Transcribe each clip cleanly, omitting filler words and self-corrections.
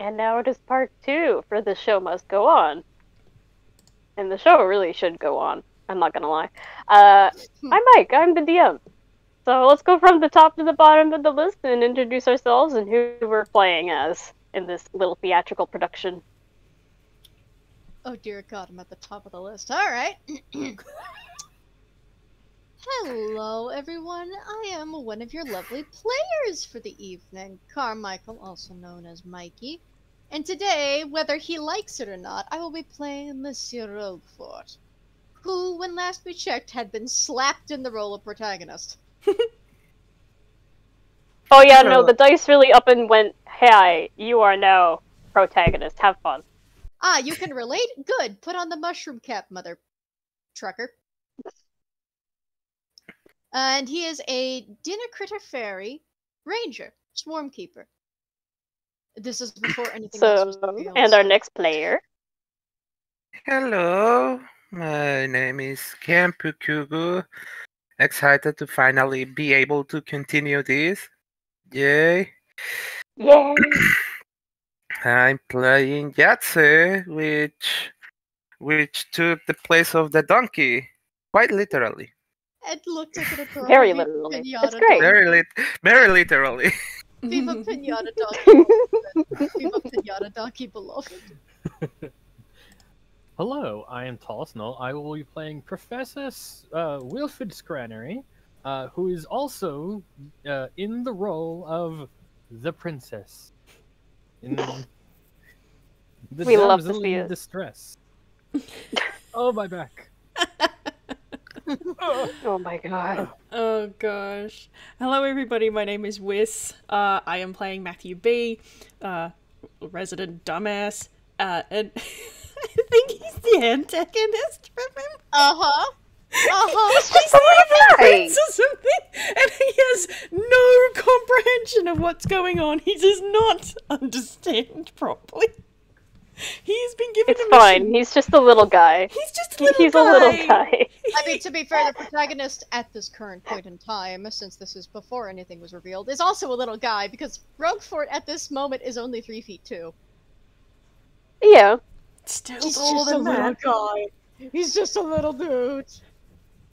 And now it is part 2 for The Show Must Go On. And the show really should go on. I'm not gonna lie. I'm Mike, I'm the DM. So let's go from the top to the bottom of the list and introduce ourselves and who we're playing as in this little theatrical production. Oh dear God, I'm at the top of the list. Alright. Hello everyone, I am one of your lovely players for the evening, Carmichael, also known as Mikey. And today, whether he likes it or not, I will be playing Monsieur Rougfort, who, when last we checked, had been slapped in the role of protagonist. Oh yeah, no, the dice really up and went, hey, you are now protagonist, have fun. Ah, you can relate? Good, put on the mushroom cap, mother trucker. And he is a Dinner Critter Fairy Ranger, Swarm Keeper. This is before anything else was revealed. And our next player. Hello, my name is Kanpukugu. Excited to finally be able to continue this. Yay! Yay! I'm playing Yatze, which took the place of the donkey, quite literally. It looked like an adorable Very literally. It's great. Very literally. Viva Pinata Donkey Beloved. Viva Pinata Donkey Beloved. Hello, I am Tall Snow. I will be playing Professor Wilfred Scranery, who is also in the role of the princess. In the we love to damsel see in it. distress. Oh, my back. Oh my god. Oh gosh. Hello everybody, my name is Whis. I am playing Matthew B, resident dumbass, and I think he's the antagonist from him. Uh-huh. Uh-huh. He's just a little guy! Or something, and he has no comprehension of what's going on. He does not understand properly. He's been given It's a fine, mission. he's just a little guy. He's just a little He's guy. a little guy. I mean, to be fair, the protagonist at this current point in time, since this is before anything was revealed, is also a little guy, because Rougfort at this moment is only 3 feet 2. Yeah. Still He's taller just a than little Matt. guy. He's just a little dude.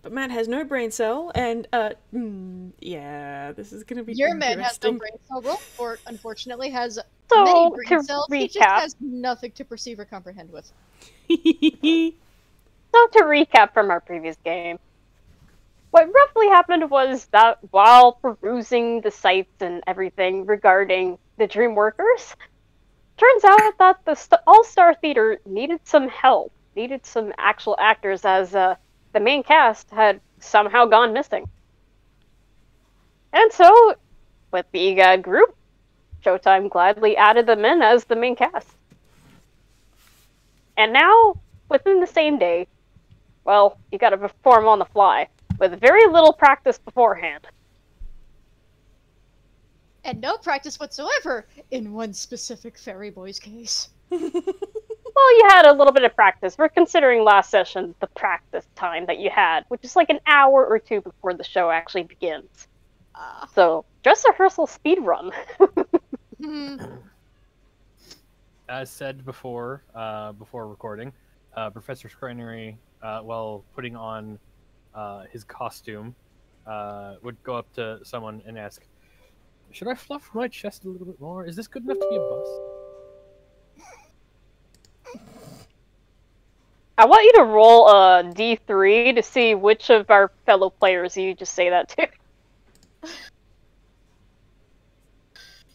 But Matt has no brain cell, and, yeah, this is gonna be Your man has no interesting. brain cell. Rougfort, unfortunately, has So, many brain to cells. He just recap. has nothing to perceive or comprehend with. So to recap from our previous game, what roughly happened was that while perusing the sites and everything regarding the Dreamworkers, turns out that the All-Star Theater needed some help, needed some actual actors, as the main cast had somehow gone missing. And so, with the EGAD group, Showtime gladly added them in as the main cast. And now, within the same day, well, you gotta perform on the fly, with very little practice beforehand. And no practice whatsoever in one specific fairy boy's case. Well, you had a little bit of practice. We're considering last session the practice time that you had, which is like an hour or two before the show actually begins. So, dress rehearsal speed run. As said before, before recording, Professor Scranery, while putting on his costume, would go up to someone and ask, "Should I fluff my chest a little bit more? Is this good enough to be a bust?" I want you to roll a D3 to see which of our fellow players you just say that to.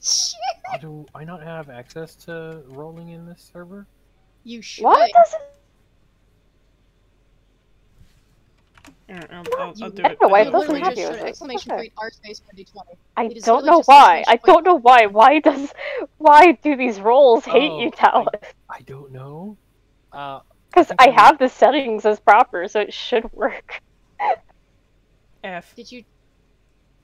Shit! Do I not have access to rolling in this server? You should. What does it? I'll do I it. don't know why You it doesn't literally have just you. should exclamation point R space 2020. I It is don't literally know just why. I exclamation don't point. know why. Why do these rolls hate you, Talon? I don't know. Because I have the settings as proper, so it should work. F. Did you...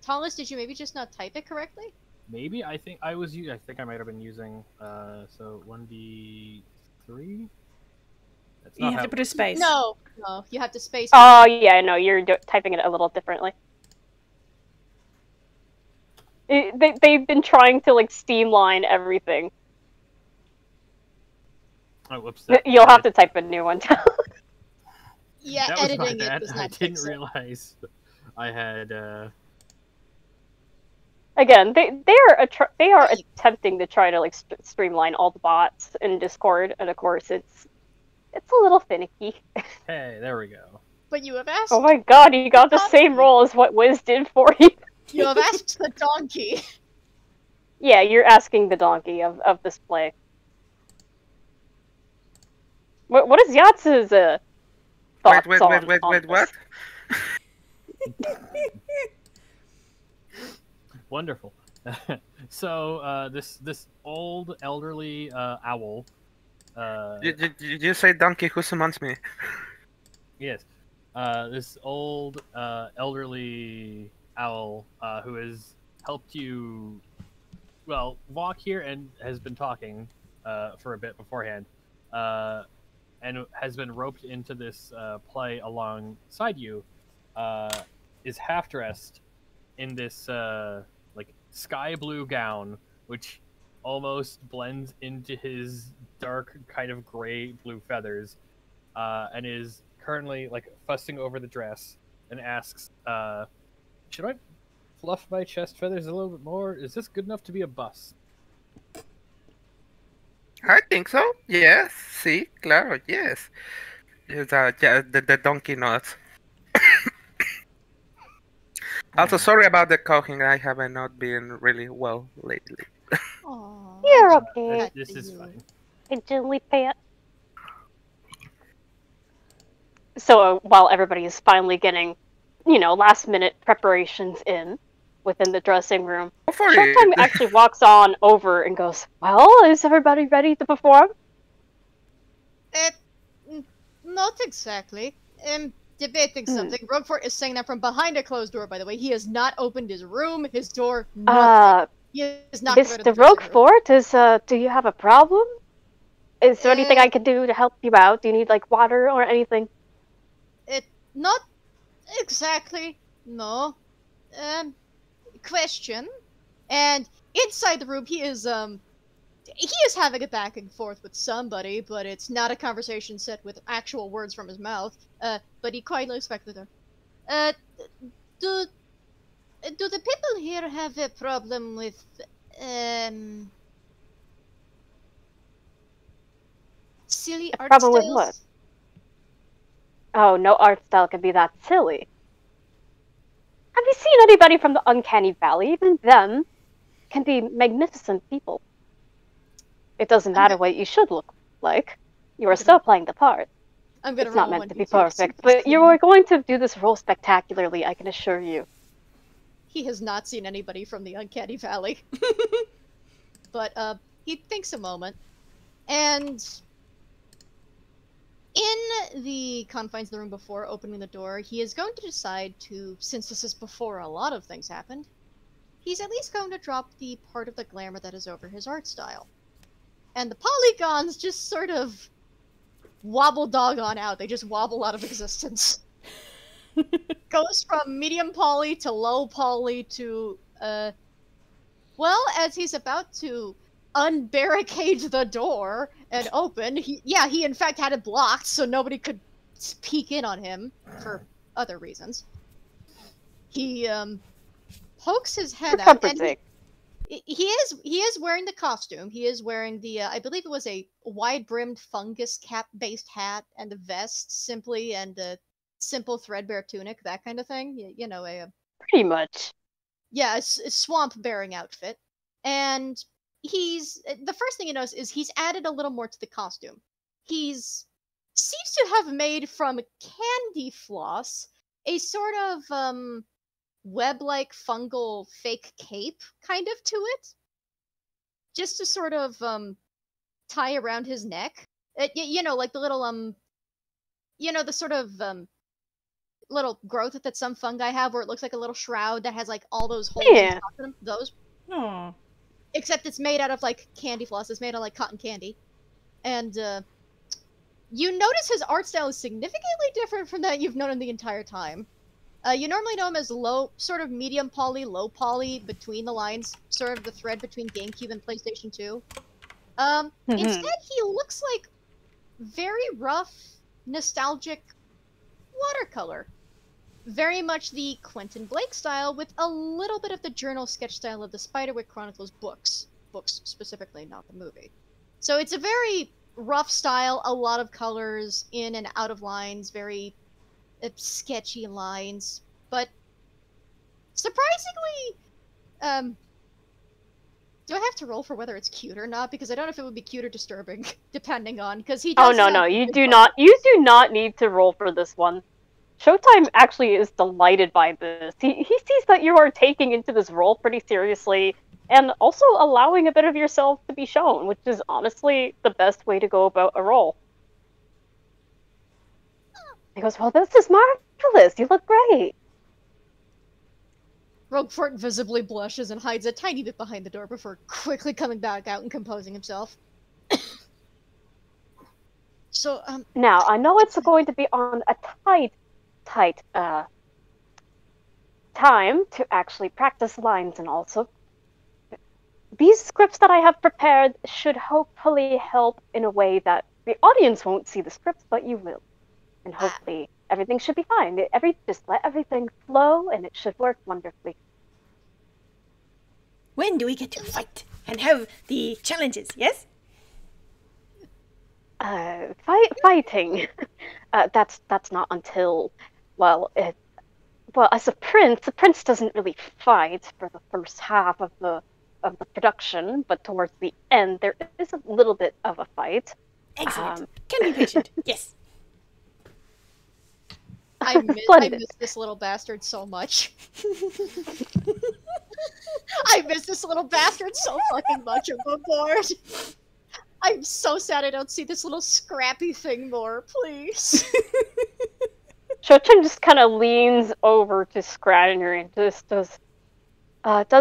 Thomas, did you maybe just not type it correctly? Maybe I think I might have been using so 1d3. That's You not have how to put a space. No, you have to space. Oh, yeah, no, you're typing it a little differently. They've been trying to, like, streamline everything. Oh, whoops. You'll have to type a new one down. Yeah, That was my editing it bad. does I not didn't fix it. realize I had. Again, they are Right. attempting to try to like streamline all the bots in Discord, and of course it's a little finicky. Hey, there we go. But you have asked. Oh my god, you got the same Donkey. roll as what Whis did for you. You have asked the donkey. Yeah, you're asking the donkey of this play. What is Yatze's thoughts Wait, on what? this? Wonderful. So this old elderly owl. Did you say donkey who summons me? Yes. This old elderly owl who has helped you, well, walk here and has been talking for a bit beforehand, and has been roped into this play alongside you, is half dressed in this like sky blue gown, which almost blends into his dark kind of gray blue feathers, and is currently like fussing over the dress and asks, should I fluff my chest feathers a little bit more? Is this good enough to be a bust? I think so. Yes. Sí, claro. Yes. Yes, yeah, the donkey nods. Also, sorry about the coughing. I haven't not been really well lately. Aww, You're I okay. just- This is you. fine. And gently pet. So while everybody is finally getting, last minute preparations in within the dressing room, Go for Showtime it. actually walks on over and goes, "Well, is everybody ready to perform?" Not exactly. Debating something. Rougfort is saying that from behind a closed door, by the way. He has not opened his room, his door, nothing. He is not Mr. Rougfort, do you have a problem? Is there anything I can do to help you out? Do you need like water or anything? Not exactly. No. Question. And inside the room, he is having a back and forth with somebody, but it's not a conversation set with actual words from his mouth. But he quietly expected her. Do the people here have a problem with silly art problem with styles? what? Oh, no art style can be that silly. Have you seen anybody from the Uncanny Valley? Even them can be magnificent people. It doesn't matter what you should look like. You are still playing the part. I'm gonna It's not roll meant to 1d6 be to see perfect, if but this you thing- are going to do this role spectacularly, I can assure you. He has not seen anybody from the Uncanny Valley. But he thinks a moment, and in the confines of the room before opening the door, he is going to decide to, since this is before a lot of things happened, he's at least going to drop the part of the glamour that is over his art style. And the polygons just sort of wobble doggone out. They just wobble out of existence. Goes from medium poly to low poly to, well, as he's about to unbarricade the door and open, he in fact had it blocked so nobody could peek in on him for other reasons. He pokes his head out, and he is wearing the costume. He is wearing the I believe it was a wide-brimmed fungus cap-based hat and a vest, simply, and a simple threadbare tunic, that kind of thing. You know, pretty much. Yeah, a swamp-bearing outfit. And the first thing you notice is he's added a little more to the costume. Seems to have made from candy floss a sort of web-like fungal fake cape kind of to it, just to sort of tie around his neck. You know, like the little the sort of little growth that some fungi have, where it looks like a little shroud that has like all those holes in top of them. Those. Aww. Except it's made out of like candy floss. It's made out of like cotton candy, and you notice his art style is significantly different from that you've known him the entire time. You normally know him as low, sort of medium poly, low poly, between the lines, sort of the thread between GameCube and PlayStation 2. Instead, he looks like very rough, nostalgic watercolor. Very much the Quentin Blake style, with a little bit of the journal sketch style of the Spiderwick Chronicles books. Books specifically, not the movie. So it's a very rough style, a lot of colors, in and out of lines, very sketchy lines, but surprisingly, do I have to roll for whether it's cute or not? Because I don't know if it would be cute or disturbing, depending on, because he does Oh no, you do not need to roll for this one. Showtime actually is delighted by this. He sees that you are taking into this role pretty seriously, and also allowing a bit of yourself to be shown, which is honestly the best way to go about a role. He goes, well, this is marvelous. You look great. Rougfort visibly blushes and hides a tiny bit behind the door before quickly coming back out and composing himself. So, Now, I know it's going to be on a tight time to actually practice lines, and also these scripts that I have prepared should hopefully help in a way that the audience won't see the scripts, but you will. And hopefully everything should be fine. Just let everything flow, and it should work wonderfully. When do we get to fight and have the challenges, yes? Fighting. That's not until, well, as a prince doesn't really fight for the first half of the production, but towards the end there is a little bit of a fight. Excellent. Can be patient. Yes. I miss this little bastard so much. I miss this little bastard so fucking much. I'm on board. I'm so sad I don't see this little scrappy thing more, please. Shochin just kind of leans over to Scranery and just does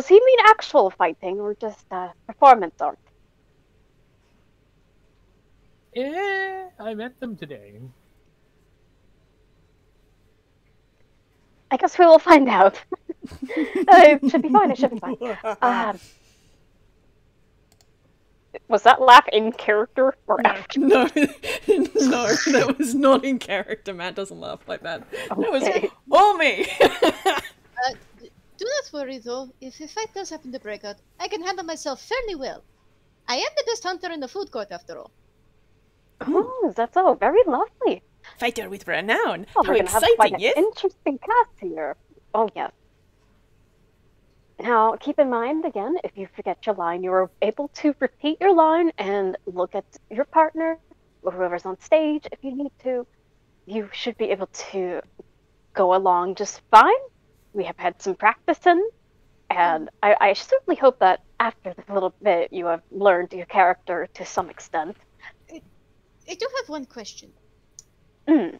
he mean actual fighting or just performance art? Yeah, I met them today. I guess we will find out. It should be fine. It should be fine. Was that laugh in character or after? No, that was not in character. Matt doesn't laugh like that. Okay. That was all me. Do not worry though, if a fight does happen to break out, I can handle myself fairly well. I am the best hunter in the food court after all. Oh, that's all very lovely. Fighter with renown. Oh, How we're gonna have exciting, quite an yes? interesting cast here. Oh, yes. Now, keep in mind, again, if you forget your line, you are able to repeat your line and look at your partner or whoever's on stage if you need to. You should be able to go along just fine. We have had some practice in, and I certainly hope that after this little bit you have learned your character to some extent. I do have one question. Mm.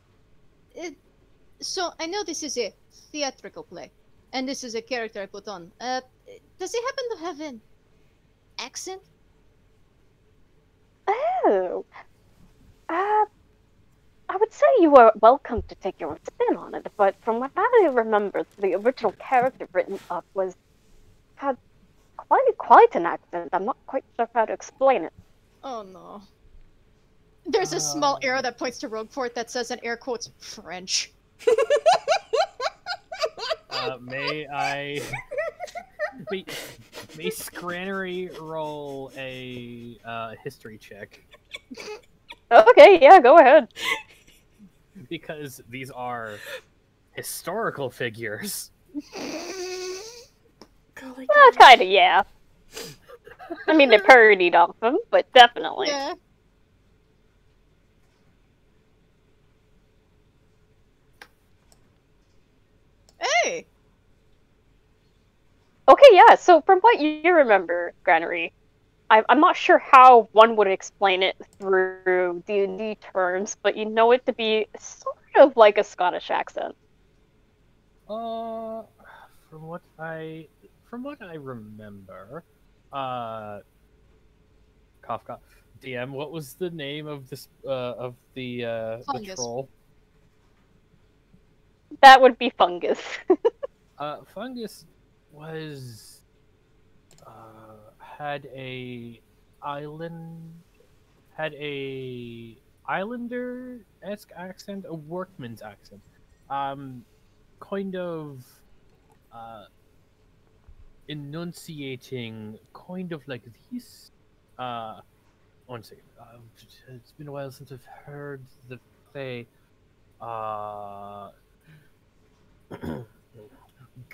So, I know this is a theatrical play, and this is a character I put on. Does he happen to have an accent? Oh. I would say you are welcome to take your own spin on it, but from what I remember, the original character written up had quite an accent. I'm not quite sure how to explain it. Oh no. There's a small arrow that points to Rougfort that says in air quotes, French. May Scranery roll a history check? Okay, yeah, go ahead. Because these are historical figures. Well, kind of, yeah. I mean, they're parodied off them, but definitely. Yeah. Hey! Okay, yeah, so from what you remember, Scranery, I'm not sure how one would explain it through D&D terms, but you know it to be sort of like a Scottish accent. From what I remember, cough cough. DM, what was the name of this the troll? That would be Fungus. Fungus was had a Islander-esque accent, a workman's accent. Kind of enunciating kind of like this. One second. It's been a while since I've heard the play.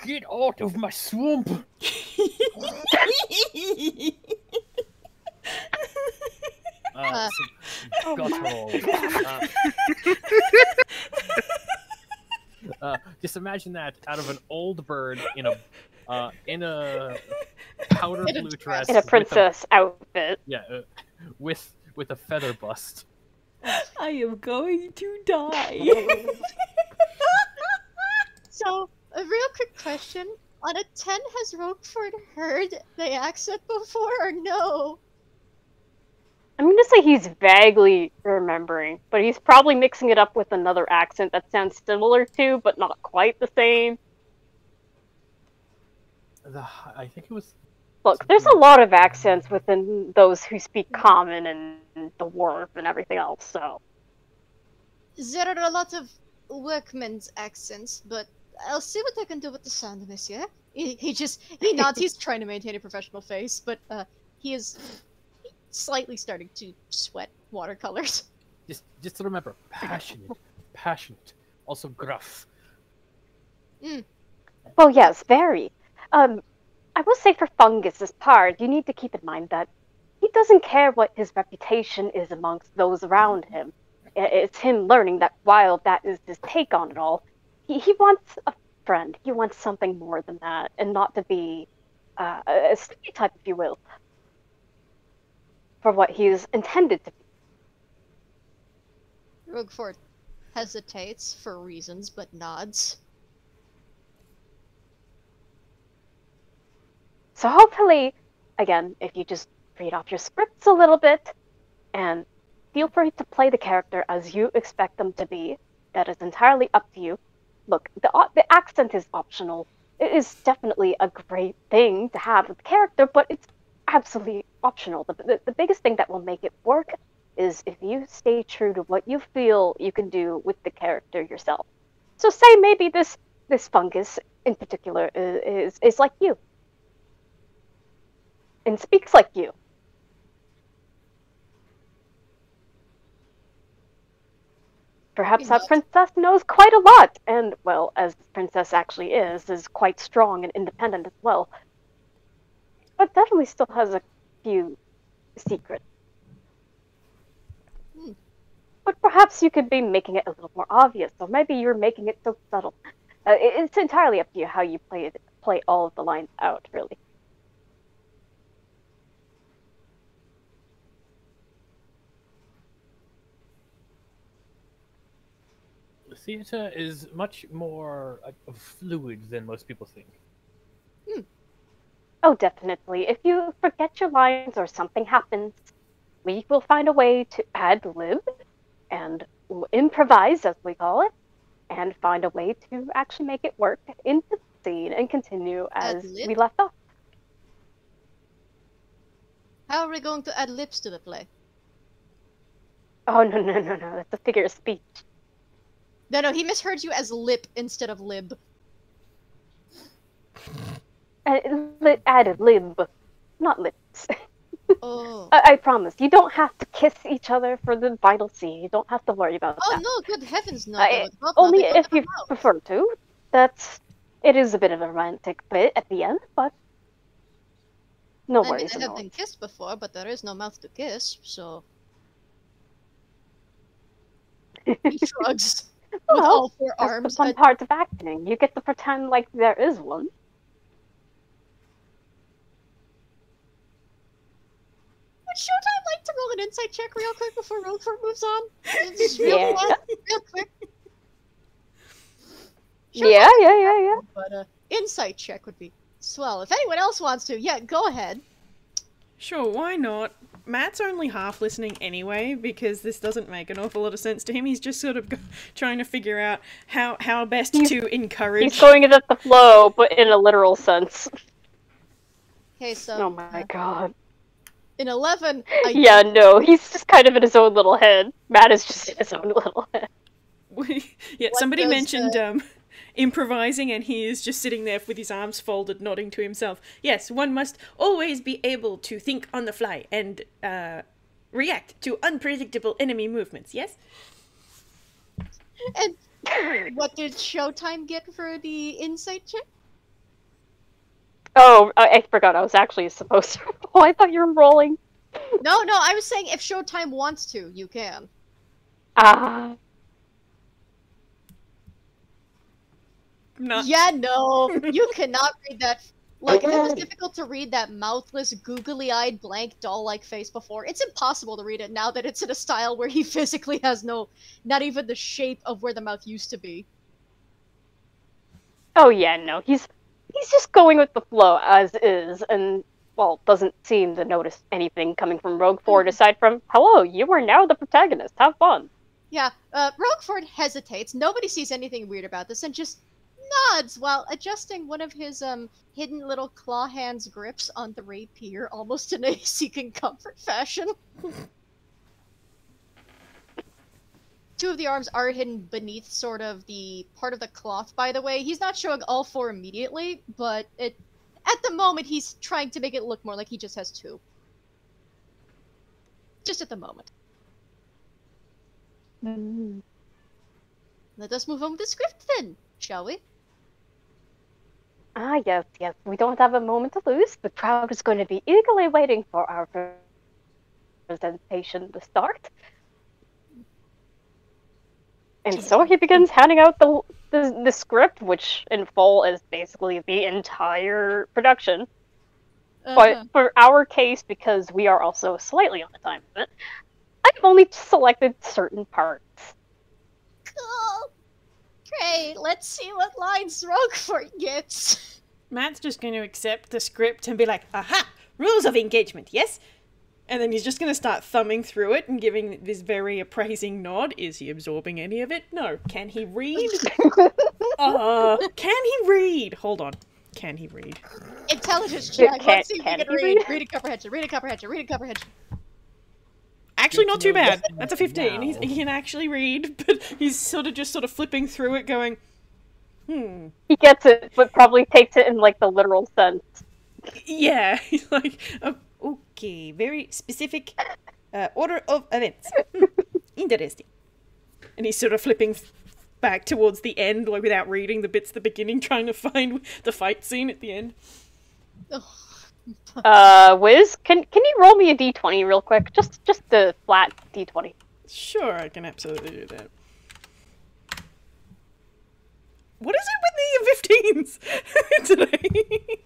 Get out of my swamp! Guttural. Just imagine that out of an old bird in a powder blue dress, in a princess outfit. Yeah, with a feather bust. I am going to die. So, a real quick question. On a 10, has Rougfort heard the accent before or no? I'm gonna say he's vaguely remembering, but he's probably mixing it up with another accent that sounds similar to, but not quite the same. I think it was... Look, there's a lot of accents within those who speak Common and the Dwarf and everything else, so... There are a lot of workmen's accents, but I'll see what I can do with the sound, monsieur. He nods, he's trying to maintain a professional face, but he is slightly starting to sweat watercolors. Just remember, passionate, also gruff. Well, yes, very. I will say for Fungus's part, you need to keep in mind that he doesn't care what his reputation is amongst those around him. It's him learning that while that is his take on it all, he wants a friend. He wants something more than that, and not to be a stereotype, if you will, for what he is intended to be. Rougfort hesitates for reasons, but nods. So hopefully, again, if you just read off your scripts a little bit, and feel free to play the character as you expect them to be, that is entirely up to you. Look, the accent is optional. It is definitely a great thing to have with the character, but it's absolutely optional. The biggest thing that will make it work is if you stay true to what you feel you can do with the character yourself. So say maybe this fungus in particular is like you. And speaks like you. Perhaps that princess knows quite a lot, and, well, as the princess actually is quite strong and independent as well. But definitely still has a few secrets. But perhaps you could be making it a little more obvious, or maybe you're making it so subtle. It's entirely up to you how you play all of the lines out, really. Theatre is much more fluid than most people think. Oh, definitely. If you forget your lines or something happens, we will find a way to ad-lib and improvise, as we call it, and find a way to actually make it work into the scene and continue as Ad-lib? we left off. How are we going to add lips to the play? Oh, no, that's a figure of speech. No, he misheard you as lip instead of lib. Added lib, not lips. Oh. I promise. You don't have to kiss each other for the vital scene. You don't have to worry about that. Oh no, good heavens, no. Only if you prefer to. It is a bit of a romantic bit at the end, but no worries. I have been kissed before, but there is no mouth to kiss, so... He shrugs. With all four arms. That's the fun part of acting. You get to pretend like there is one. Would Showtime like to roll an insight check real quick before Rougfort moves on? Just real fast, real quick. Yeah. But insight check would be swell. If anyone else wants to, yeah, go ahead. Sure, why not? Matt's only half listening anyway, because this doesn't make an awful lot of sense to him. He's just sort of trying to figure out how best to encourage... He's going it at the flow, but in a literal sense. Okay, so... Oh my god. An 11. Yeah, no, he's just kind of in his own little head. Matt is just in his own little head. Yeah, What somebody does mentioned improvising, and he is just sitting there with his arms folded, nodding to himself. Yes, one must always be able to think on the fly and react to unpredictable enemy movements, yes? And what did Showtime get for the insight check? Oh, I forgot I was actually supposed to. Oh, I thought you were rolling. No, I was saying if Showtime wants to, you can. Ah. Not. Yeah, no, you cannot read that. Like, if it was difficult to read that mouthless, googly-eyed, blank, doll-like face before, it's impossible to read it now that it's in a style where he physically has not even the shape of where the mouth used to be. Oh yeah, no, he's just going with the flow as is, and well, doesn't seem to notice anything coming from Rougfort aside from, "Hello, you are now the protagonist. Have fun." Yeah, Rougfort hesitates. Nobody sees anything weird about this, and just nods while adjusting one of his hidden little claw hands grips on the rapier, almost in a seeking comfort fashion. Two of the arms are hidden beneath sort of the part of the cloth, by the way. He's not showing all four immediately, but at the moment he's trying to make it look more like he just has two. Just at the moment. Let us move on with the script then, shall we? Ah, yes, we don't have a moment to lose. The crowd is going to be eagerly waiting for our presentation to start. And so he begins handing out the script, which in full is basically the entire production. But for our case, because we are also slightly on the time limit, I've only selected certain parts. Cool. Great, let's see what lines Rougfort gets. Matt's just going to accept the script and be like, aha! Rules of engagement, yes? And then he's just going to start thumbing through it and giving this very appraising nod. Is he absorbing any of it? No. Can he read? Can he read? Hold on. Can he read? Intelligence check. Let's see if can he can he read. read? Reading comprehension, reading comprehension, reading comprehension. Actually, Good not to too know bad. this That's a 15. now. He can actually read, but he's sort of flipping through it going, He gets it, but probably takes it in like the literal sense. yeah. He's like, oh, okay, very specific order of events. Interesting. And he's sort of flipping back towards the end, like without reading the bits at the beginning, trying to find the fight scene at the end. Whis, can you roll me a d20 real quick? Just a flat d20. Sure, I can absolutely do that. What is it with the 15s today?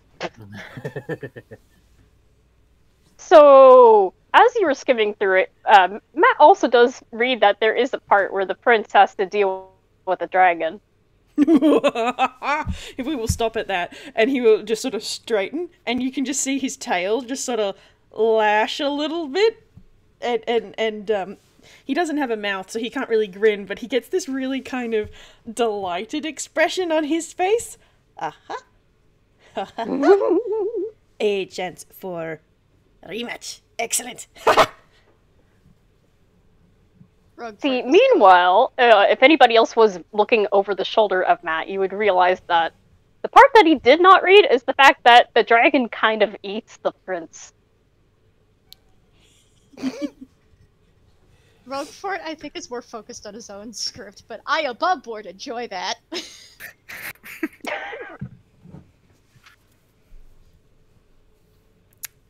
So, as you were skimming through it, Matt also does read that there is a part where the prince has to deal with a dragon. If we will stop at that, and he will just sort of straighten, and you can just see his tail just sort of lash a little bit, and he doesn't have a mouth, so he can't really grin, but he gets this really kind of delighted expression on his face. Aha. A chance for rematch. Excellent. See, meanwhile, if anybody else was looking over the shoulder of Matt, you would realize that the part that he did not read is the fact that the dragon kind of eats the prince. Rougfort, I think, is more focused on his own script, but I above board enjoy that.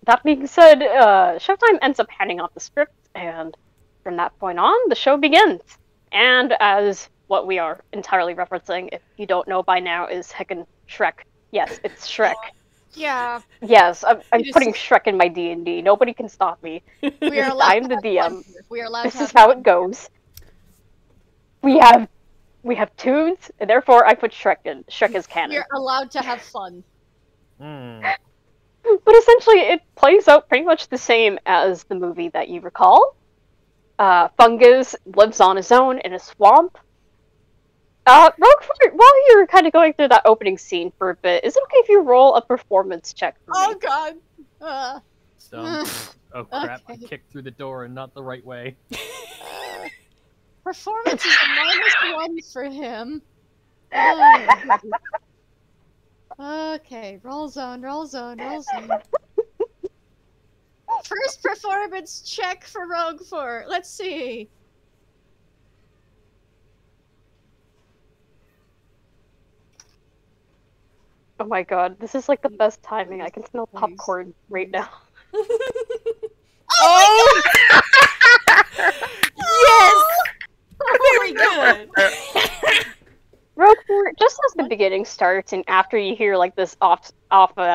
That being said, Showtime ends up handing out the script, and from that point on, the show begins. And as what we are entirely referencing, if you don't know by now, is heckin' Shrek. Yes, it's Shrek. Yeah. Yes, I'm putting Shrek in my D&D. Nobody can stop me. We are allowed I'm to the have DM. fun here. We are allowed This to have is how fun. it goes. We have tunes, and therefore I put Shrek in. Shrek is We canon. are allowed to have fun. But essentially, it plays out pretty much the same as the movie that you recall. Fungus lives on his own in a swamp. Rougfort, while you're kind of going through that opening scene for a bit, is it okay if you roll a performance check for me? Oh god. stone. Oh crap! I Okay. kicked through the door and not the right way. Performance is a -1 for him. Oh. Okay, roll zone, roll zone, roll zone. First performance check for Rougfort. Let's see. Oh my god, this is like the best timing. I can smell Please. popcorn right now. Oh! Yes! Very good! Rougfort, just as the beginning starts and after you hear like this off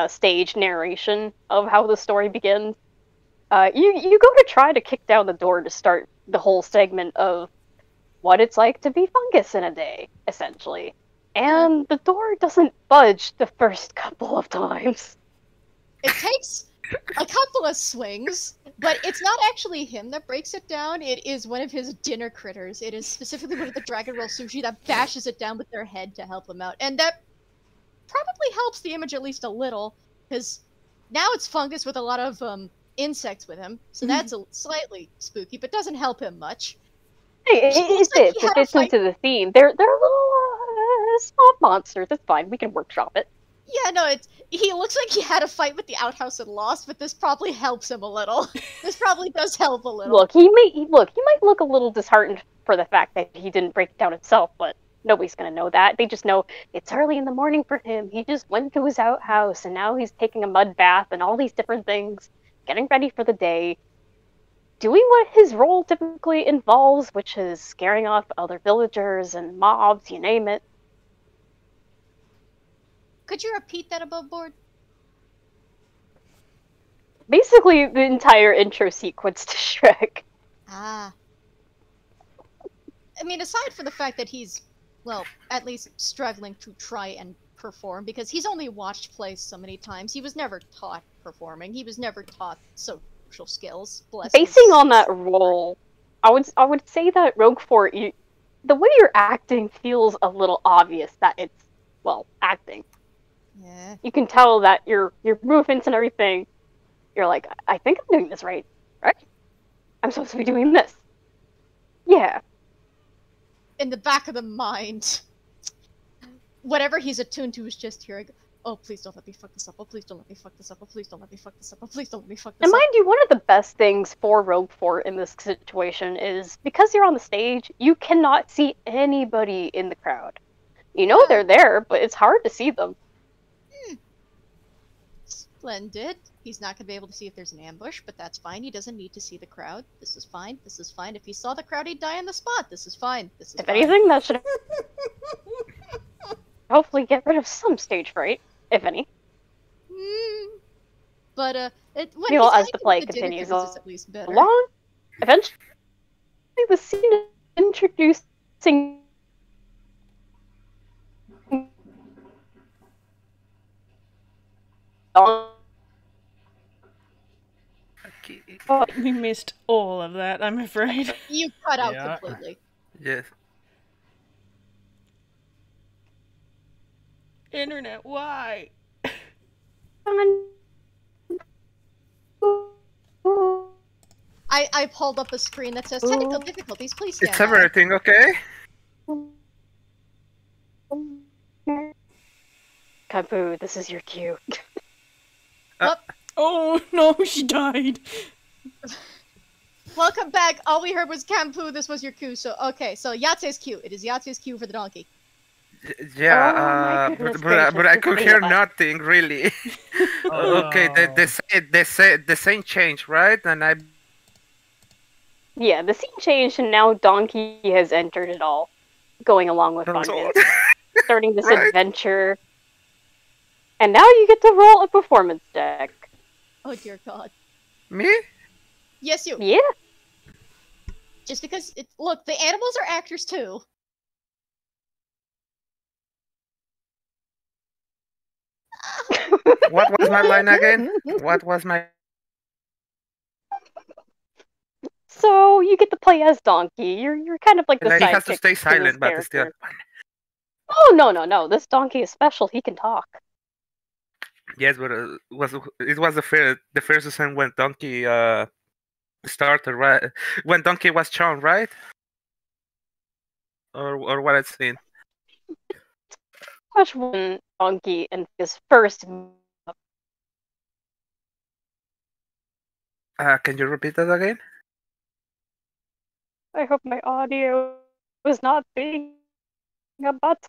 stage narration of how the story begins, you go to try to kick down the door to start the whole segment of what it's like to be fungus in a day, essentially. And the door doesn't budge the first couple of times. It takes a couple of swings, but it's not actually him that breaks it down. It is one of his dinner critters. It is specifically one of the Dragon Roll Sushi that bashes it down with their head to help him out. And that probably helps the image at least a little, because now it's fungus with a lot of insects with him, so that's a slightly spooky, but doesn't help him much. Hey, He looks like it he had a fits fight- into the theme. They're little swamp monsters. It's fine. We can workshop it. Yeah, no, he looks like he had a fight with the outhouse and lost, but this probably helps him a little. This probably does help a little. Look, he might look a little disheartened for the fact that he didn't break it down himself, but nobody's gonna know that. They just know it's early in the morning for him. He just went to his outhouse and now he's taking a mud bath and all these different things, getting ready for the day, doing what his role typically involves, which is scaring off other villagers and mobs, you name it. Could you repeat that above board? Basically, the entire intro sequence to Shrek. Ah. I mean, aside from the fact that he's, well, at least struggling to try and perform, because he's only watched plays so many times. He was never taught performing. He was never taught social skills. Bless Basing his- on that role, I would say that Rougfort, the way you're acting feels a little obvious that it's, well, acting. Yeah. You can tell that your movements and everything, you're like, I think I'm doing this right? I'm supposed to be doing this. Yeah. In the back of the mind, whatever he's attuned to is just hearing, oh, please don't let me fuck this up. Oh, please don't let me fuck this up. Oh, please don't let me fuck this up. Oh, please don't let me fuck this And up. mind you, one of the best things for Rougfort in this situation is because you're on the stage, you cannot see anybody in the crowd. You know they're there, but it's hard to see them. Splendid. He's not going to be able to see if there's an ambush, but that's fine. He doesn't need to see the crowd. This is fine. This is fine. If he saw the crowd, he'd die on the spot. This is fine. This is If fine. anything, that should hopefully get rid of some stage fright, if any. But when You know, he's as the acting play with dinner continues critters, it's at least better. along, eventually the scene is introducing We missed all of that, I'm afraid. You cut out Yeah. completely. Yes. Internet, why? I pulled up a screen that says technical difficulties. Please stand It's by. everything okay? Kabu, this is your cue. Oh no, she died. Welcome back. All we heard was Kampu. This was your cue. So okay, so Yatze's cue. It is Yatze's cue for the donkey. Yeah, Oh my goodness but I gracious, could this hear thing. nothing really. Okay, the scene changed, right? And I Yeah, the scene changed and now Donkey has entered it all, going along with Fungus, starting this Right. adventure. And now you get to roll a performance deck. Oh dear God. Me? Yes, you. Yeah. Just because look, the animals are actors too. What was my line again? What was my? So you get to play as Donkey. You're kind of like the And he sidekick has to stay this silent, but it's still character. Oh no. This Donkey is special. He can talk. Yes, but it was the first season when Donkey started, right? When Donkey was shown, right? Or what I've seen. Much when Donkey and his first. Can you repeat that again? I hope my audio was not being a butt.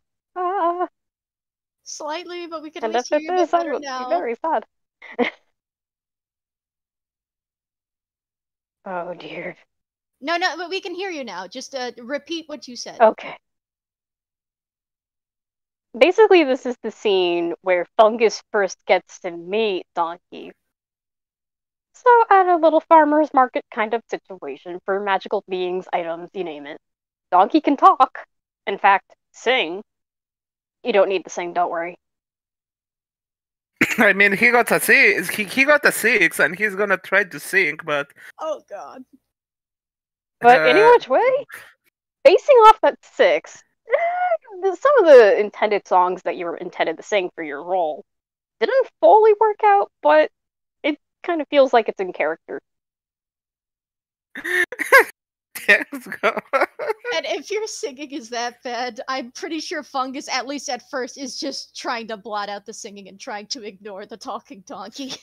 Slightly, but we can at And least if hear it you a bit is, I better would be now. very sad. Oh dear. No, but we can hear you now. Just repeat what you said. Okay. Basically, this is the scene where Fungus first gets to meet Donkey. So, at a little farmer's market kind of situation for magical beings, items, you name it. Donkey can talk. In fact, sing. You don't need to sing, don't worry. I mean, he got a 6. He got a 6, and he's gonna try to sing, but. Oh God. But any which way, basing off that 6, some of the intended songs that you were intended to sing for your role didn't fully work out, but it kind of feels like it's in character. Let's go. And if your singing is that bad, I'm pretty sure Fungus, at least at first, is just trying to blot out the singing and trying to ignore the talking donkey.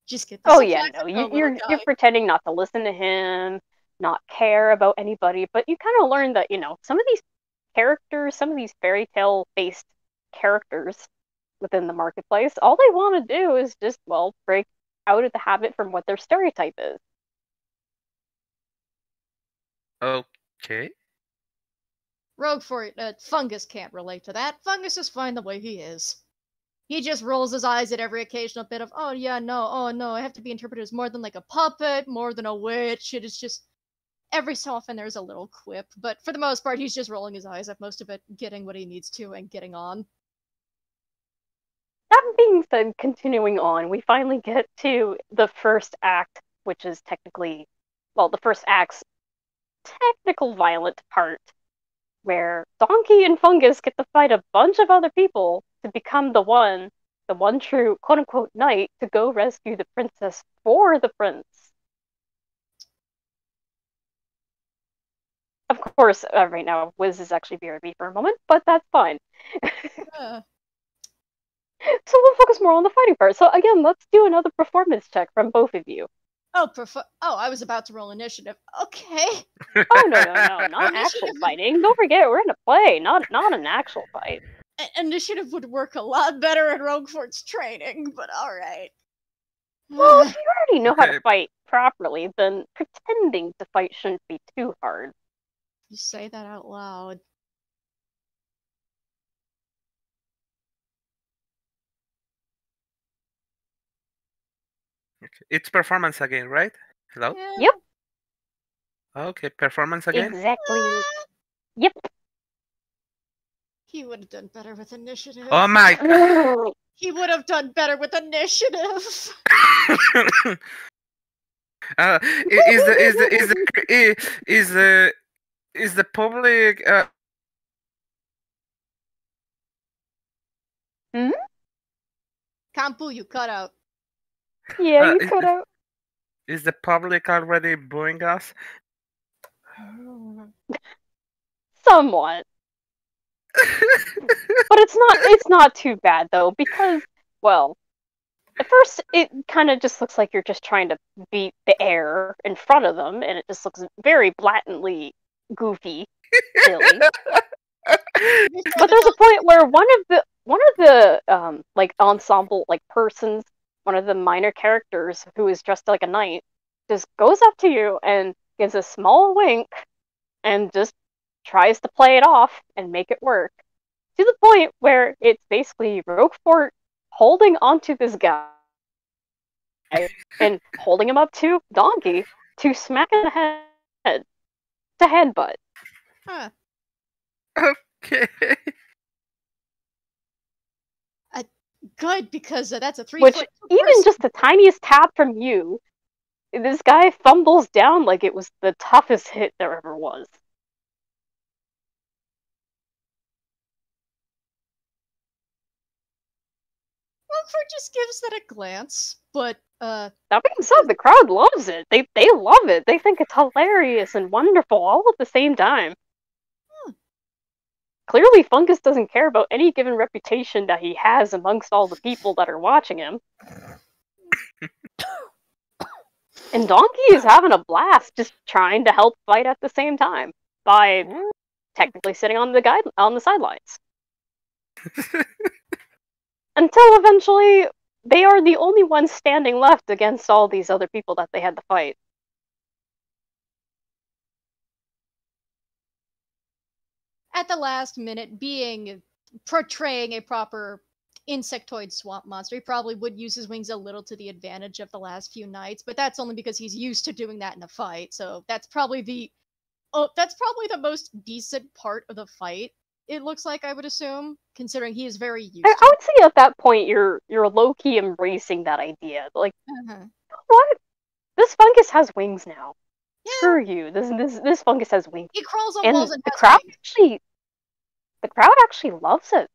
Just get the You're pretending not to listen to him, not care about anybody, but you kind of learn that, some of these characters, some of these fairy tale based characters within the marketplace, all they want to do is just, break out of the habit from what their stereotype is. Okay. Rougfort, Fungus can't relate to that. Fungus is fine the way he is. He just rolls his eyes at every occasional bit of, oh no, I have to be interpreted as more than like a puppet, more than a witch. It is just, every so often there's a little quip, but for the most part, he's just rolling his eyes at most of it, getting what he needs to, and getting on. That being said, continuing on, we finally get to the first act, which is technically, the first act's technical violent part, where Donkey and Fungus get to fight a bunch of other people to become the one true quote-unquote knight to go rescue the princess for the prince. Of course, right now, Whis is actually BRB for a moment, but that's fine. So we'll focus more on the fighting part. So again, let's do another performance check from both of you. Oh, I was about to roll initiative. Okay. Oh, no, not actual fighting. Don't forget, we're in a play, not an actual fight. Initiative would work a lot better in Roguefort's training, but alright. Well, if you already know how to fight properly, then pretending to fight shouldn't be too hard. You say that out loud. Okay. It's performance again, right? Hello? Yeah. Yep. Okay, performance again? Exactly. Yep. He would have done better with initiative. Oh my god! He would have done better with initiative. Is the public Kampu, you cut out. Yeah, you cut out. Is the public already booing us? Somewhat. But it's not too bad though, because, at first it kind of just looks like you're just trying to beat the air in front of them, and it just looks very blatantly goofy, silly. But there's a point where one of the ensemble persons, one of the minor characters who is dressed like a knight, just goes up to you and gives a small wink and just tries to play it off and make it work. To the point where it's basically Rougfort holding onto this guy and holding him up to Donkey to smack in the head. To headbutt. Huh. Okay. Good, because that's a 3 Which, foot even person. just the tiniest tap from you, this guy fumbles down like it was the toughest hit there ever was. Rougfort just gives that a glance, but That being said, the crowd loves it. They love it. They think it's hilarious and wonderful all at the same time. Clearly, Fungus doesn't care about any given reputation that he has amongst all the people that are watching him. And Donkey is having a blast, just trying to help fight at the same time by technically sitting on the sidelines. Until eventually, they are the only ones standing left against all these other people that they had to fight. at the last minute, portraying a proper insectoid swamp monster, he probably would use his wings a little to the advantage of the last few nights, but that's only because he's used to doing that in a fight. So that's probably the most decent part of the fight. It looks like, I would assume, considering he is very used. I would say at that point you're low key embracing that idea. Like, what? This fungus has wings now. Yeah. Screw you. This fungus has wings. He crawls on And walls and the has crowd wings. the crowd actually loves it.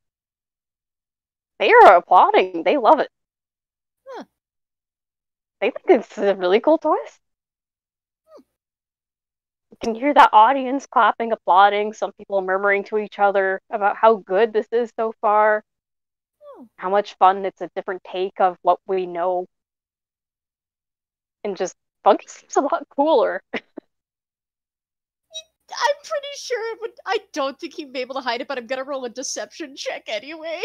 They are applauding. They love it. Huh. They think it's a really cool twist. You can hear that audience clapping, applauding, some people murmuring to each other about how good this is so far. How much fun. It's a different take of what we know. And just, fungus seems a lot cooler. I'm pretty sure it would. I don't think he'd be able to hide it, but I'm gonna roll a deception check anyway.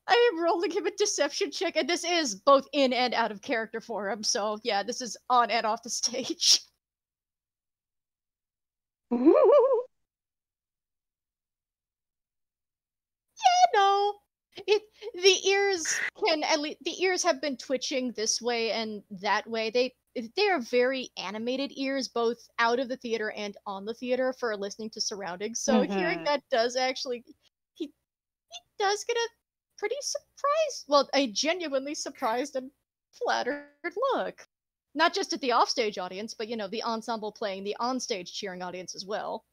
I am rolling him a deception check, and this is both in and out of character for him, so yeah, this is on and off the stage. No. The ears have been twitching this way and that way. They are very animated ears, both out of the theater and on the theater, for listening to surroundings. So hearing that does actually, he does get a pretty surprised, well, a genuinely surprised and flattered look. Not just at the offstage audience, but the ensemble playing, the onstage cheering audience as well.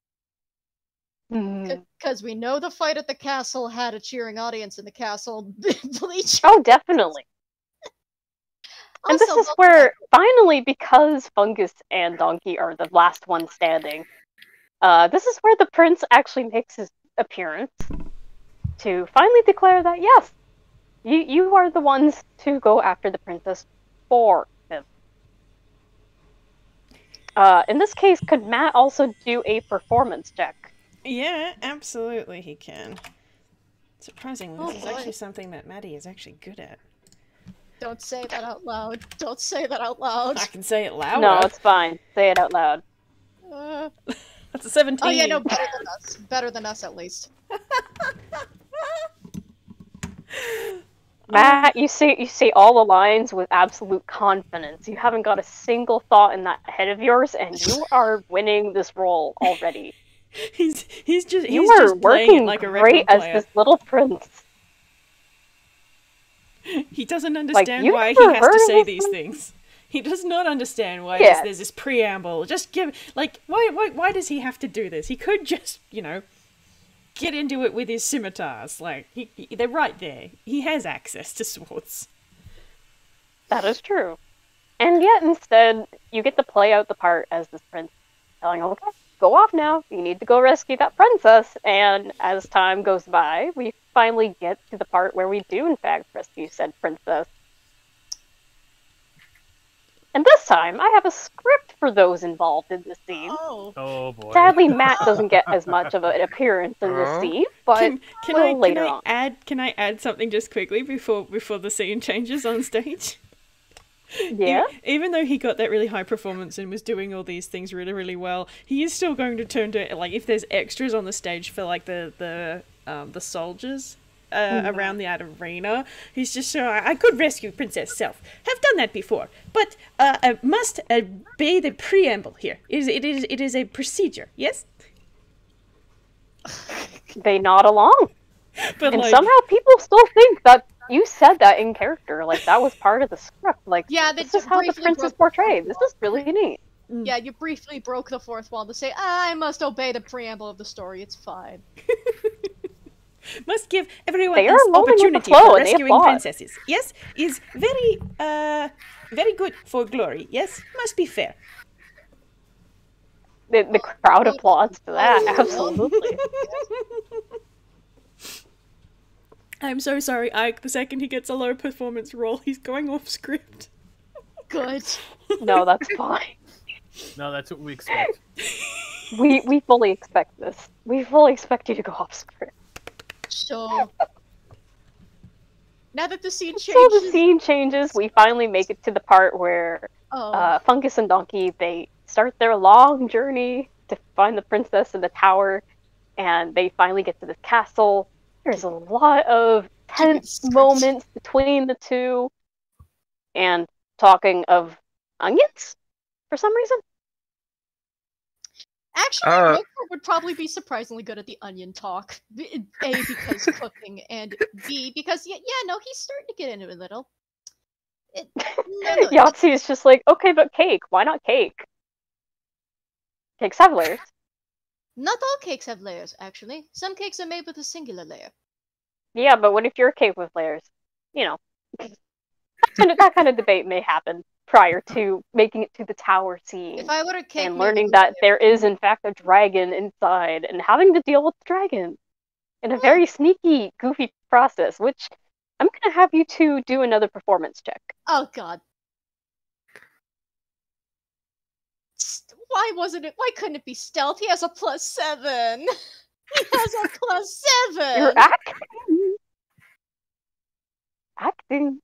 Because we know the fight at the castle had a cheering audience in the castle bleachers. Oh, definitely. And this is where, finally, because Fungus and Donkey are the last ones standing, this is where the prince actually makes his appearance to finally declare that, yes, you are the ones to go after the princess for him. In this case, could Matt also do a performance check? Yeah, absolutely he can. Surprisingly, this is actually something that Maddie is actually good at. Don't say that out loud. Don't say that out loud. I can say it louder. No, it's fine. Say it out loud. That's a 17. Oh yeah, no, better than us. Better than us, at least. Matt, you say all the lines with absolute confidence. You haven't got a single thought in that head of yours, and you are winning this role already. He's just working playing it like a great record player. as this little prince. He doesn't understand Like, why he never has to heard say of these things. He does not understand why Yeah. there's this preamble. Just give, like, why does he have to do this? He could just, get into it with his scimitars. Like, they're right there. He has access to swords. That is true. And yet, instead, you get to play out the part as this prince, telling him, okay, go off now. You need to go rescue that princess. And as time goes by, we finally get to the part where we do, in fact, rescue said princess. And this time, I have a script for those involved in the scene. Oh boy. Sadly, Matt doesn't get as much of an appearance in this scene, but later on. Can I add something just quickly before the scene changes on stage? Yeah. Even though he got that really high performance and was doing all these things really, really well, he is still going to turn to, like, if there's extras on the stage for, like, the soldiers around the arena, he's just so, I could rescue Princess Self. Have done that before, but I must obey the preamble here. It is a procedure, yes? They nod along. But and somehow people still think that you said that in character, like that was part of the script. Like, yeah, this is how the prince is portrayed. This is really neat. Yeah, you briefly broke the fourth wall to say, I must obey the preamble of the story, it's fine. Must give everyone They are this rolling with the opportunity flow, for and they rescuing applaud. princesses. Yes, is very good for glory. Yes, must be fair. The crowd applauds to that, Oh, absolutely. I'm so sorry, Ike. The second he gets a low performance roll, he's going off script. Good. No, that's fine. No, that's what we expect. We fully expect this. We fully expect you to go off script. So now that the scene So changes, the scene changes. We finally make it to the part where Fungus and Donkey, they start their long journey to find the princess in the tower, and they finally get to this castle. There's a lot of tense moments between the two, and talking of onions for some reason. actually, Rougfort would probably be surprisingly good at the onion talk. A, because cooking, and B, because no, he's starting to get into it a little. Yahtzee is just like, okay, but cake. Why not cake? Cakes have layers. Not all cakes have layers, actually. Some cakes are made with a singular layer. Yeah, but what if your cake with layers? You know, that kind of debate may happen prior to making it to the tower scene. If I were a cake and made learning with that there is, in fact, a dragon inside, and having to deal with the dragon in a very sneaky, goofy process, which I'm going to have you two do another performance check. Oh, God. Why couldn't it be stealth? He has a +7. He has a +7. You're acting.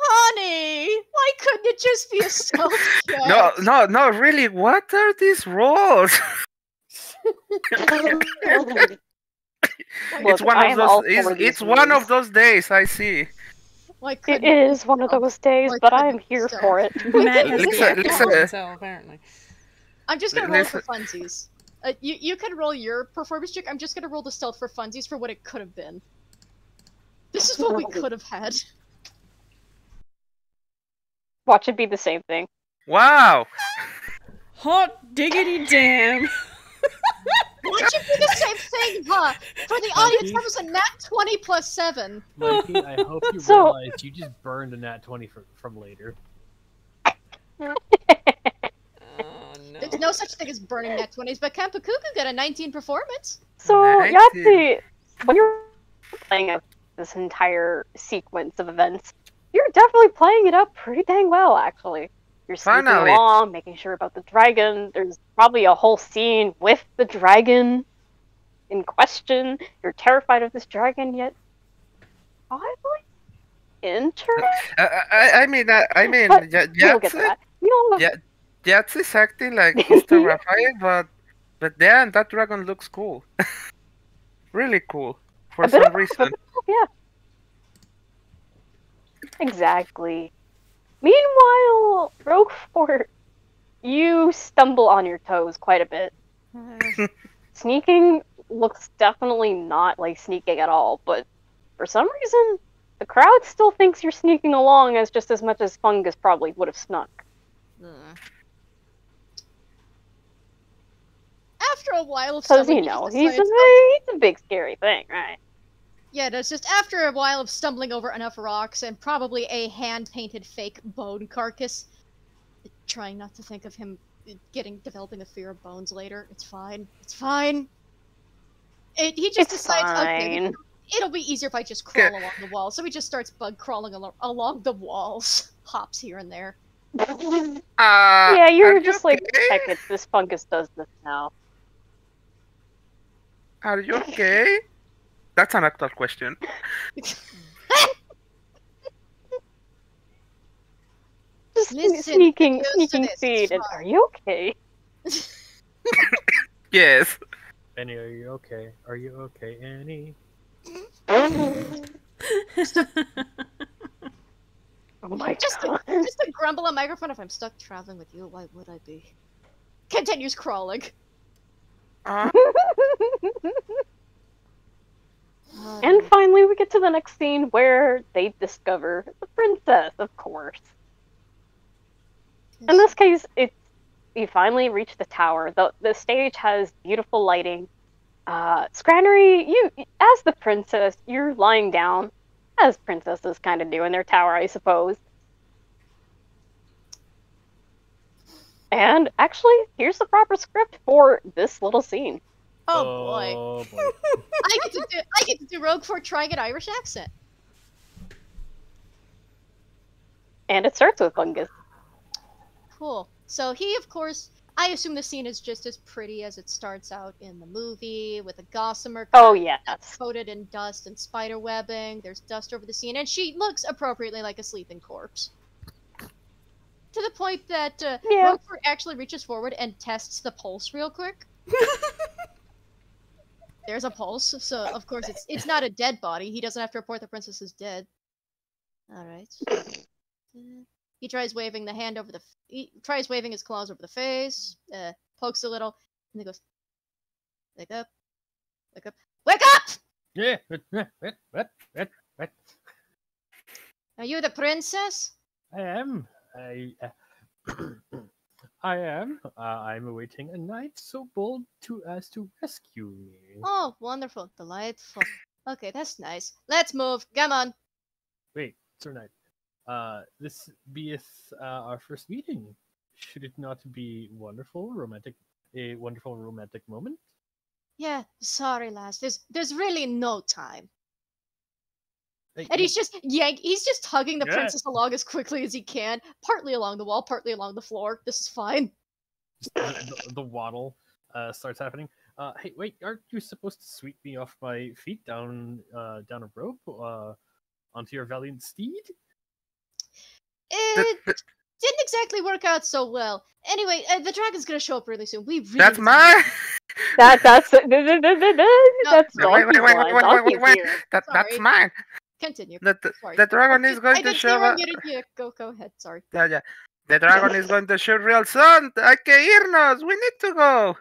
Honey, why couldn't it just be a stealth check? No, really, what are these rolls? It's one of those days, I see. It is one of those days, but I am here for it. Matt has Listen. so apparently. I'm just gonna roll for funsies. You can roll your performance check. I'm just gonna roll the stealth for funsies for what it could have been. This is what we could have had. Watch it be the same thing. Wow! Hot diggity damn! Watch it be the same thing, huh? For the audience, that was a nat 20 +7. Mikey, I hope you realize you just burned a nat 20 from later. Oh, no. There's no such thing as burning nat 20s, but Kanpukugu got a 19 performance. So, 19. Yatze, when you're playing out this entire sequence of events, you're definitely playing it up pretty dang well, actually. You're sneaking along, making sure about the dragon. There's probably a whole scene with the dragon in question. You're terrified of this dragon, yet oddly interested. I mean, We'll get to that. Yatze's acting like he's terrified, but then that dragon looks cool. Really cool, for some reason. Yeah. Exactly. Meanwhile, Rougfort, you stumble on your toes quite a bit. Sneaking looks definitely not like sneaking at all, but for some reason, the crowd still thinks you're sneaking along just as much as Fungus probably would have snuck. After a while of Because, stumbling, he's a big scary thing, right? Yeah, that's just after a while of stumbling over enough rocks and probably a hand-painted fake bone carcass. Trying not to think of him developing a fear of bones later. It's fine. It's fine. He just decides, okay, it'll be easier if I just crawl along the wall. So he just starts bug crawling along the walls. Hops here and there. Yeah, you're just like, heck it, this Fungus does this now. Are you okay? That's an actual question. Just Listen, sneaking seed. And are you okay? Yes. Annie, are you okay? Are you okay, Annie? Oh my god. Just a grumble on microphone. If I'm stuck traveling with you, why would I be? Continues crawling. And finally, we get to the next scene where they discover the princess, of course. In this case, it's you finally reach the tower. The stage has beautiful lighting. Scranery, you, as the princess, you're lying down, as princesses kind of do in their tower, I suppose. And actually, here's the proper script for this little scene. Oh boy. I get to do Rougfort trying an Irish accent. And it starts with fungus. Cool. So he, of course, I assume the scene is just as pretty as it starts out in the movie, with a gossamer Oh, yes. coated in dust and spider webbing. There's dust over the scene, and she looks appropriately like a sleeping corpse. To the point that Rougfort actually reaches forward and tests the pulse real quick. There's a pulse, so of course it's not a dead body. He doesn't have to report the princess is dead. All right. He tries waving the hand over he tries waving his claws over the face. Pokes a little, and he goes, "Wake up, wake up, wake up!" Yeah. What? Are you the princess? I am. I am. I'm awaiting a knight so bold as to rescue me. Oh, wonderful, delightful. Okay, that's nice. Let's move. Come on. Wait, Sir Knight. This beeth our first meeting. Should it not be a wonderful romantic moment? Yeah, sorry, lass. There's really no time. Hey, And he's just hugging the Yeah. princess along as quickly as he can, partly along the wall, partly along the floor. This is fine. the waddle starts happening. Hey, wait, aren't you supposed to sweep me off my feet down a rope onto your valiant steed? It didn't exactly work out so well. Anyway, the dragon's gonna show up really soon. We really That's need to- mine. That's that's Wait, Donkey's here. That's Sorry. mine. Continue. The dragon is going I to did show hear up. you. Go ahead. Sorry. Yeah. The dragon is going to shoot real soon. Hay que irnos. We need to go.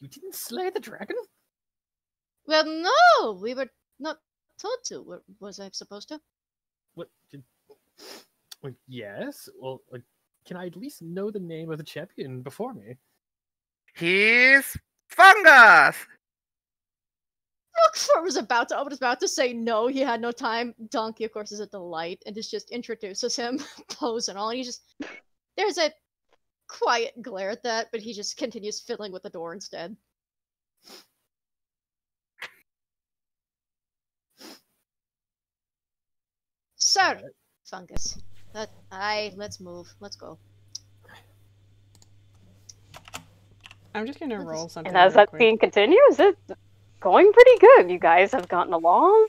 You didn't slay the dragon? Well, no, we were not told to. Was I supposed to? What? Well, yes. Well, can I at least know the name of the champion before me? He's fungus. Rougfort was about to say no. He had no time. Donkey, of course, is a delight and just introduces him, pose and all. And there's a quiet glare at that, but he just continues fiddling with the door instead. Sorry, fungus. Let's move. Let's go. I'm just gonna roll something. And as real that quick. scene continues, it's going pretty good. You guys have gotten along,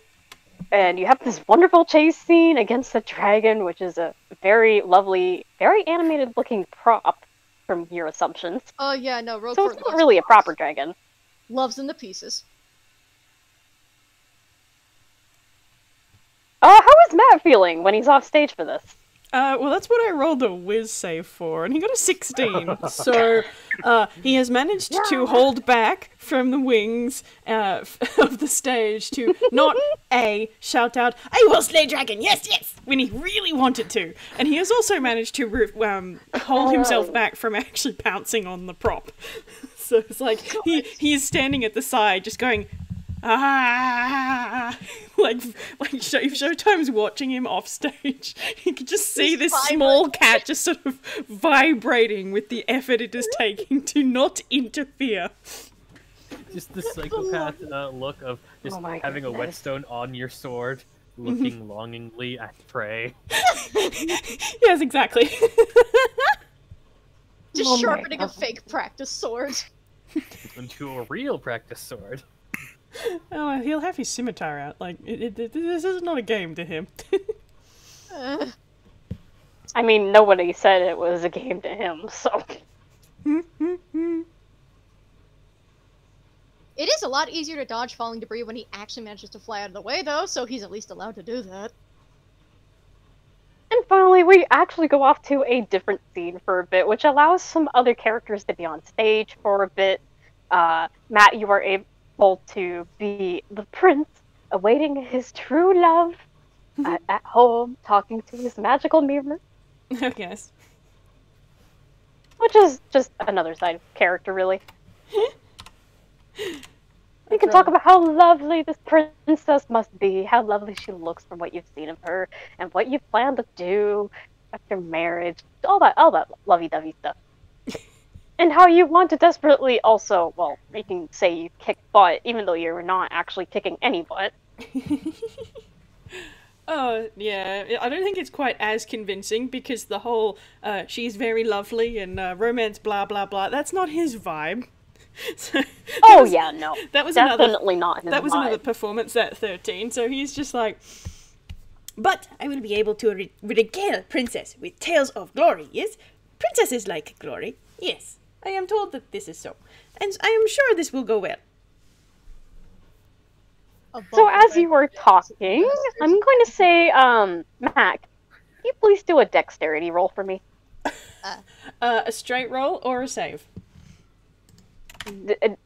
and you have this wonderful chase scene against the dragon, which is a very lovely, very animated-looking prop from your assumptions. Oh yeah, no, Rougfort So it's not really a proper dragon. loves them to pieces. How is Matt feeling when he's off stage for this? Well, that's what I rolled a whiz save for, and he got a 16. So, he has managed to hold back from the wings of the stage to not shout out, "I will slay dragon, yes, yes," when he really wanted to. And he has also managed to hold himself back from actually pouncing on the prop. So it's like, he is standing at the side just going, ah, like if Showtime's watching him off stage, you can just see this small cat just sort of vibrating with the effort it is taking to not interfere. Just the psychopath look of just having a whetstone on your sword, looking longingly at prey. Yes, exactly. Just sharpening a fake practice sword. Into a real practice sword. Oh, he'll have his scimitar out. Like, this is not a game to him. I mean, nobody said it was a game to him, so... It is a lot easier to dodge falling debris when he actually manages to fly out of the way, though, so he's at least allowed to do that. And finally, we actually go off to a different scene for a bit, which allows some other characters to be on stage for a bit. Matt, you are able to be the prince, awaiting his true love at home, talking to his magical mirror. Oh, yes. which is just another side of character, really. We can talk about how lovely this princess must be, how lovely she looks from what you've seen of her, and what you plan to do after marriage, all that lovey-dovey stuff. And how you want to desperately also, well, you can say you kick butt, even though you're not actually kicking any butt. Oh, yeah, I don't think it's quite as convincing, because the whole, she's very lovely and romance blah blah blah, that's not his vibe. So, yeah, no. That was definitely not his That was vibe. another performance at 13, so he's just like, but I will be able to regale princess with tales of glory, yes? Princesses like glory, yes. I am told that this is so, and I am sure this will go well. So as you were talking, I'm going to say, Mac, can you please do a dexterity roll for me? A straight roll or a save?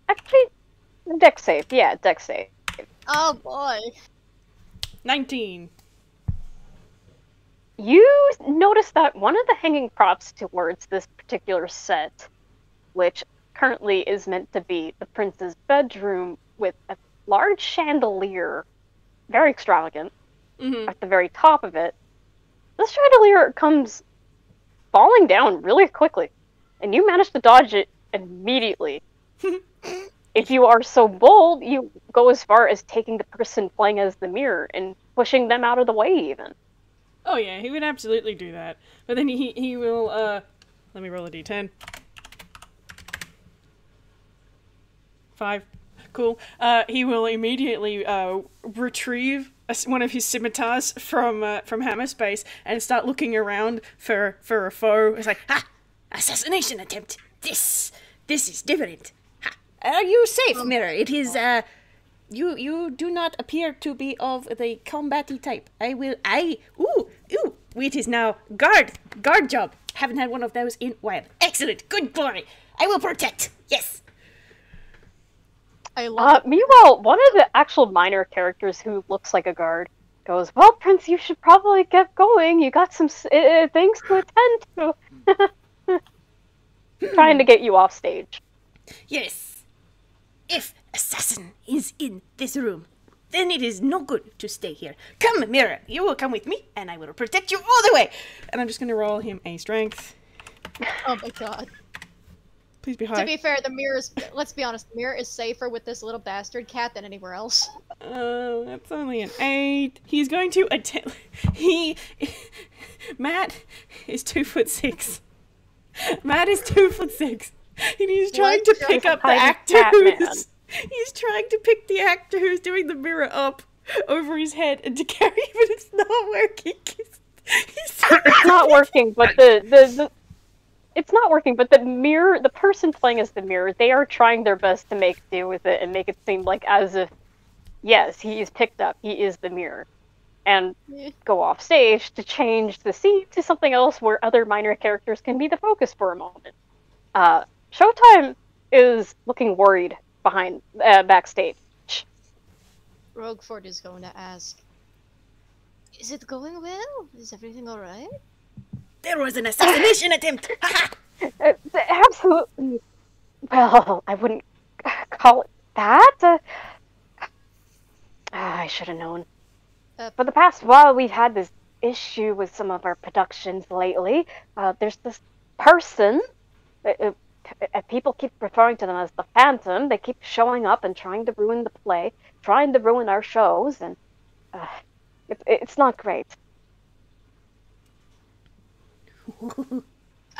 Actually, dex save. Yeah, dex save. Oh boy. 19. You notice that one of the hanging props towards this particular set, which currently is meant to be the prince's bedroom with a large chandelier, very extravagant, at the very top of it, this chandelier comes falling down really quickly, and you manage to dodge it immediately. If you are so bold, you go as far as taking the person playing as the mirror and pushing them out of the way, even. Oh yeah, he would absolutely do that. But then he will, let me roll a d10. 5. Cool. He will immediately retrieve one of his scimitars from hammer space and start looking around for a foe. It's like, ha! Assassination attempt! This is different. Ha! Are you safe, Mirror? It is, you do not appear to be of the combat-y type. Ooh! It is now guard job. Haven't had one of those in a while. Excellent, good glory. I will protect, yes. I love meanwhile, one of the actual minor characters who looks like a guard goes, well, Prince, you should probably get going. You got some things to attend to. Trying to get you off stage. Yes. If assassin is in this room, then it is no good to stay here. Come, Mirror, you will come with me, and I will protect you all the way. And I'm just going to roll him a strength. Oh my god. Please be high. To be fair, the mirror is, let's be honest, the mirror is safer with this little bastard cat than anywhere else. That's only an 8. He's going to attempt. Matt is 2'6". Matt is 2'6", and he's trying to pick up the actor who's. He's trying to pick the actor who's doing the mirror up over his head and to carry, but it's not working. It's not working, but it's not working, but the person playing as the mirror, they are trying their best to make do with it and make it seem like as if, yes, he is picked up, he is the mirror. And go off stage to change the scene to something else where other minor characters can be the focus for a moment. Showtime is looking worried backstage. Rougfort is going to ask, is it going well? Is everything alright? There was an assassination attempt! Absolutely. Well, I wouldn't call it that. I should have known. For the past while, we've had this issue with some of our productions lately. There's this person. People keep referring to them as the Phantom. They keep showing up and trying to ruin the play, trying to ruin our shows, and it's not great. I'm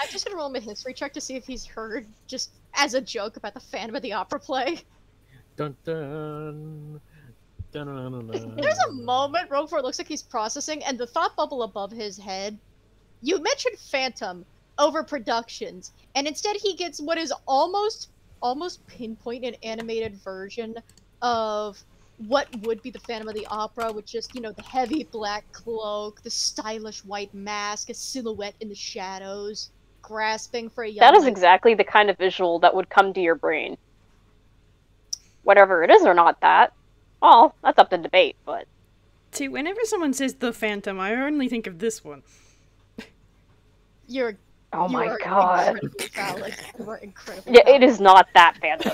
just gonna roll him a history check to see if he's heard, just as a joke, about the Phantom of the Opera play. Dun dun. Dun, dun, dun, dun. There's a moment Rougfort looks like he's processing, and the thought bubble above his head. You mentioned Phantom over productions, and instead he gets what is almost pinpoint an animated version of what would be the Phantom of the Opera, with just, you know, the heavy black cloak, the stylish white mask, a silhouette in the shadows, grasping for a young... That is exactly the kind of visual that would come to your brain. Whatever it is or not that, well, that's up to debate, but... See, whenever someone says the Phantom, I only think of this one. You're Oh You my are god. incredibly valid. You are incredibly Yeah, valid. it is not that phantom.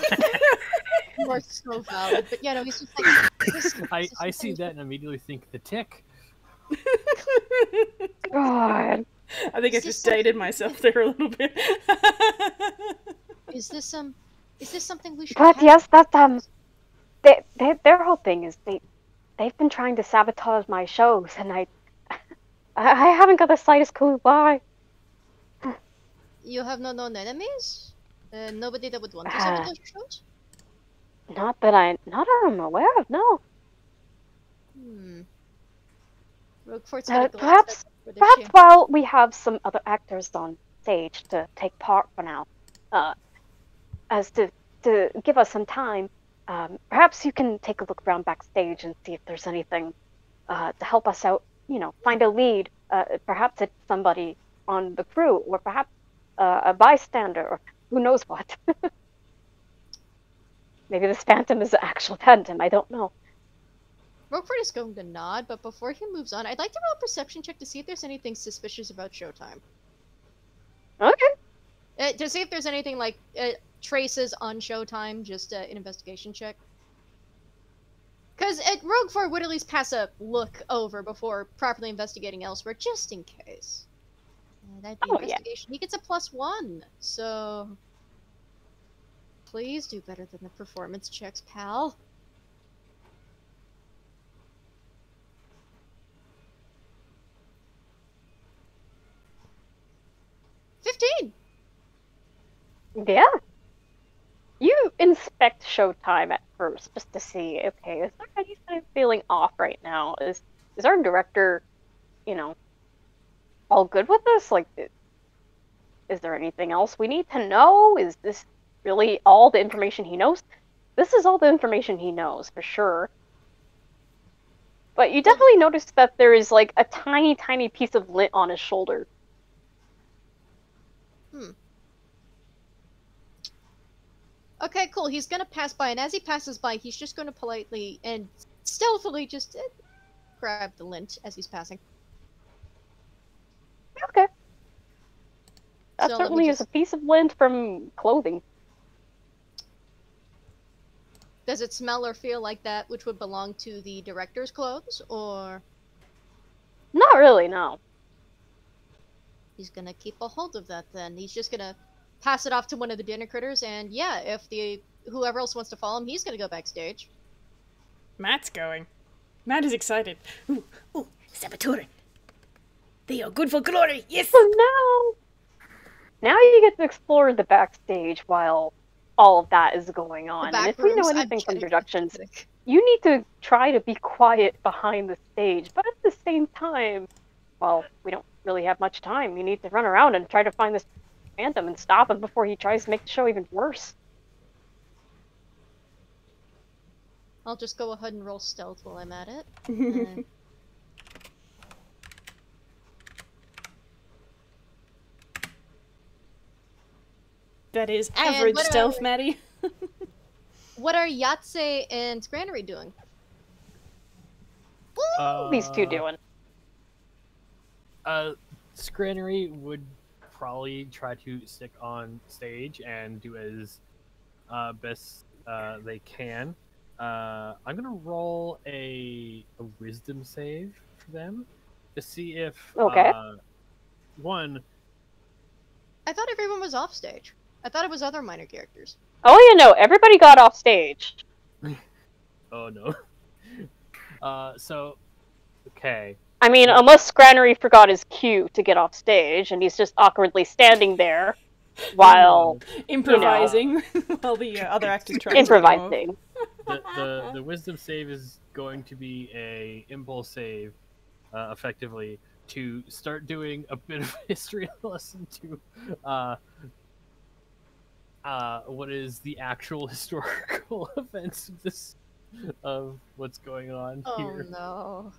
You are so valid. But yeah, no, he's just like, I see that and immediately think the tick. God. I think I Is this just dated something- myself there a little bit. Is this something we should But have? yes, that's their whole thing is they've been trying to sabotage my shows, and I haven't got the slightest clue why. You have no known enemies? Nobody that would want to sabotage your shows? Not that I'm aware of. No. Rougfort's gonna glance Perhaps at the perhaps shame. while we have some other actors on stage to take part for now, as to give us some time, perhaps you can take a look around backstage and see if there's anything to help us out. You know, find a lead. Perhaps it's somebody on the crew, or perhaps a bystander, or who knows what. Maybe this phantom is an actual phantom. I don't know. Rougfort is going to nod, but before he moves on, I'd like to roll a perception check to see if there's anything suspicious about Showtime. Okay. To see if there's anything like traces on Showtime, just an investigation check. Because Rougfort would at least pass a look over before properly investigating elsewhere, just in case. That'd be Oh, yeah. investigation. He gets a +1, so please do better than the performance checks, pal. $15. Yeah. You inspect Showtime at first just to see, okay, is there anything feeling off right now? Is our director, you know, all good with this? Like, is there anything else we need to know? Is this really all the information he knows? This is all the information he knows, for sure. But you definitely notice that there is, like, a tiny, tiny piece of lint on his shoulder. Okay, cool. He's gonna pass by, and as he passes by, he's just gonna politely and stealthily just grab the lint as he's passing. Okay. That So let me certainly is just- a piece of lint from clothing. Does it smell or feel like that which would belong to the director's clothes, or Not really, no. he's gonna keep a hold of that then? He's just gonna pass it off to one of the dinner critters, and yeah, if whoever else wants to follow him, he's gonna go backstage. Matt's going. Matt is excited. Ooh, Saboteur. They are good for glory, yes! So now you get to explore the backstage while all of that is going on. The And back if we know rooms, I'm anything from kidding, I'm productions, kidding. you need to try to be quiet behind the stage. But at the same time, well, we don't really have much time. You need to run around and try to find this phantom and stop him before he tries to make the show even worse. I'll just go ahead and roll stealth while I'm at it. That is average what stealth, are- Maddie. What are Yatze and Scranery doing? These two doing. Scranery would probably try to stick on stage and do as best they can. I'm gonna roll a wisdom save for them to see if Okay. One. I thought everyone was off stage. I thought it was other minor characters. Oh, you know, everybody got off stage. Oh no. So okay. I mean, unless Scranery forgot his cue to get off stage, and he's just awkwardly standing there while Improvising while the other actors try to take him off. improvising. The wisdom save is going to be a impulse save, effectively, to start doing a bit of history lesson to what is the actual historical events of this, of what's going on here. Oh no.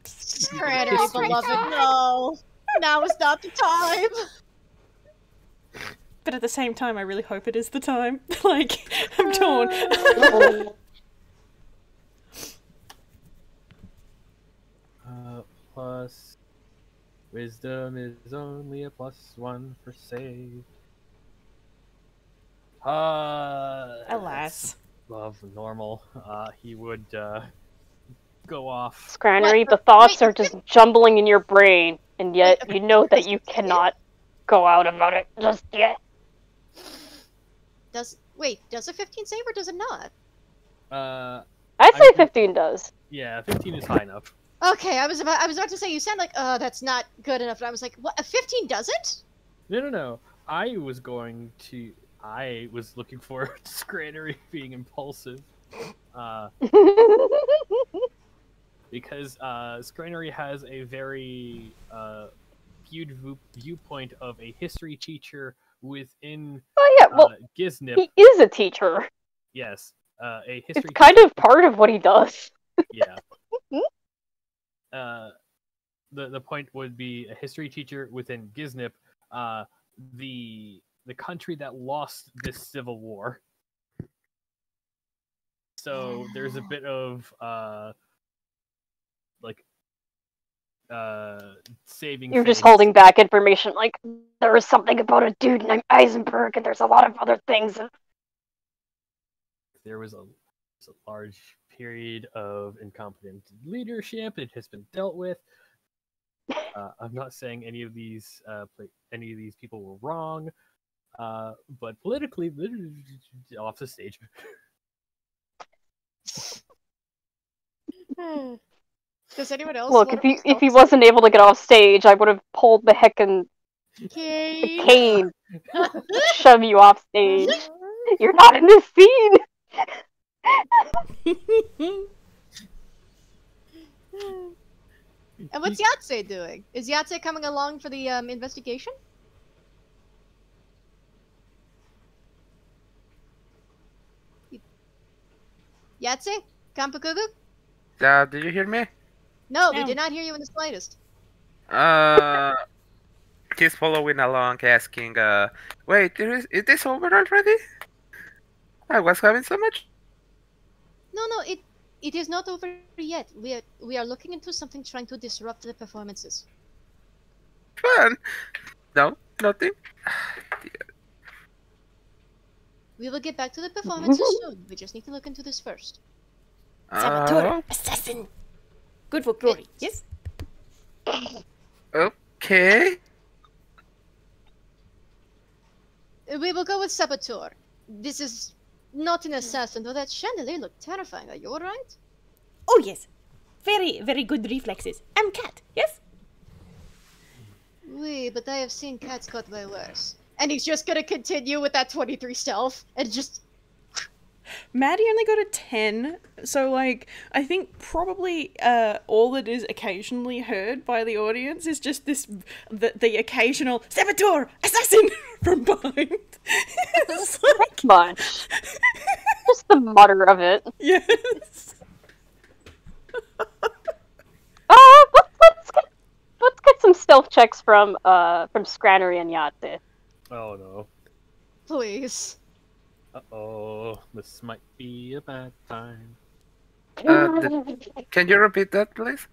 Scranery, beloved, no! Now is not the time! But at the same time, I really hope it is the time. Like, I'm torn. Plus Wisdom is only a +1 for save. Alas. Love normal. He would go off. Scranery, What? the thoughts Wait, are just jumbling in your brain, and yet Wait, you know that does you it save? cannot go out about it just yet. Does a 15 save or does it not? I'd say 15 does. Yeah, 15 is high enough. Okay, I was about to say you sound like that's not good enough, and I was like, what? A 15 doesn't? No. I was looking for Scranery being impulsive. Because Scranery has a very skewed viewpoint of a history teacher within Oh yeah, well, Giznip. he is a teacher. Yes, a history. It's kind of part of what he does. Yeah. The point would be a history teacher within Giznip, the country that lost this civil war. So there's a bit of saving. You're face. just holding back information, like, there was something about a dude named Eisenberg, and there's a lot of other things. There was a large period of incompetent leadership. It has been dealt with. I'm not saying any of these people were wrong, but politically, off the stage. Does anyone else? Look, if he wasn't able to get off stage, I would have pulled the heckin' cane, shove you off stage. You're not in this scene. And what's Yatze doing? Is Yatze coming along for the investigation? Yatze? Kanpukugu? Do you hear me? No, we did not hear you in the slightest. He's following along, asking, wait, is this over already? I was having so much. No, it is not over yet. We are looking into something trying to disrupt the performances. Fun. No, nothing. We will get back to the performances soon. We just need to look into this first. Saboteur, assassin. Good for glory, yes? Okay. We will go with Saboteur. This is not an assassin, though that chandelier looked terrifying. Are you alright? Oh yes. Very, very good reflexes. I'm cat, yes? Oui, but I have seen cats caught by worse. And he's just gonna continue with that 23 stealth, and just... Maddie only got a 10, so, like, I think probably all that is occasionally heard by the audience is just this, the occasional saboteur, assassin from behind. It's like... Much. Just the mutter of it. Yes. Let's get some stealth checks from Scranery and Yatze. Oh no. Please. Uh-oh, this might be a bad time. Can you repeat that, please?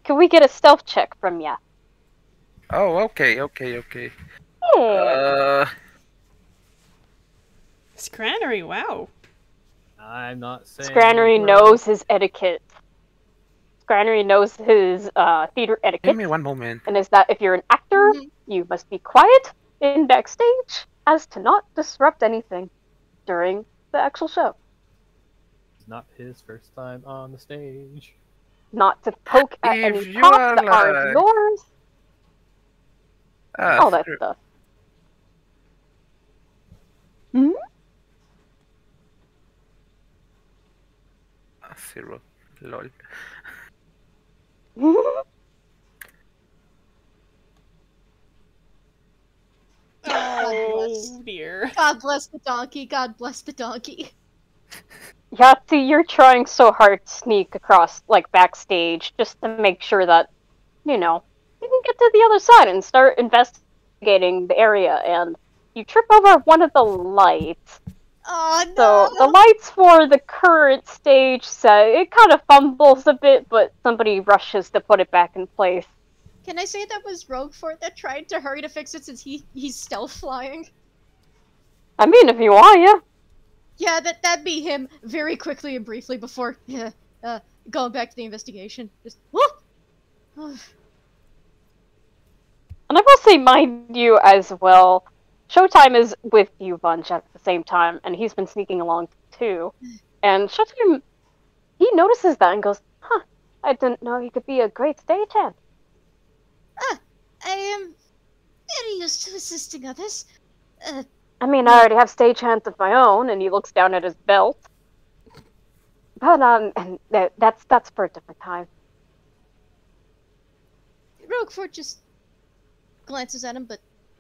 Can we get a stealth check from ya? Oh, okay. Yeah. Scranery, wow. I'm not saying... Scranery knows his etiquette. Scranery knows his theater etiquette. Give me one moment. And is that if you're an actor, you must be quiet in backstage as to not disrupt anything during the actual show. It's not his first time on the stage. Not to poke at If any you props are that aren't like- yours. All that stuff. Hmm? 0. Lol. Oh dear. God bless the donkey, God bless the donkey. Yatze, you're trying so hard to sneak across, like, backstage, just to make sure that, you know, you can get to the other side and start investigating the area, and you trip over one of the lights. Oh no! So, the lights for the current stage set, it kind of fumbles a bit, but somebody rushes to put it back in place. Can I say that was Rougfort that tried to hurry to fix it since he's stealth flying? I mean, if you want, yeah. Yeah, that'd be him very quickly and briefly before going back to the investigation. Just whoop. And I will say, mind you, as well, Showtime is with you bunch at the same time, and he's been sneaking along too. And Showtime, he notices that and goes, "Huh, I didn't know he could be a great stagehand." I am very used to assisting others. I mean, I already have stagehands of my own, and he looks down at his belt. But, and that's for a different time. Rougfort just glances at him, but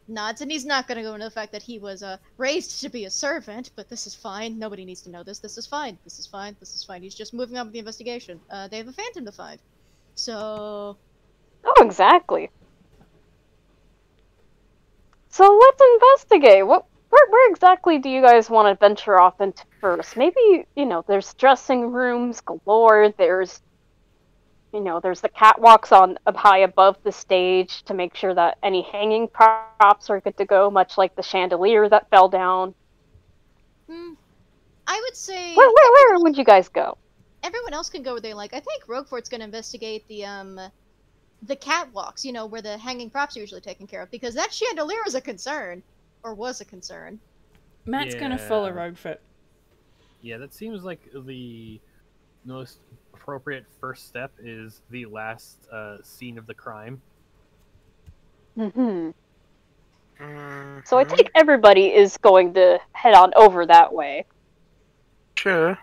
nods, and he's not going to go into the fact that he was raised to be a servant, but this is fine. Nobody needs to know this. This is fine. This is fine. This is fine. He's just moving on with the investigation. They have a phantom to find. So... Oh, exactly. So let's investigate. Where exactly do you guys want to venture off into first? Maybe, there's dressing rooms galore, there's the catwalks on up high above the stage to make sure that any hanging props are good to go, much like the chandelier that fell down. I would say... Where would you guys go? Everyone else can go where they like. I think Rougfort's going to investigate the catwalks, where the hanging props are usually taken care of, because that chandelier is a concern. Or was a concern. Matt's gonna follow Rougfort. Yeah, that seems like the most appropriate first step is the last scene of the crime. So I think everybody is going to head on over that way. Sure.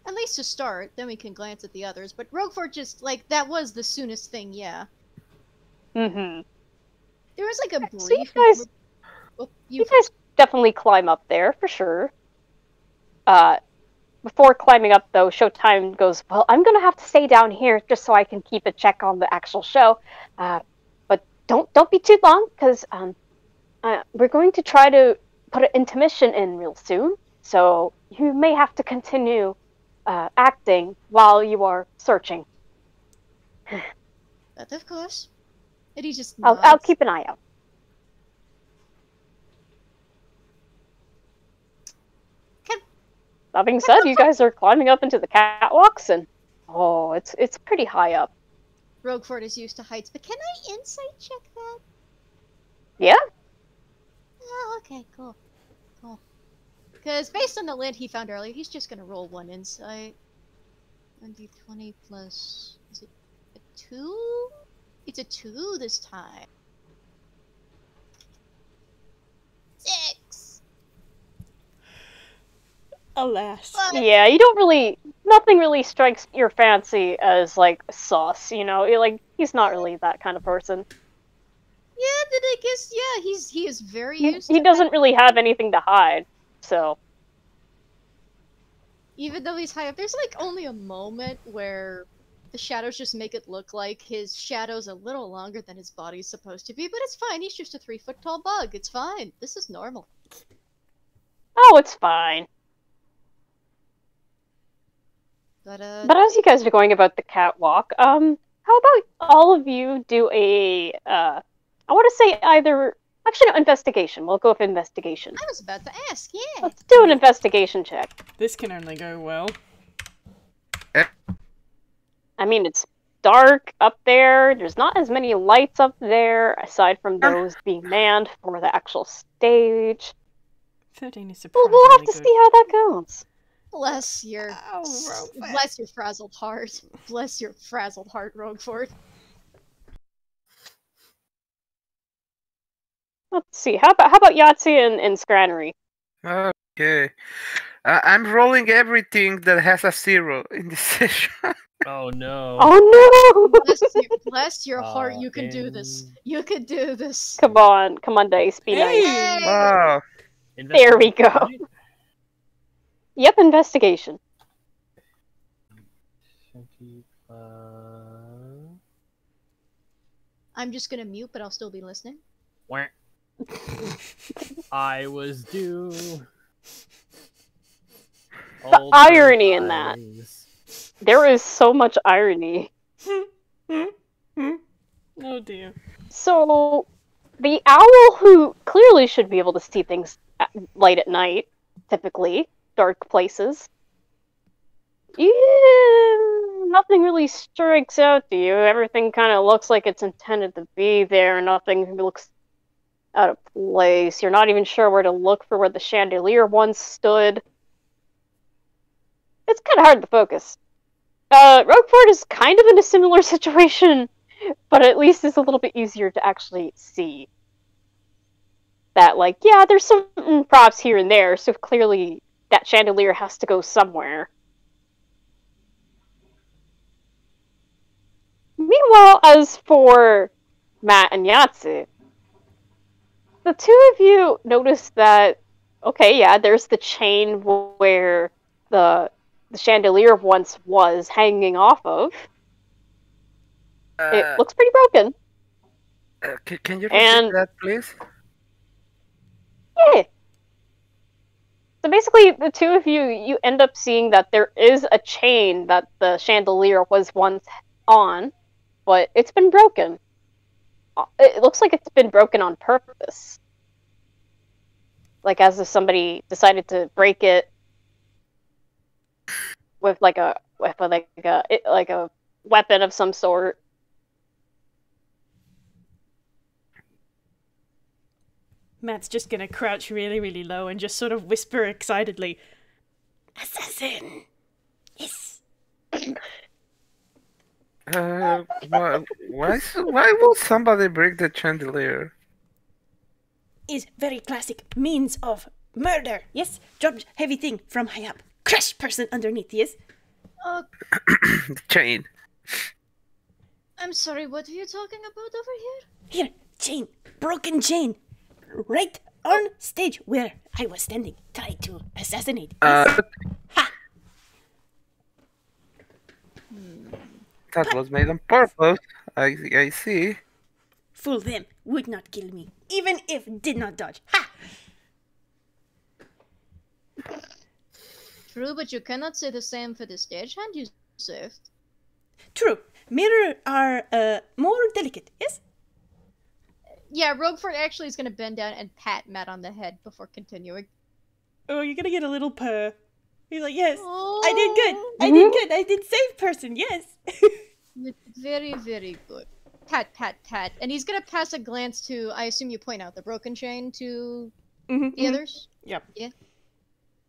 At least to start, then we can glance at the others. But Rougfort just, that was the soonest thing, yeah. There was, a brief... So you guys definitely climb up there, for sure. Before climbing up, though, Showtime goes, "Well, I'm gonna have to stay down here just so I can keep a check on the actual show. But don't be too long, because we're going to try to put an intermission in real soon. So you may have to continue acting while you are searching." But of course. And he just I'll keep an eye out. That being said, you guys are climbing up into the catwalks, and it's pretty high up. Rougfort is used to heights, but can I insight check that? Yeah. Oh, okay, cool. Because based on the lint he found earlier, he's just gonna roll one insight. 1d20 plus... is it a 2? It's a 2 this time. 6! Alas. Yeah, you don't really... Nothing really strikes your fancy as, sauce, You're he's not really that kind of person. Yeah, then I guess, yeah, he is very used to He doesn't really have anything to hide, so... Even though he's high up, there's, only a moment where the shadows just make it look like his shadow's a little longer than his body's supposed to be, but it's fine, he's just a 3-foot-tall bug, it's fine, this is normal. Oh, it's fine. But as you guys are going about the catwalk, how about all of you do a, I want to say either, actually no, investigation. We'll go with investigation. I was about to ask, yeah. Let's do an investigation check. This can only go well. I mean, it's dark up there. There's not as many lights up there, aside from those being manned for the actual stage. 13 is surprisingly We'll have to good. see how that goes. Bless your frazzled heart. Bless your frazzled heart, Rougfort. Let's see. How about Yatze and Scranery? Okay. I'm rolling everything that has a 0 in this session. Oh no. Oh no! Bless your heart, you can do this. You can do this. Come on, Dice, be nice. Hey! Wow. There we go. Yep, investigation. 25. I'm just gonna mute, but I'll still be listening. Wah. I was due. The irony in that. There is so much irony. Oh dear. So, the owl, who clearly should be able to see things light at night, typically, dark places, nothing really strikes out to you. Everything kind of looks like it's intended to be there. Nothing looks out of place. You're not even sure where to look for where the chandelier once stood. It's kind of hard to focus. Rougfort is kind of in a similar situation, but at least it's a little bit easier to actually see. That, like, yeah, there's some props here and there, so clearly that chandelier has to go somewhere. Meanwhile, as for Matt and Yatze, the two of you notice that, okay, yeah, there's the chain where the chandelier once was hanging off of. It looks pretty broken. Can you repeat that, please? Yeah. So basically, the two of you end up seeing that there is a chain that the chandelier was once on, but it's been broken. It looks like it's been broken on purpose. Like as if somebody decided to break it with a weapon of some sort. Matt's just gonna crouch really, really low and just sort of whisper excitedly, "Assassin! Yes!" Why would somebody break the chandelier? Is very classic means of murder, yes? Drop heavy thing from high up. Crush person underneath, yes? The chain. I'm sorry, what are you talking about over here? Here, chain. Broken chain. Right on stage where I was standing, tried to assassinate. Yes? Ha! That was made on purpose. I see. Fool them. Would not kill me. Even if did not dodge. Ha! True, but you cannot say the same for the stagehand you saved. True. Mirror are more delicate, yes? Yeah, Rougfort actually is going to bend down and pat Matt on the head before continuing. Oh, you're gonna get a little purr. He's like, yes, Oh. I did good. I did good. I did save person, yes. Very, very good. Pat, pat, pat. And he's going to pass a glance to, I assume you point out the broken chain to the others? Yep. Yeah.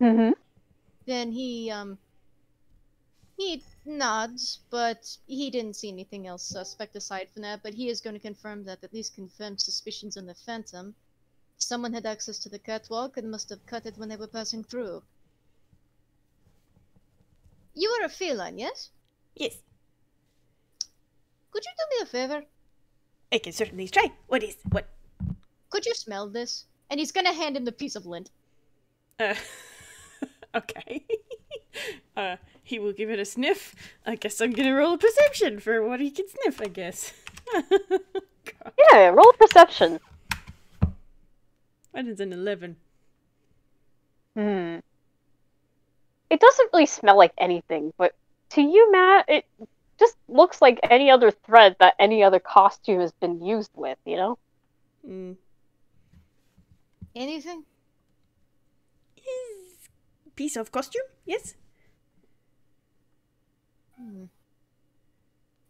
Mm-hmm. Then he nods, but he didn't see anything else suspect aside from that, but he is going to confirm that at least confirmed suspicions on the Phantom. Someone had access to the catwalk and must have cut it when they were passing through. You are a feline, yes? Yes. Could you do me a favor? I can certainly try. What? Could you smell this? And he's going to hand him the piece of lint. Okay. He will give it a sniff. I guess I'm gonna roll a perception for what he can sniff, I guess. Yeah, roll perception. That is an 11. It doesn't really smell like anything, but to you, Matt, it just looks like any other thread that any other costume has been used with, you know? Anything? Piece of costume, yes?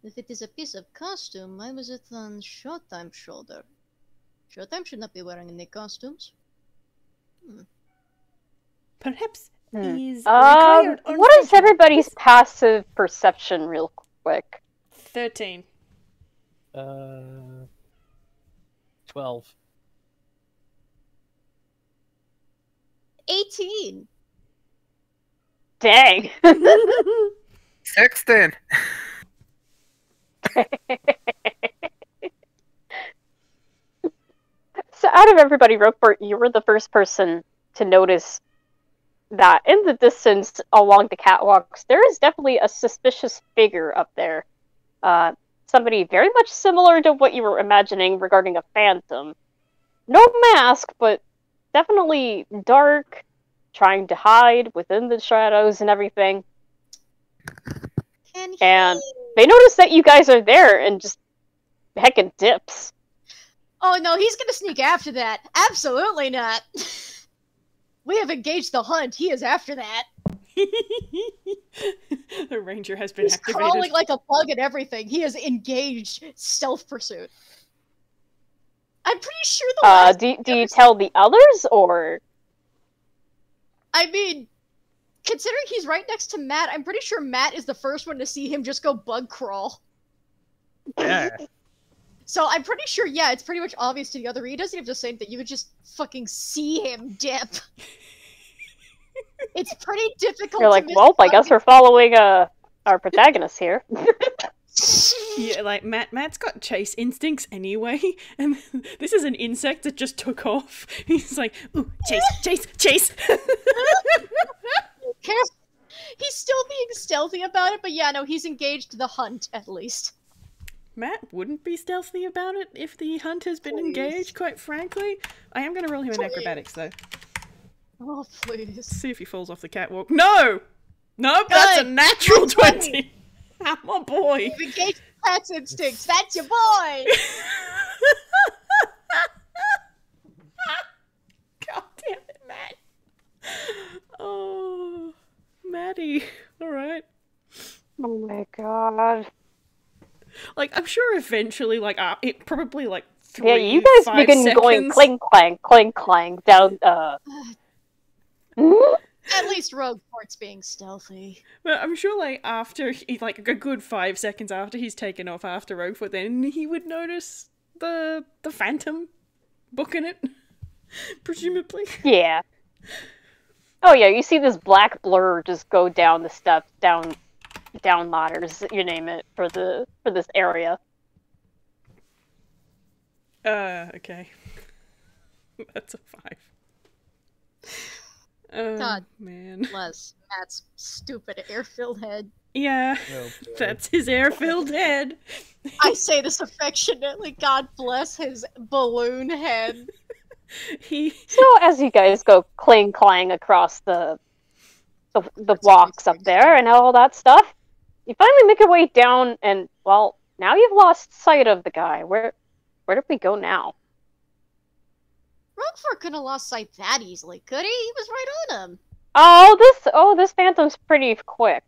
If it is a piece of costume, why was it on Showtime's shoulder? Showtime should not be wearing any costumes. Perhaps he's required on what is stage. everybody's passive perception real quick? 13. 12. 18! Dang. 16. So out of everybody, Rougfort, you were the first person to notice that in the distance along the catwalks, there is definitely a suspicious figure up there. Somebody very much similar to what you were imagining regarding a phantom. No mask, but definitely dark, trying to hide within the shadows and everything. Can he... And they notice that you guys are there and just heckin' dips. Oh no, he's gonna sneak after that. Absolutely not. We have engaged the hunt. He is after that. The ranger has been He's activated. crawling like a bug and everything. He is engaged stealth pursuit. I'm pretty sure the last... Do you tell the others, or? I mean, considering he's right next to Matt, I'm pretty sure Matt is the first one to see him just go bug crawl. Yeah. So I'm pretty sure, yeah, it's pretty much obvious to the other. He doesn't have to say that. You would just fucking see him dip. It's pretty difficult. You're like, well, I guess we're following our protagonist here. Yeah, like Matt's got chase instincts anyway, and this is an insect that just took off. He's like, ooh, chase, chase, chase. He's still being stealthy about it, but yeah, no, he's engaged the hunt at least. Matt wouldn't be stealthy about it if the hunt has been engaged, quite frankly. I am going to roll him in acrobatics, though. Oh, please. See if he falls off the catwalk. No! Nope, that's a natural 20! My boy! You've engaged Pat's instincts, that's your boy! God damn it, Matt. Oh, Maddie. Alright. Oh my god. Like, I'm sure eventually, like, it probably, like, 3, Yeah, you guys 5 begin seconds. going clang, clang, down, At least Rogueport's being stealthy. But I'm sure, like, after, like, a good 5 seconds after he's taken off after Rougfort, then he would notice the phantom booking it. Presumably. Yeah. Oh yeah, you see this black blur just go down the steps, down ladders, you name it, for this area. Okay. That's a 5. Oh, God. man. Bless Matt's stupid air-filled head. Yeah, that's his air-filled head. I say this affectionately, God bless his balloon head. So as you guys go clang across the walks up there and all that stuff, you finally make your way down, and well, now you've lost sight of the guy. Where did we go now? Rougfort couldn't have lost sight that easily, could he? He was right on him. This phantom's pretty quick.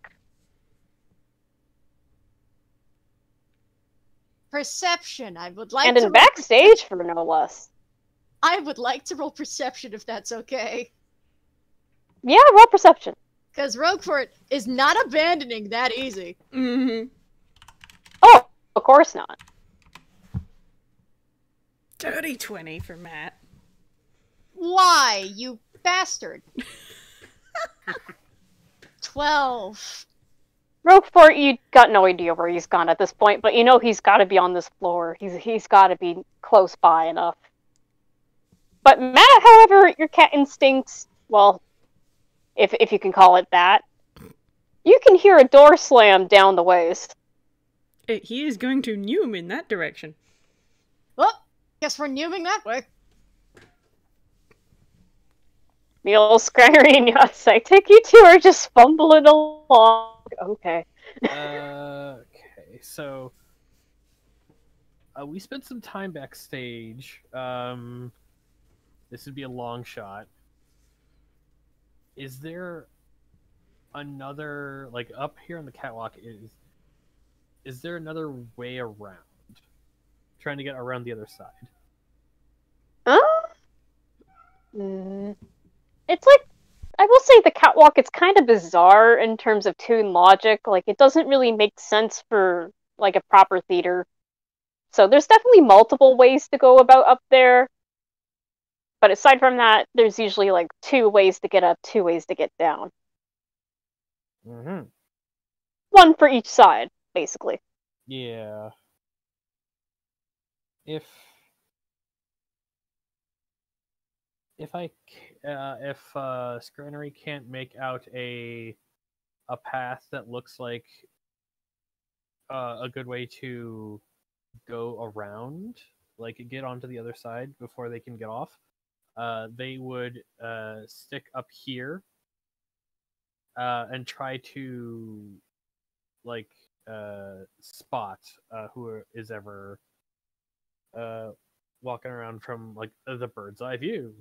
Perception. I would like And to in backstage, for no less. I would like to roll perception if that's okay. Yeah, roll perception. Because Rougfort is not abandoning that easy. Mm-hmm. Oh, of course not. Dirty 20 for Matt. Why, you bastard? 12. Rougfort, you got no idea where he's gone at this point, but you know he's got to be on this floor. He's got to be close by enough. But Matt, however, your cat instincts, well, if you can call it that, you can hear a door slam down the ways. He is going to Noom in that direction. Oh, guess we're newing that way. The old Scranery and Yatze, I take you two are just fumbling along. Okay. Okay, so we spent some time backstage. This would be a long shot. Is there another, like, up here on the catwalk, is there another way around? Trying to get around the other side. It's like, I will say the catwalk, it's kind of bizarre in terms of Toon logic. Like, it doesn't really make sense for, like, a proper theater. So there's definitely multiple ways to go about up there. But aside from that, there's usually, like, 2 ways to get up, 2 ways to get down. Mm-hmm. One for each side, basically. Yeah. If Scranery can't make out a path that looks like a good way to go around, like get onto the other side before they can get off, they would stick up here and try to like spot who is ever walking around from like the bird's eye view.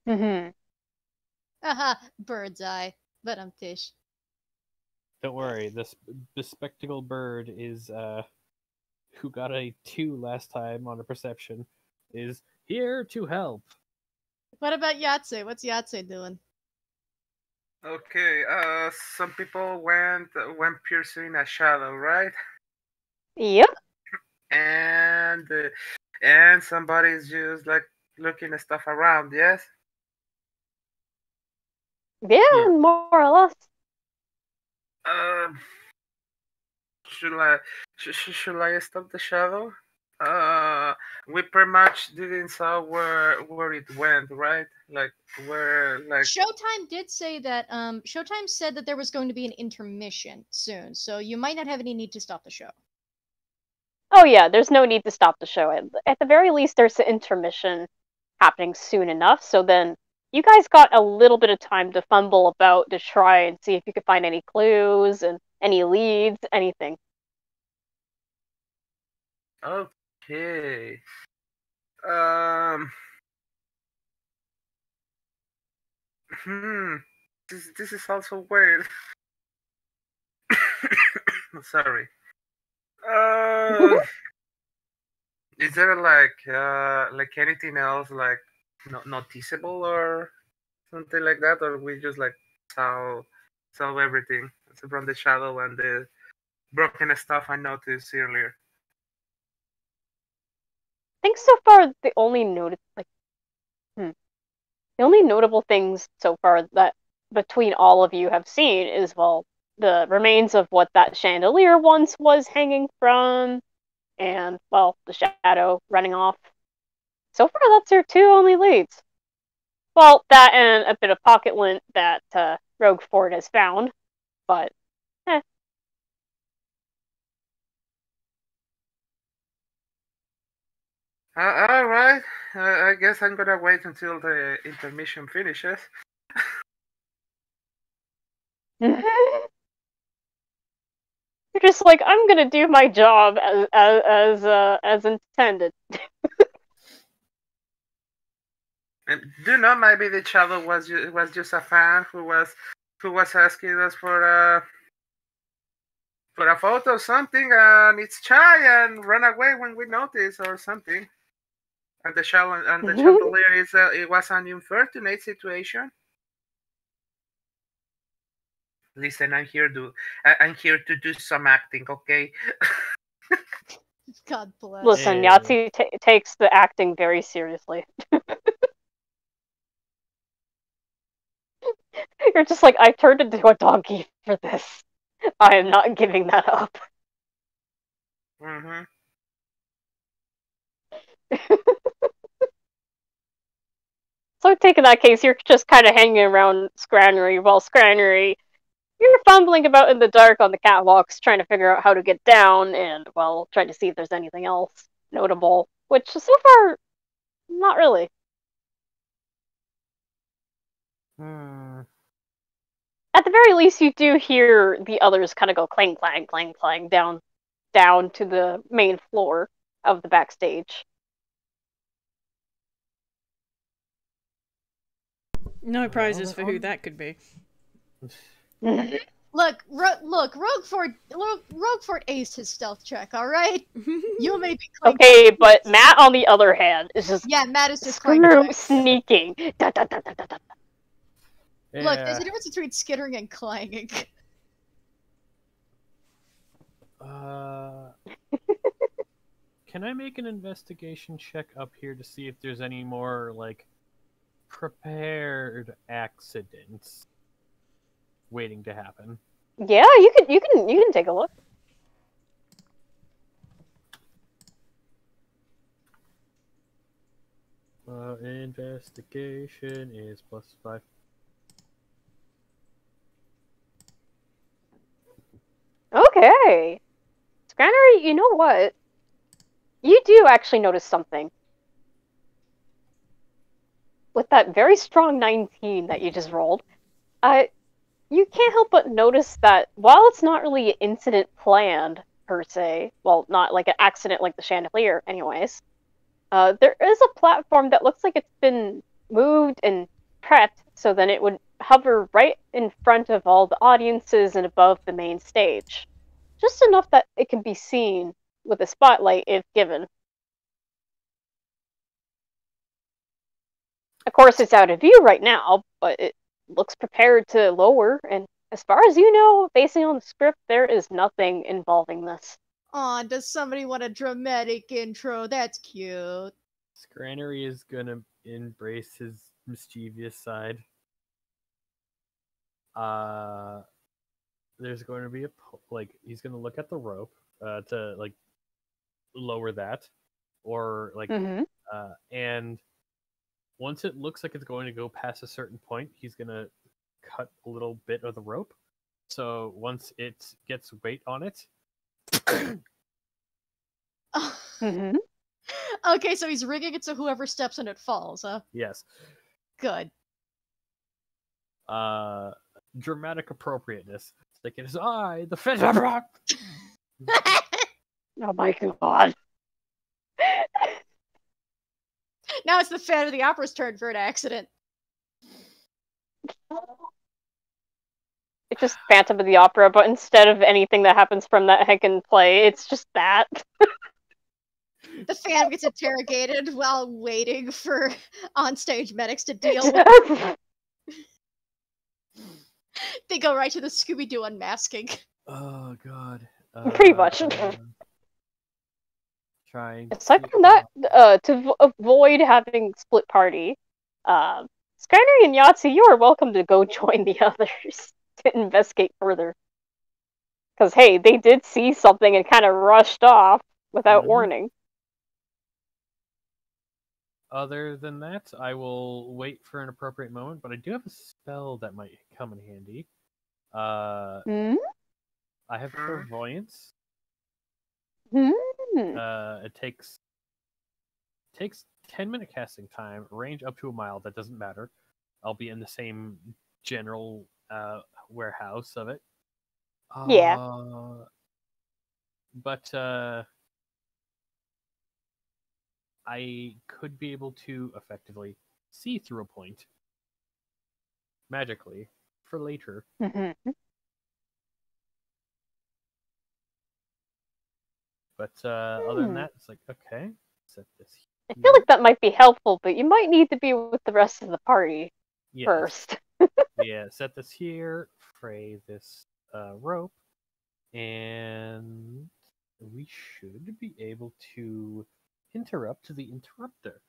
Mm-hmm. Haha, bird's eye. But tish. Don't worry, this bespectacled bird is who got a 2 last time on a perception is here to help. What about Yatze? What's Yatze doing? Okay, some people went piercing a shadow, right? Yep. And somebody's just like looking at stuff around, yes? Yeah, more or less. Should I stop the shadow? We pretty much didn't saw where it went, right? Like where Showtime did say that Showtime said that there was going to be an intermission soon, so you might not have any need to stop the show. Oh yeah, there's no need to stop the show. At the very least, there's an intermission happening soon enough, so then you guys got a little bit of time to fumble about to try and see if you could find any clues and any leads, anything. Okay. This is also weird. Sorry. Is there like anything else like noticeable or something like that, or we just like saw everything from the shadow and the broken stuff I noticed earlier? I think so far the only notable things so far that between all of you have seen is, well, the remains of what that chandelier once was hanging from, and, well, the shadow running off. So far, that's your 2 only leads. Well, that and a bit of pocket lint that Rougfort has found, but, All right. I guess I'm gonna wait until the intermission finishes. You're just like, I'm gonna do my job as intended. And do you know, maybe the shadow was just a fan who was asking us for a photo or something, and it's shy and run away when we notice or something. And the chandelier it was an unfortunate situation. Listen, I'm here to do some acting, okay? God bless. Listen, Yatze takes the acting very seriously. You're just like, I turned into a donkey for this. I am not giving that up. Mm-hmm. So I think in that case, you're just kind of hanging around Scranery. Well, Scranery, you're fumbling about in the dark on the catwalks, trying to figure out how to get down, and, well, trying to see if there's anything else notable, which so far, not really. At the very least, you do hear the others kind of go clang, clang, clang, clang down to the main floor of the backstage. No prizes for who that could be. Look, Rougfort aced his stealth check, alright? You may be okay, but Matt, on the other hand, is just... Yeah, Matt is just sneaking. Da, da, da, da, da, da. Yeah. Look, there's a difference between skittering and clanging. Can I make an investigation check up here to see if there's any more, like, prepared accidents waiting to happen? Yeah, you can take a look. Investigation is +5. Okay. Scranery, you know what? You do actually notice something. With that very strong 19 that you just rolled, you can't help but notice that while it's not really an incident planned, per se. Well, not like an accident like the chandelier, anyways. There is a platform that looks like it's been moved and prepped so then it would hover right in front of all the audiences and above the main stage. Just enough that it can be seen with a spotlight if given. Of course, it's out of view right now, but it looks prepared to lower, and as far as you know, basing on the script, there is nothing involving this. Aw, does somebody want a dramatic intro? That's cute. Scranery is gonna embrace his mischievous side. There's going to be he's gonna look at the rope to like lower that, or like and once it looks like it's going to go past a certain point, he's gonna cut a little bit of the rope. So once it gets weight on it. Okay, so he's rigging it so whoever steps on it falls, huh? Yes. Good. Dramatic appropriateness. It's like it is I, the Phantom Rock. Oh my god. Now it's the Phantom of the Opera's turn for an accident. It's just Phantom of the Opera, but instead of anything that happens from that heckin' play, it's just that. The Phantom gets interrogated while waiting for onstage medics to deal with. They go right to the Scooby-Doo unmasking. Oh god. Pretty much. Trying. Aside from that, to avoid having split party, Scranery and Yatze, you are welcome to go join the others to investigate further. Because, hey, they did see something and kind of rushed off without warning. Other than that, I will wait for an appropriate moment, but I do have a spell that might come in handy. I have clairvoyance. It takes 10-minute casting time, range up to a mile. That doesn't matter. I'll be in the same general warehouse of it. Yeah. But I could be able to effectively see through a point magically for later. But other than that, it's like, okay, set this here. I feel like that might be helpful, but you might need to be with the rest of the party first. Yeah, set this here, fray this rope, and we should be able to interrupt the interrupter.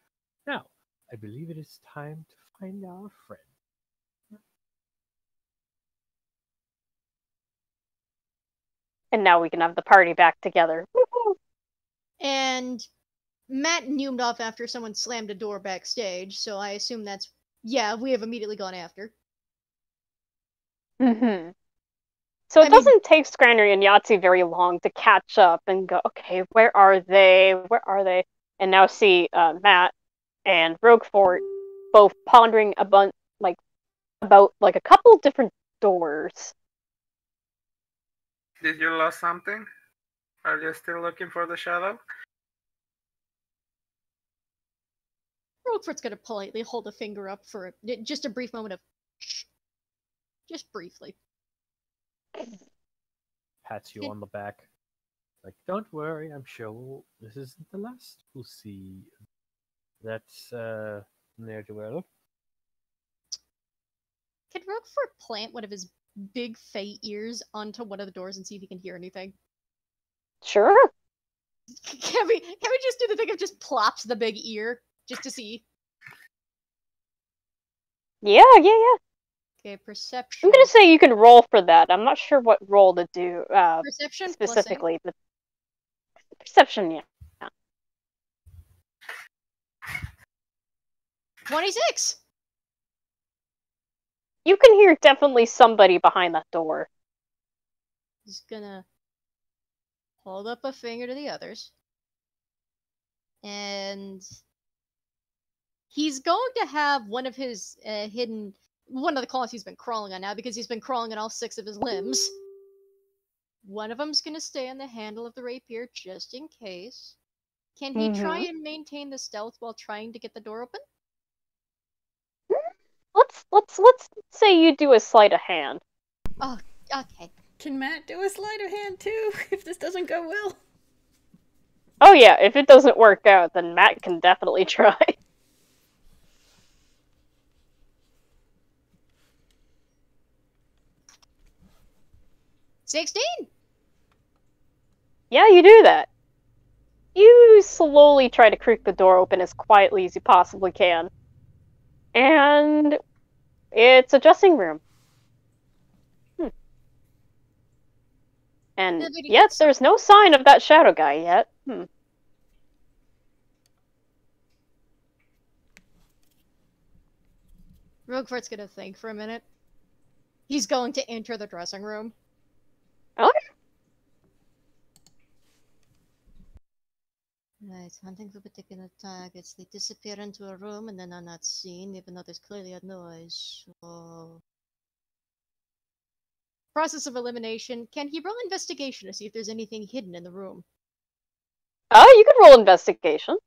Now, I believe it is time to find our friend. And now we can have the party back together. Woo-hoo! And Matt neumed off after someone slammed a door backstage, so I assume that's... Yeah, we have immediately gone after. So it doesn't take Scranery and Yatze very long to catch up and go, okay, where are they? Where are they? And now see Matt and Rougfort both pondering about a couple different doors. Did you lose something? Are you still looking for the shadow? Rougfort's gonna politely hold a finger up for just a brief moment of shh. Just briefly. Pats you on the back. Like, don't worry, I'm sure this isn't the last we'll see. That's ne'er-do-well. Can Rougfort plant one of his big fey ears onto one of the doors and see if he can hear anything? Sure. Can we just do the thing of just plops the big ear just to see? Yeah. Okay, perception. I'm gonna say you can roll for that. I'm not sure what roll to do Perception specifically, but perception, yeah. 26! You can hear definitely somebody behind that door. Just gonna hold up a finger to the others. And he's going to have one of his one of the claws he's been crawling on now, because he's been crawling on all 6 of his limbs. One of them's gonna stay on the handle of the rapier just in case. Can he try and maintain the stealth while trying to get the door open? Let's say you do a sleight of hand. Oh, okay. Can Matt do a sleight of hand too, if this doesn't go well? Oh yeah, if it doesn't work out, then Matt can definitely try. 16? Yeah, you do that. You slowly try to creak the door open as quietly as you possibly can. And it's a dressing room. And yet, there's no sign of that shadow guy yet. Rougfort's gonna think for a minute. He's going to enter the dressing room. Okay. Right, hunting for particular targets. They disappear into a room and then are not seen, even though there's clearly a noise. So... Process of elimination. Can he roll investigation to see if there's anything hidden in the room? Oh, you could roll investigation.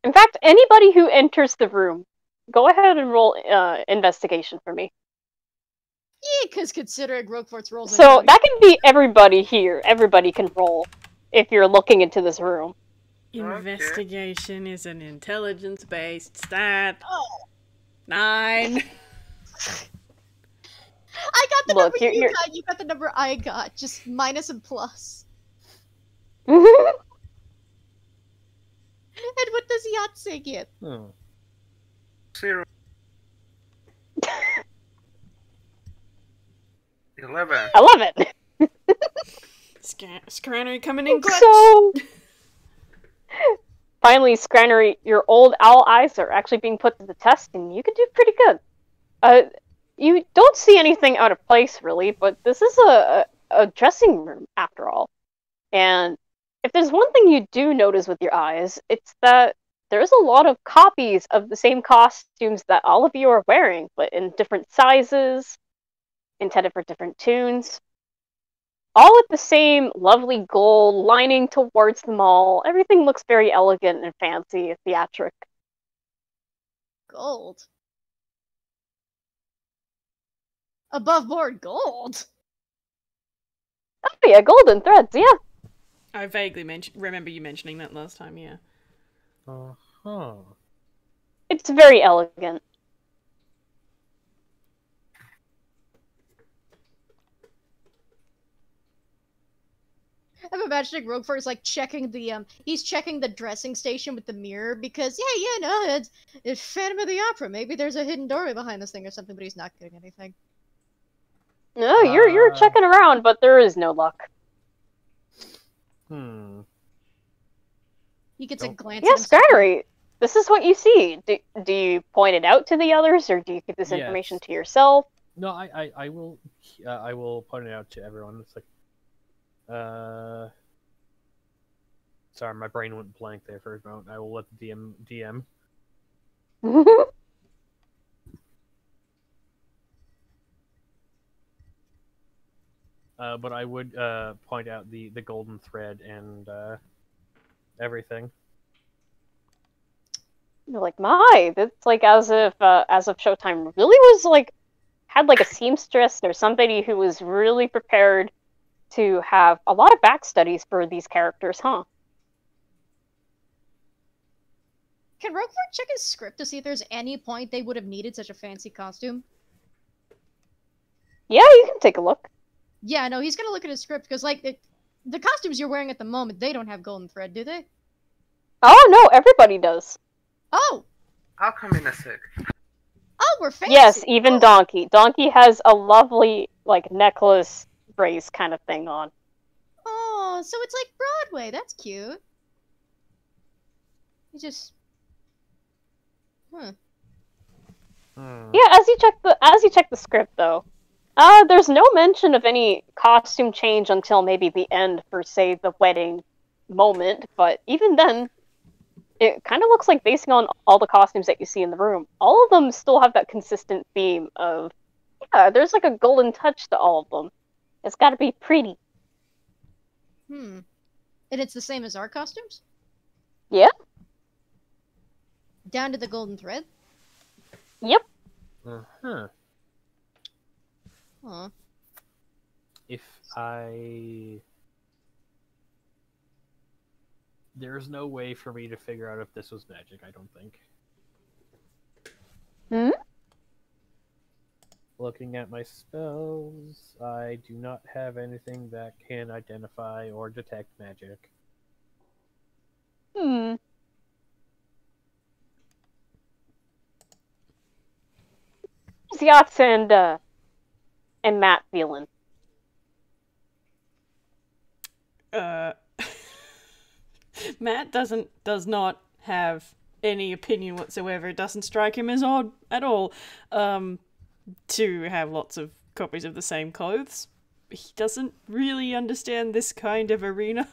In fact, anybody who enters the room, go ahead and roll investigation for me. Yeah, because considering Rougfort's rolls... So that can be everybody here. Everybody can roll if you're looking into this room. Investigation is an intelligence-based stat. Oh. 9. I got the number you got, you got the number I got. Just minus and plus. And what does Yatze get? 0. 11. 11. Scranery coming in clutch. So, finally, Scranery, your old owl eyes are actually being put to the test, and you can do pretty good. You don't see anything out of place, really, but this is a dressing room, after all. And if there's one thing you do notice with your eyes, it's that there's a lot of copies of the same costumes that all of you are wearing, but in different sizes, intended for different tunes. All with the same lovely gold lining towards them all. Everything looks very elegant and fancy and theatric. Gold? Above board gold? Oh yeah, golden threads, yeah. I vaguely remember you mentioning that last time, yeah. Uh-huh. It's very elegant. I'm imagining Rougfort is like checking the he's checking the dressing station with the mirror because it's Phantom of the Opera. Maybe there's a hidden doorway behind this thing or something, but he's not getting anything. No, you're checking around, but there is no luck. He gets a glance. Yeah, Scranery, this is what you see. Do you point it out to the others, or do you keep this information to yourself? No, I will point it out to everyone. It's like, sorry, my brain went blank there for a moment. I will let the DM. But I would point out the golden thread and everything. You're like, that's like as if Showtime really was like had like a seamstress or somebody who was really prepared to have a lot of back studies for these characters, huh? Can Rougfort check his script to see if there's any point they would have needed such a fancy costume? Yeah, you can take a look. Yeah, no, he's gonna look at his script because, like, the costumes you're wearing at the moment, they don't have golden thread, do they? Oh no, everybody does. Oh. I'll come in a sec. Oh, we're fancy. Yes, even Donkey. Donkey has a lovely like necklace brace kind of thing on. Oh, so it's like Broadway. That's cute. You just. Yeah, as you check the script though, there's no mention of any costume change until maybe the end for, say, the wedding moment, but even then, it kind of looks like basing on all the costumes that you see in the room, all of them still have that consistent theme of, yeah, there's like a golden touch to all of them. It's gotta be pretty. And it's the same as our costumes? Yeah? Down to the golden thread? Yep. Uh-huh. Huh. If there's no way for me to figure out if this was magic, I don't think. Looking at my spells, I do not have anything that can identify or detect magic. How's Yatze and Matt feeling? Matt does not have any opinion whatsoever. It doesn't strike him as odd at all to have lots of copies of the same clothes. He doesn't really understand this kind of arena.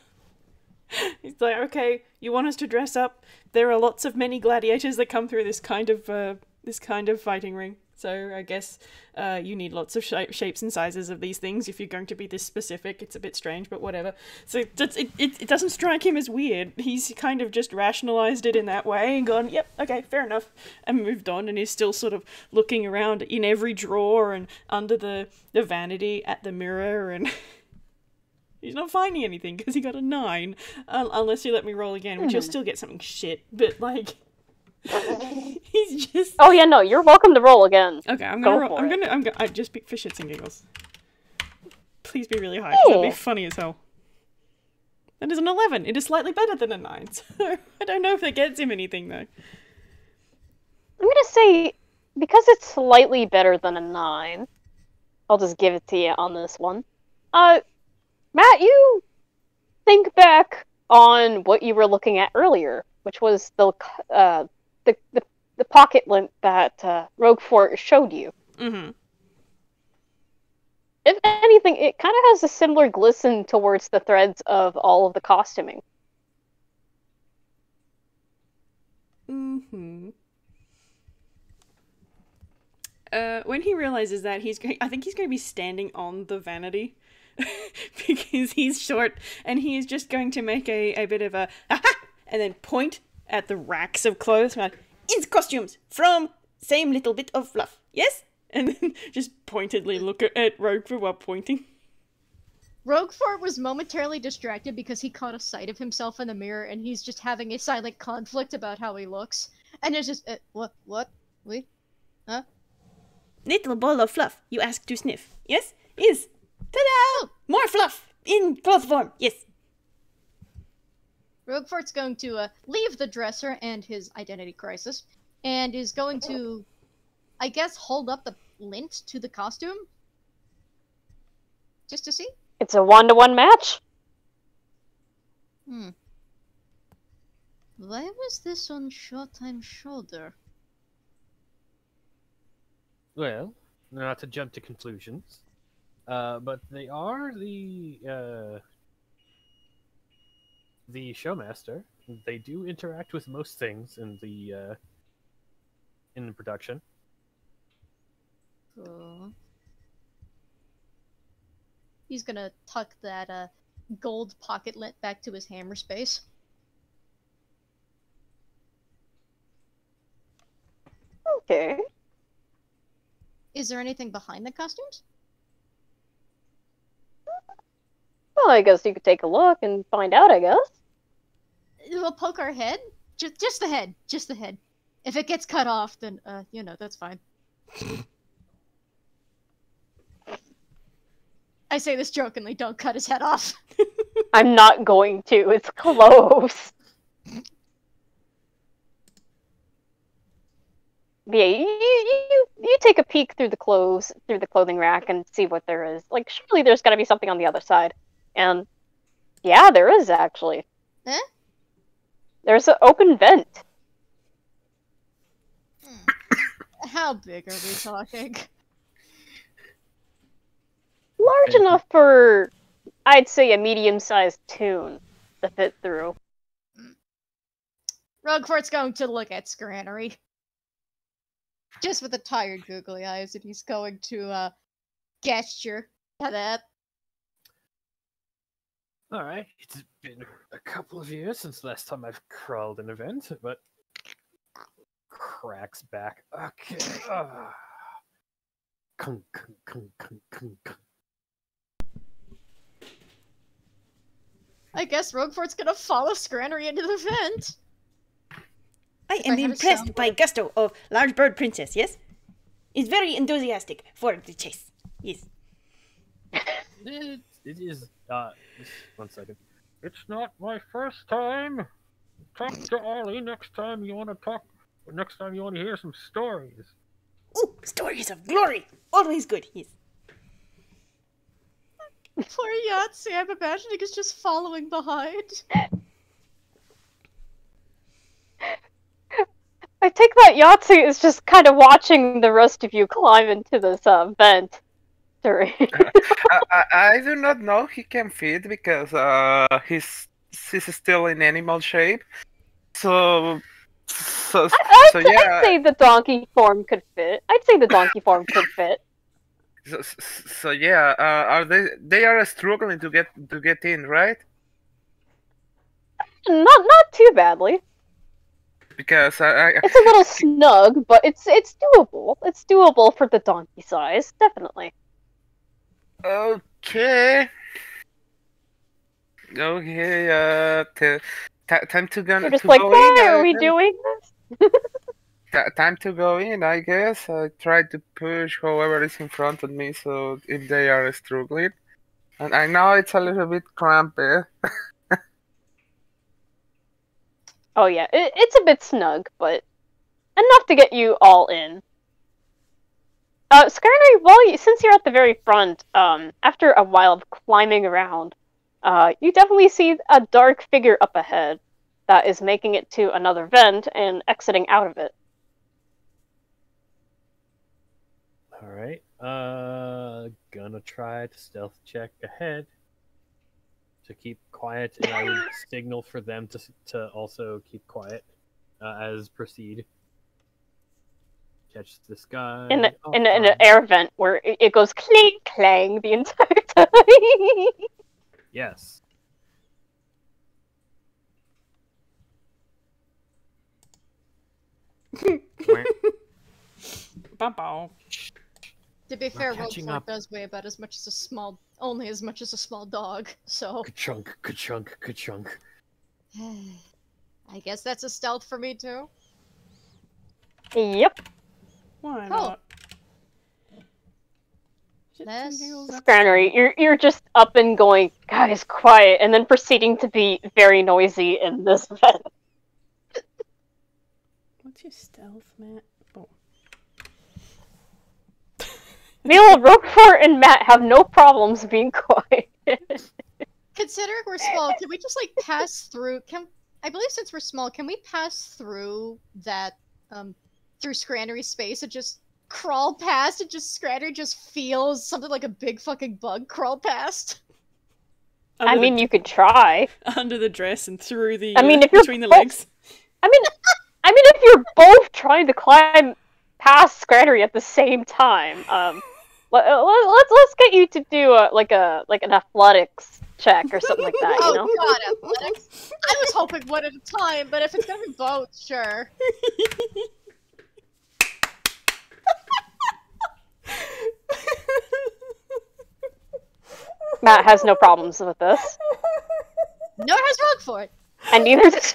He's like, okay, you want us to dress up? There are lots of many gladiators that come through this kind of fighting ring. So I guess you need lots of shapes and sizes of these things if you're going to be this specific. It's a bit strange, but whatever. So it doesn't strike him as weird. He's kind of just rationalized it in that way and gone, yep, okay, fair enough, and moved on. And he's still sort of looking around in every drawer and under the vanity at the mirror, and he's not finding anything because he got a 9. Unless you let me roll again, which you'll still get something shit. But like. He's just. Oh yeah, no, you're welcome to roll again. Okay, I'm gonna roll. I'm gonna I just pick for shits and giggles. Please be really high, because that'd be funny as hell. That is an 11. It is slightly better than a 9, so I don't know if that gets him anything though. I'm gonna say, because it's slightly better than a 9, I'll just give it to you on this one. Matt, you think back on what you were looking at earlier, which was the pocket lint that Rougfort showed you. Mm-hmm. If anything, it kind of has a similar glisten towards the threads of all of the costuming. Mm-hmm. When he realizes that, I think he's going to be standing on the vanity. Because he's short, and he is just going to make a bit of a aha, and then point at the racks of clothes. Like, it's costumes from same little bit of fluff, yes? And then just pointedly look at Rougfort while pointing. Rougfort was momentarily distracted because he caught a sight of himself in the mirror, and he's just having a silent conflict about how he looks. And it's just, what, wait, huh? Little ball of fluff, you ask to sniff, yes? Is. Ta-da! More fluff! In cloth form, yes. Rougfort's going to leave the dresser and his identity crisis, and is going to, I guess, hold up the lint to the costume? Just to see? It's a 1-to-1 match. Why was this on Showtime Shoulder? Well, not to jump to conclusions. But they are the showmaster. They do interact with most things in the production. Cool. He's gonna tuck that gold pocket lint back to his hammer space. Okay. Is there anything behind the costumes? Well, I guess you could take a look and find out, I guess. We'll poke our head? Just the head. Just the head. If it gets cut off, then, that's fine. I say this jokingly, don't cut his head off. I'm not going to. It's close. Yeah, you take a peek through the clothing rack and see what there is. Like, surely there's got to be something on the other side. And yeah, there is actually. Eh? There's an open vent. How big are we talking? Large enough for, I'd say, a medium-sized tune to fit through. Rougfort's going to look at Scranery. Just with the tired googly eyes, and he's going to gesture to that. Alright, it's been a couple of years since last time I've crawled an event, but cracks back. Okay. Kunk, kunk, kunk, kunk, kunk, kunk. I guess Rougfort's gonna follow Scranery into the vent. I If am I had a impressed by soundboard. Gusto of Large Bird Princess, yes? He's very enthusiastic for the chase. Yes. It is, just 1 second. It's not my first time. Talk to Ollie next time you want to talk, next time you want to hear some stories. Ooh, stories of glory! Always good, yes. Poor Yatze, I'm imagining is just following behind. I take that Yatze is just kind of watching the rest of you climb into this vent. Sorry. I do not know he can fit because he's still in animal shape. So I'd say the donkey form could fit. I'd say the donkey form could fit. So yeah, are they are struggling to get in, right? Not too badly. Because It's a little snug, but it's doable. It's doable for the donkey size, definitely. Okay. Time to go. You're just to like, go why in, are we doing this? time to go in, I guess. I try to push whoever is in front of me, so if they are struggling. And I know it's a little bit cramped. Oh yeah, it's a bit snug, but enough to get you all in. Scranery, since you're at the very front, after a while of climbing around, you definitely see a dark figure up ahead that is making it to another vent and exiting out of it. Alright, gonna try to stealth check ahead to keep quiet, and I would signal for them to also keep quiet as proceed. Catch this guy. In an air vent where it goes clang clang the entire time. Yes. Bow. To be fair, catching Rougfort up. does weigh about as much as only as much as a small dog, so... Ka-chunk, ka-chunk, ka-chunk. I guess that's a stealth for me too. Yep. Why Oh. not? Let's- Scranery, you're just up and going, guys, quiet, and then proceeding to be very noisy in this vent. What's your stealth, Matt? Oh. Meanwhile, Rougfort and Matt have no problems being quiet. Considering we're small, can we just like pass through? I believe since we're small, can we pass through that through Scranery's space and just crawl past? And just Scranery just feels something like a big fucking bug crawl past. I mean, you could try. Under the dress and through the I mean, if you're between the both- legs. I mean, if you're both trying to climb past Scranery at the same time, let's get you to do an athletics check or something like that. You know? Oh god, athletics! I was hoping one at a time, but if it's gonna be both, sure. Matt has no problems with this, Nor has Rougfort. and neither does.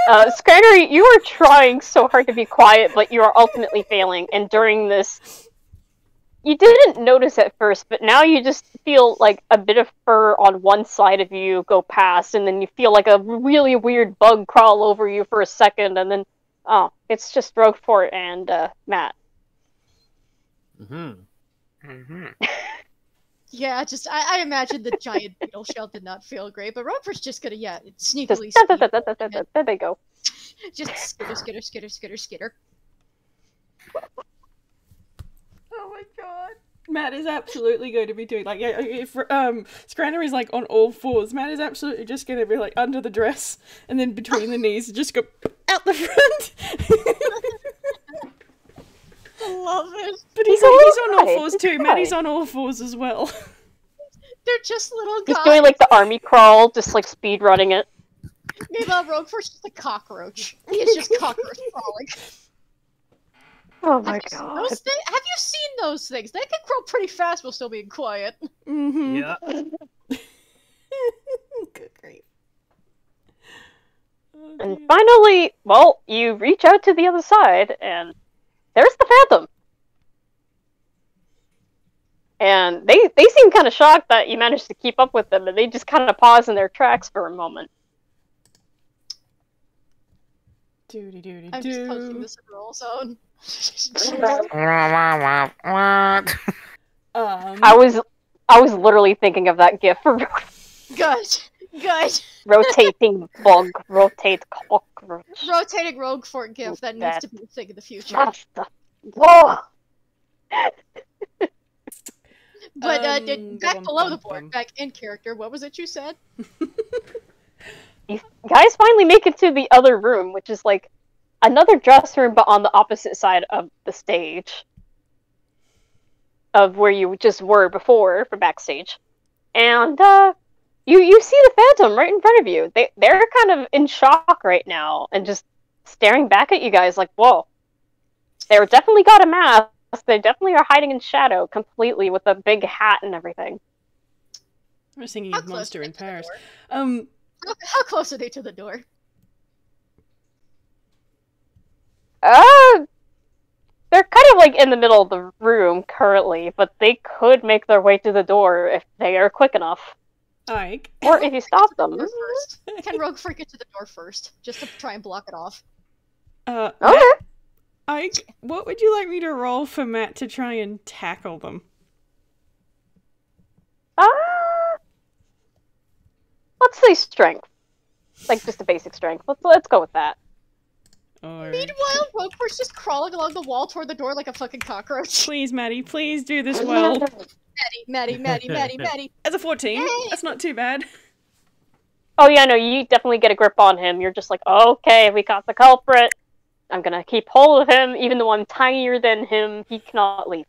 Scranery, you are trying so hard to be quiet, but you are ultimately failing. And during this, you didn't notice at first, but now you just feel like a bit of fur on one side of you go past, and then you feel like a really weird bug crawl over you for a second, and then, oh, it's just Rougfort and Matt. Mm-hmm. Yeah, just I imagine the giant beetle shell did not feel great, but Rougfort's just gonna Just sneakily there they go. just skitter. Oh my god. Matt is absolutely going to be doing like if Scranery is like on all fours, Matt is absolutely just going to be like under the dress and then between the knees, just go out the front. I love it. But he's He's on all alright, fours he's too. Matt is fine. on all fours as well. They're just little He's guys. doing like the army crawl, just like speed running it. Meanwhile, Roguefort's just a cockroach. He is just cockroach crawling. Oh my Have you seen god. those things? Have you seen those things? They can crawl pretty fast while still being quiet. Mm-hmm. Yeah. Good grief. Oh, And dear. finally, well, you reach out to the other side, and there's the Phantom. And they seem kind of shocked that you managed to keep up with them, and they just kind of pause in their tracks for a moment. Doody doody I'm just posting doo. this in roll zone. I was literally thinking of that gif for Good. Good. rotating bug, rotate cockroach. Rotating Roguefort gif that needs That- to be a thing in the future. That's the whoa. But back bum, below bum, the board, bum. back in character, what was it you said? You guys finally make it to the other room, which is like another dress room, but on the opposite side of the stage of where you just were before for backstage. And you see the Phantom right in front of you. They're kind of in shock right now and just staring back at you guys like, whoa. They're definitely got a mask. They definitely are hiding in shadow completely with a big hat and everything. I was thinking How of close Monster are in they to the Paris. door? How close are they to the door? They're kind of like in the middle of the room currently, but they could make their way to the door if they are quick enough. Ike. Or if you stop them. Door first. Can Roguefort get to the door first, just to try and block it off? Okay. Ike, what would you like me to roll for Matt to try and tackle them? Let's say strength. Like just a basic strength. Let's go with that. Or... Meanwhile, Roguefort's just crawling along the wall toward the door like a fucking cockroach. Please, Maddie, please do this well. Maddie. As a 14, Yay! that's not too bad. Oh yeah, no, you definitely get a grip on him. You're just like, okay, we got the culprit. I'm gonna keep hold of him, even though I'm tinier than him. He cannot leave.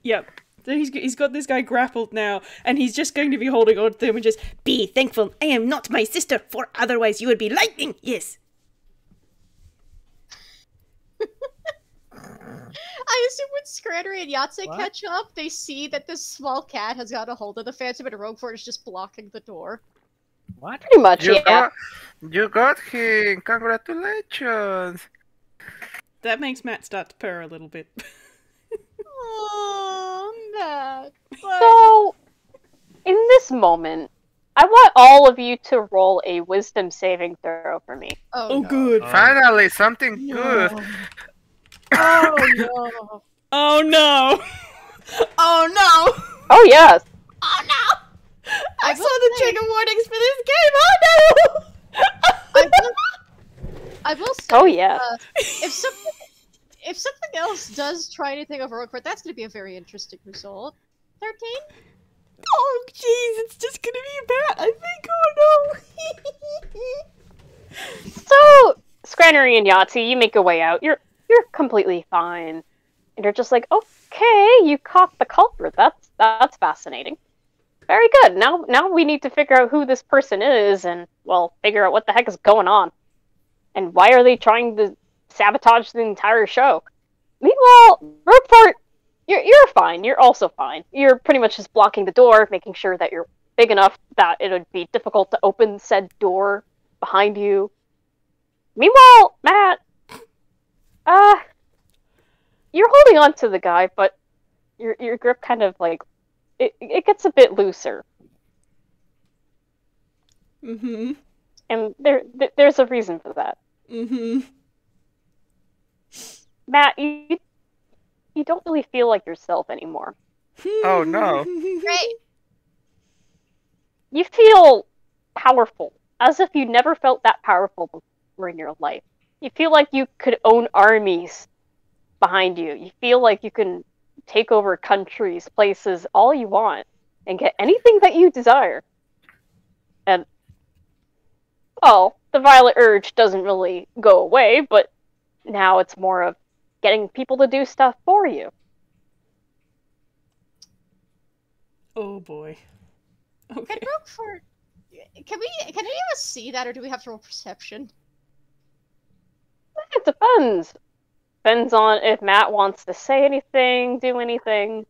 Yep. So he's got this guy grappled now, and he's just going to be holding on to him and just, be thankful I am not my sister, for otherwise you would be lightning, yes. I assume when Scranery and Yatze catch up, they see that this small cat has got a hold of the Phantom and Roguefort is just blocking the door. What? Pretty much, yeah. You got him! Congratulations! That makes Matt start to purr a little bit. Oh, Matt. So, in this moment, I want all of you to roll a wisdom saving throw for me. Oh, no. good. Finally, something good! Oh no. Oh, no. Oh, no. Oh, yes. Oh, no. I I saw will the say- trigger warnings for this game. Oh, no. I will say, Oh, yes. if something else does try anything over Roguefort, that's going to be a very interesting result. 13? Oh, jeez, it's just gonna be a bat, I think. Oh, no. So, Scranery and Yahtzee, you make your way out. You're completely fine. And you're just like, okay, you caught the culprit. That's fascinating. Very good. Now we need to figure out who this person is and, well, figure out what the heck is going on. And why are they trying to sabotage the entire show? Meanwhile, Rougfort, you're fine. You're also fine. You're pretty much just blocking the door, making sure that you're big enough that it would be difficult to open said door behind you. Meanwhile, Matt, you're holding on to the guy, but your grip kind of like it gets a bit looser, Mm-hmm. and there's a reason for that. Mm-hmm. Matt, you don't really feel like yourself anymore. Oh, no. Great. You feel powerful, as if you never felt that powerful before in your life. You feel like you could own armies behind you. You feel like you can take over countries, places, all you want, and get anything that you desire. And, well, the violent urge doesn't really go away, but now it's more of getting people to do stuff for you. Oh boy. Okay. Can Rougfort... Can any of us see that, or do we have to roll perception? It depends. Depends on if Matt wants to say anything, do anything.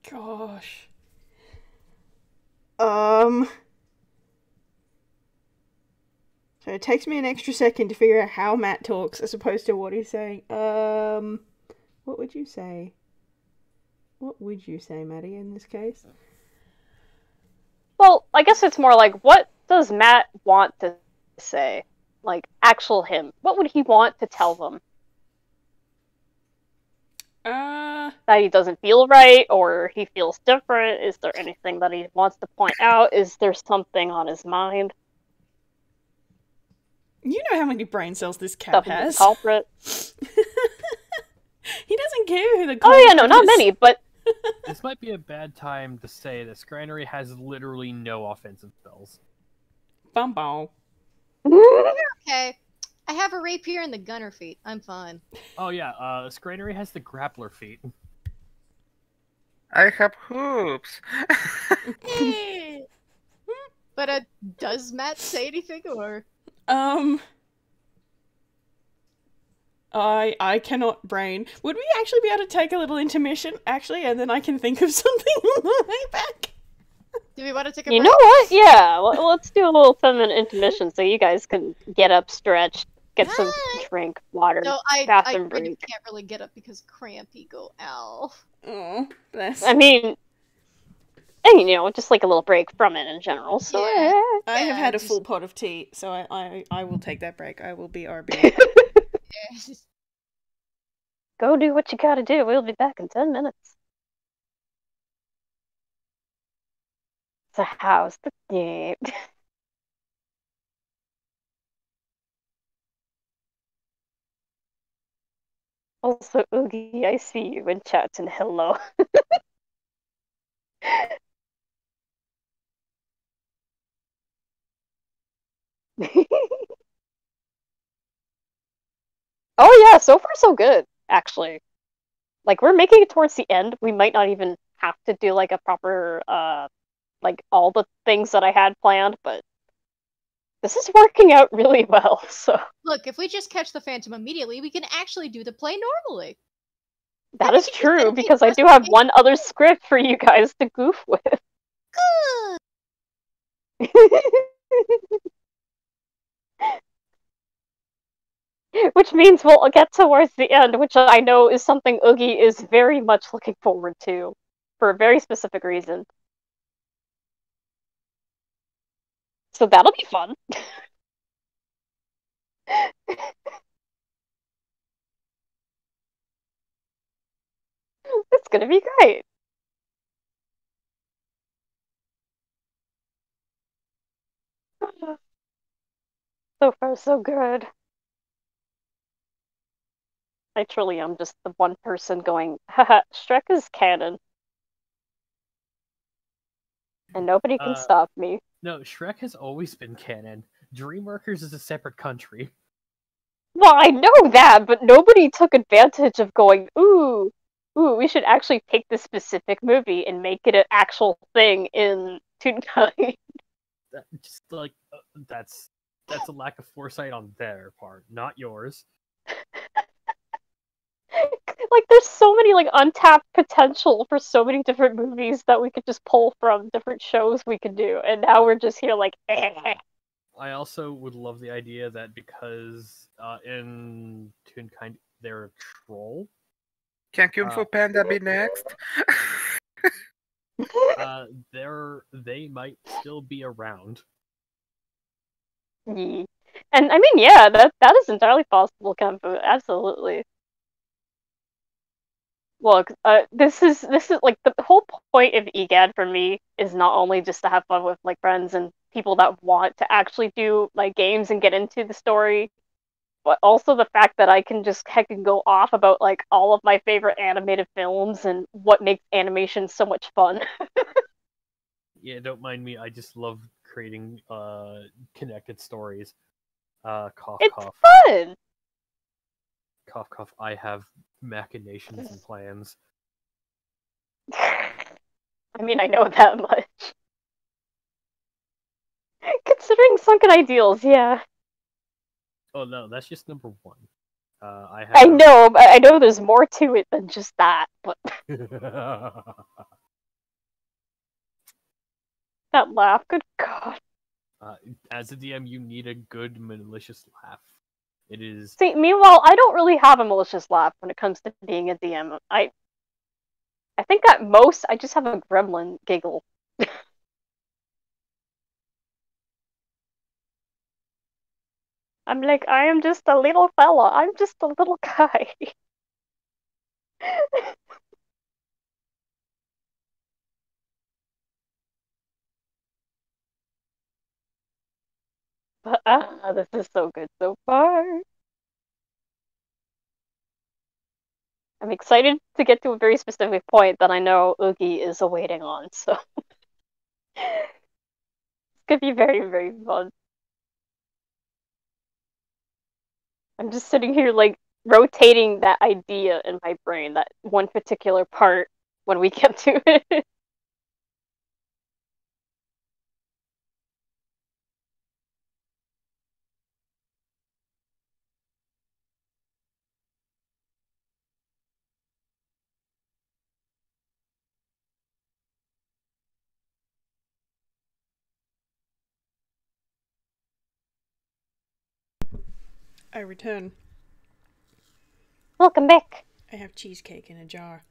Gosh. So it takes me an extra second to figure out how Matt talks as opposed to what he's saying. What would you say? What would you say, Maddie, in this case? Well, I guess it's more like, what does Matt want to say? Like, actual him. What would he want to tell them? That he doesn't feel right, or he feels different? Is there anything that he wants to point out? Is there something on his mind? You know how many brain cells this cat Stuff has. the culprit. He doesn't care who the culprit Oh yeah, no, not is. many, but This might be a bad time to say that Scranery has literally no offensive spells. Bum bum. Okay. I have a rapier and the gunner feat. I'm fine. Oh yeah, Scranery has the grappler feat. I have hoops. But does Matt say anything, or? I cannot brain. Would we actually be able to take a little intermission, actually, and then I can think of something on the way back? Do we want to take a you break? know what? Yeah, let's do a little 10-minute intermission so you guys can get up, stretch, get some drink, water, No, I bathroom can't break. really get up because crampy go ow. Oh, bless. I mean, and, you know, just like a little break from it in general. So Yeah. I have had a just- full pot of tea, so I will take that break. I will be RB. go do what you gotta do. We'll be back in 10 minutes. So how's the game? Also, Oogie, I see you in chat and hello. Oh yeah, so far so good, actually. Like, we're making it towards the end. We might not even have to do, like, a proper, like, all the things that I had planned, but this is working out really well, so... Look, if we just catch the Phantom immediately, we can actually do the play normally. That is true, because I do have one other script for you guys to goof with. Good. Which means we'll get towards the end, which I know is something Oogie is very much looking forward to, for a very specific reason. So that'll be fun. It's gonna be great. So far, so good. I truly am just the one person going, haha, Shrek is canon. And nobody can stop me. No, Shrek has always been canon. Dreamworkers is a separate country. Well, I know that, but nobody took advantage of going, ooh, we should actually take this specific movie and make it an actual thing in Toonkind. Just like that's a lack of foresight on their part, not yours. Like, there's so many, like, untapped potential for so many different movies that we could just pull from, different shows we could do, and now we're just here like, eh. I also would love the idea that because in Toonkind they're a troll, Can Kung Fu Panda be next? they might still be around. And I mean, yeah, that is entirely possible, Kanpu, absolutely. Look, this is like the whole point of EGAD for me is not only just to have fun with like friends and people that want to actually do like games and get into the story, but also the fact that I can just heckin' go off about like all of my favorite animated films and what makes animation so much fun. Yeah, don't mind me. I just love creating connected stories. Cough, It's cough. fun. Cough, cough. I have machinations and plans. I mean, I know that much. Considering sunken ideals, yeah. Oh no, that's just number one. I I have. know, but I know there's more to it than just that, but that laugh, good god. As a DM, you need a good malicious laugh. It is. See, meanwhile, I don't really have a malicious laugh when it comes to being a DM. I think at most, I just have a gremlin giggle. I'm like, I am just a little fella. I'm just a little guy. But this is so good so far. I'm excited to get to a very specific point that I know Oogie is awaiting on, so it's gonna be very, very fun. I'm just sitting here like rotating that idea in my brain, that one particular part when we get to it. I return. Welcome back. I have cheesecake in a jar.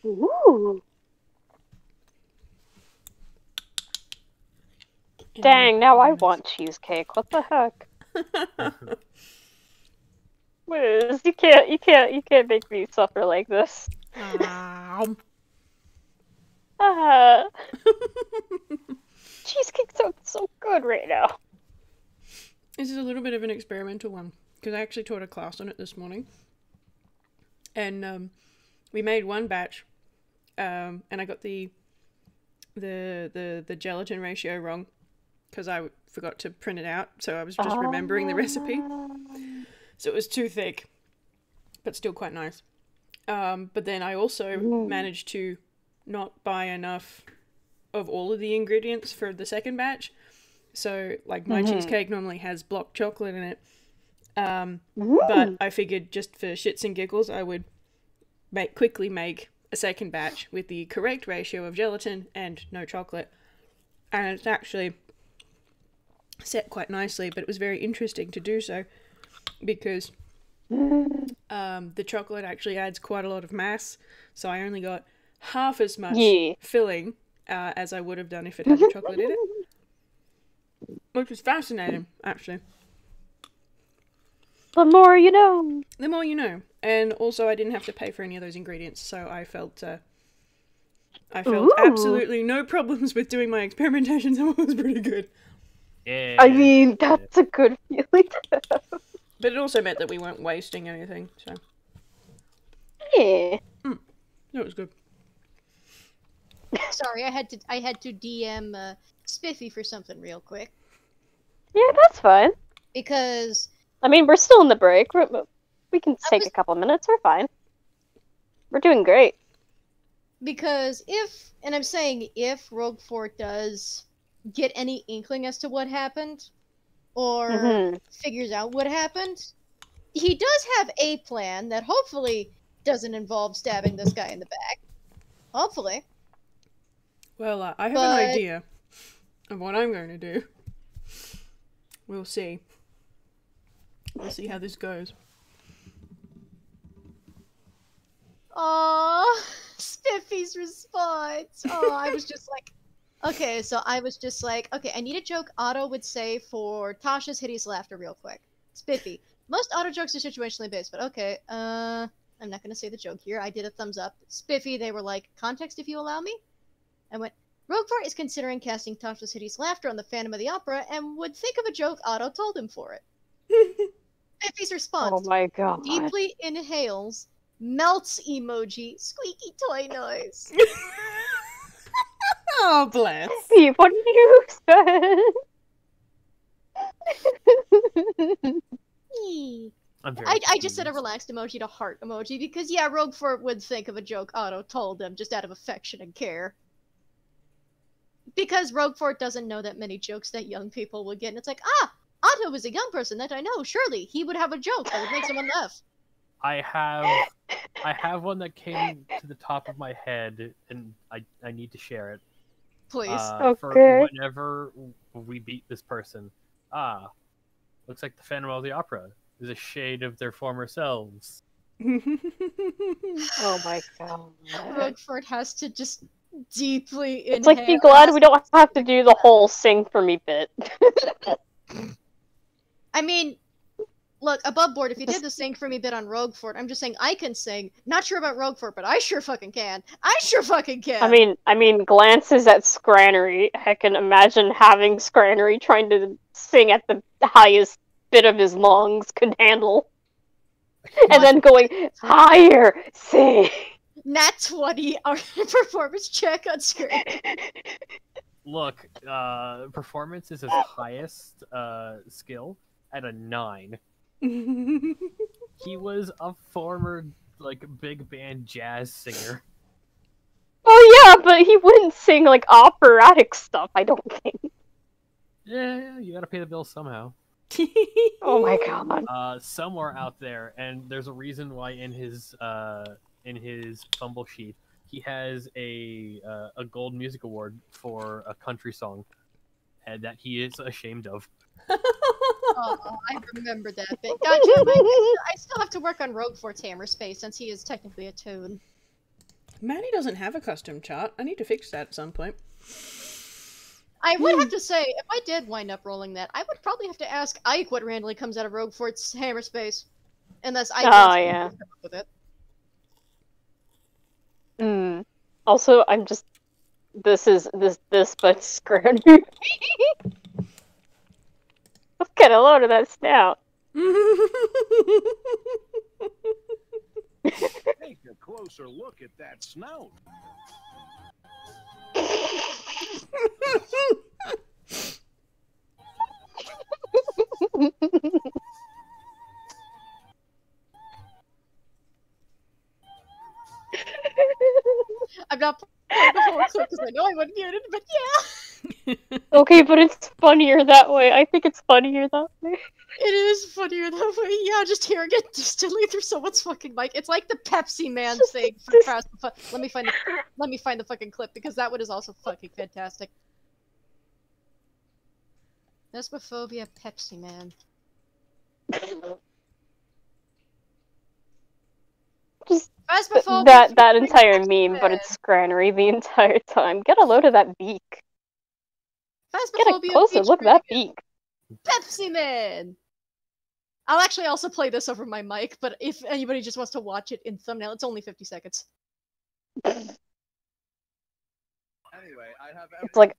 Ooh. Dang, now I want cheesecake. What the heck? Whis, you can't make me suffer like this. Cheesecake sounds so good right now. This is a little bit of an experimental one, because I actually taught a class on it this morning. And we made one batch, and I got the gelatin ratio wrong, because I forgot to print it out, so I was just remembering the recipe. So it was too thick, but still quite nice. But then I also managed to not buy enough of all of the ingredients for the second batch. So, like, my cheesecake normally has block chocolate in it. But I figured just for shits and giggles, I would quickly make a second batch with the correct ratio of gelatin and no chocolate. And it's actually set quite nicely, but it was very interesting to do so because the chocolate actually adds quite a lot of mass. So I only got half as much filling as I would have done if it had the chocolate in it. Which was fascinating, actually. The more you know. The more you know. And also I didn't have to pay for any of those ingredients, so I felt absolutely no problems with doing my experimentations, and it was pretty good. Yeah. I mean, that's a good feeling to have. But it also meant that we weren't wasting anything, so. Yeah. It was good. Sorry, I had to DM Spiffy for something real quick. Yeah, that's fine. Because I mean, we're still in the break. We can take a couple minutes. We're fine. We're doing great. Because if, and I'm saying if, Rougfort does get any inkling as to what happened, or figures out what happened, he does have a plan that hopefully doesn't involve stabbing this guy in the back. Hopefully. Well, I have an idea of what I'm going to do. We'll see. We'll see how this goes. Aww, Spiffy's response. Oh, I was just like, okay, so I was just like, okay, I need a joke Otto would say for Tasha's hideous laughter real quick. Spiffy. Most Otto jokes are situationally based, but okay, I'm not gonna say the joke here. I did a thumbs up. Spiffy, they were like, context if you allow me? I went, Rougfort is considering casting Tasha's hideous laughter on the Phantom of the Opera and would think of a joke Otto told him for it. Spiffy's response. Oh my god. Deeply inhales, melts emoji, squeaky toy noise. Oh, bless. Steve, what did you say? I'm very I just said a confused. relaxed emoji to heart emoji because, yeah, Roguefort would think of a joke Otto told him just out of affection and care. Because Roguefort doesn't know that many jokes that young people would get, and it's like, Otto is a young person that I know. Surely he would have a joke that would make someone laugh. I have one that came to the top of my head, and I need to share it. Please. For Okay. whenever we beat this person. Looks like the Phantom of the Opera is a shade of their former selves. Oh my god. Roguefort has to just deeply inhale. It's like, be glad we don't have to do the whole sing for me bit. I mean, look, above board, if you did the sing for me bit on Roguefort, I'm just saying I can sing. Not sure about Roguefort, but I sure fucking can. I sure fucking can. I mean, glances at Scranery. I can imagine having Scranery trying to sing at the highest bit of his lungs could handle. And then going, higher, sing! Nat 20, our performance check on screen. Look, performance is his highest skill at a 9. He was a former big band jazz singer. Oh yeah, but he wouldn't sing like operatic stuff, I don't think. Yeah, you gotta pay the bills somehow. Oh my god. Somewhere out there, and there's a reason why in his fumble sheet he has a gold music award for a country song, and that he is ashamed of. Oh, I remember that bit. Gotcha, Mike. I still have to work on Roguefort's hammer space since he is technically a toon. Manny doesn't have a custom chart. I need to fix that at some point. I would have to say, if I did wind up rolling that, I would probably have to ask Ike what randomly comes out of Roguefort's hammer space. Unless Ike wants to yeah. come up with it. Also, I'm just this but Scranery. Let's get a load of that snout. Take a closer look at that snout. I'm not playing the whole clip because I know I wouldn't mute it, but yeah! Okay, but it's funnier that way. I think it's funnier that way. It is funnier that way, yeah, just hearing it distantly through someone's fucking mic. It's like the Pepsi Man thing from Phasmophobia. Let me find the fucking clip, because that one is also fucking fantastic. Phasmophobia Pepsi Man. Just Phasmophobia that entire Pepsi meme, but Man. it's Scranery the entire time. Get a load of that beak. Get a Phasmophobia closer look at that beak. Pepsi Man! I'll actually also play this over my mic, but if anybody just wants to watch it in thumbnail, it's only 50 seconds. Anyway, I have It's like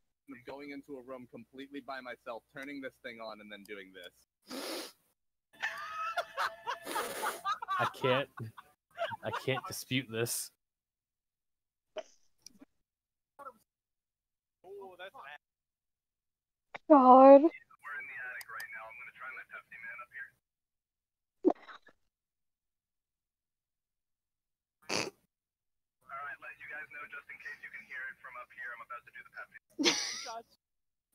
going into a room completely by myself, turning this thing on, and then doing this. I can't dispute this. Oh, that's bad. God. We're in the attic right now. I'm gonna try my Pepsi Man up here. Alright, let you guys know just in case you can hear it from up here. I'm about to do the Pepsi.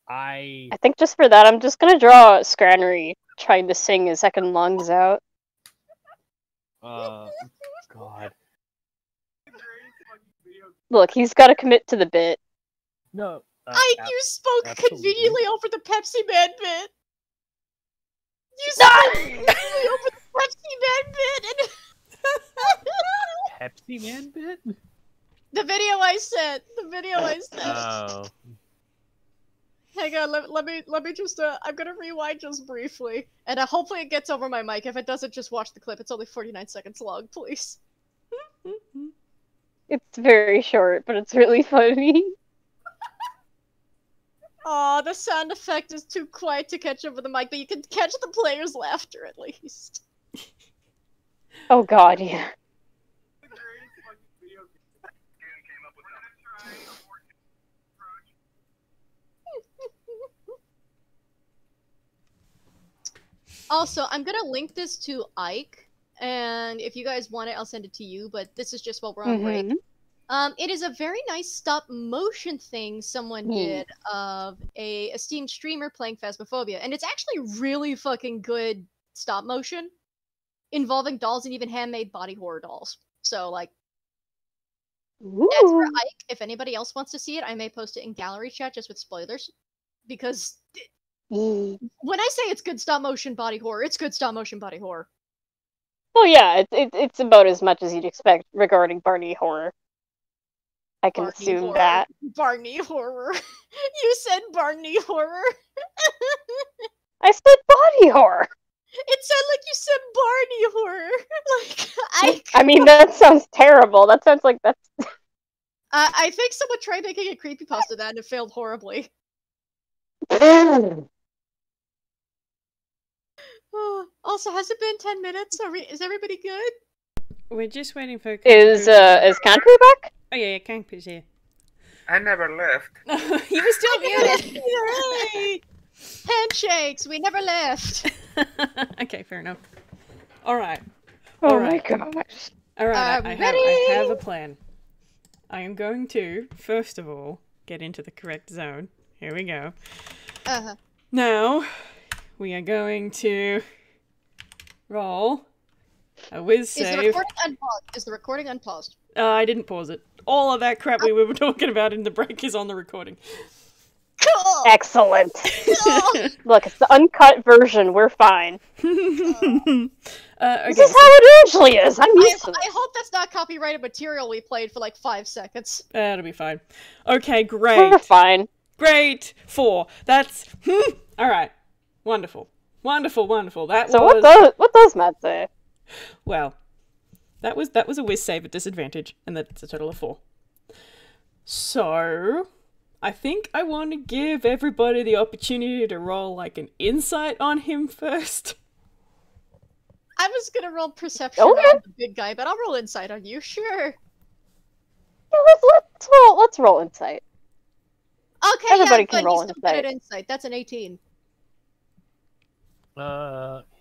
I think just for that, I'm just gonna draw Scranery trying to sing his second lungs out. God. Look, he's gotta commit to the bit. No. You spoke absolutely. conveniently over the Pepsi Man bit! You spoke conveniently over the Pepsi Man bit! Pepsi Man bit? The video I sent! The video I sent! Oh. Hang on, let me just, I'm gonna rewind just briefly. And hopefully it gets over my mic. If it doesn't, just watch the clip. It's only 49 seconds long, please. It's very short, but it's really funny. Aw, the sound effect is too quiet to catch over the mic, but you can catch the player's laughter at least. Oh god, yeah. Also, I'm gonna link this to Ike, and if you guys want it, I'll send it to you, but this is just while we're on break. It is a very nice stop motion thing someone did of a esteemed streamer playing Phasmophobia, and it's actually really fucking good stop motion involving dolls and even handmade body horror dolls. So, like, that's for Ike. If anybody else wants to see it, I may post it in gallery chat just with spoilers, because when I say it's good stop motion body horror, it's good stop motion body horror. Well, yeah, it's about as much as you'd expect regarding Barney horror. I can Barney assume horror. that. Barney horror. You said Barney horror. I said body horror. It sounded like you said Barney horror. Like, I mean, that sounds terrible. That sounds like that's... I think someone tried making a creepypasta of that and it failed horribly. Also, has it been 10 minutes? Is everybody good? We're just waiting for... Is Kanpu back? Oh yeah, Kanpu's here. I never left. He was still muted! Yay! Handshakes! We never left! Okay, fair enough. Alright. Oh my gosh. Alright, I ready? have a plan. I am going to, first of all, get into the correct zone. Here we go. Now, we are going to roll a whiz save. Is the recording unpaused? I didn't pause it. All of that crap we were talking about in the break is on the recording. Cool! Excellent. Cool! Look, it's the uncut version. We're fine. Okay, This is how it usually is. I'm used to I hope that's not copyrighted material we played for like 5 seconds. that'll be fine. Okay, it. great. We're fine. Great. 4. That's... Alright. Wonderful. Wonderful, wonderful. That So was... what does Matt say? Well, that was a whiz save at disadvantage, and that's a total of 4. So, I think I want to give everybody the opportunity to roll like an insight on him first. I was gonna roll perception Okay. on the big guy, but I'll roll insight on you, sure. Yeah, let's roll insight. Okay, Everybody yeah, can good. roll He's still good at insight. insight. That's an 18.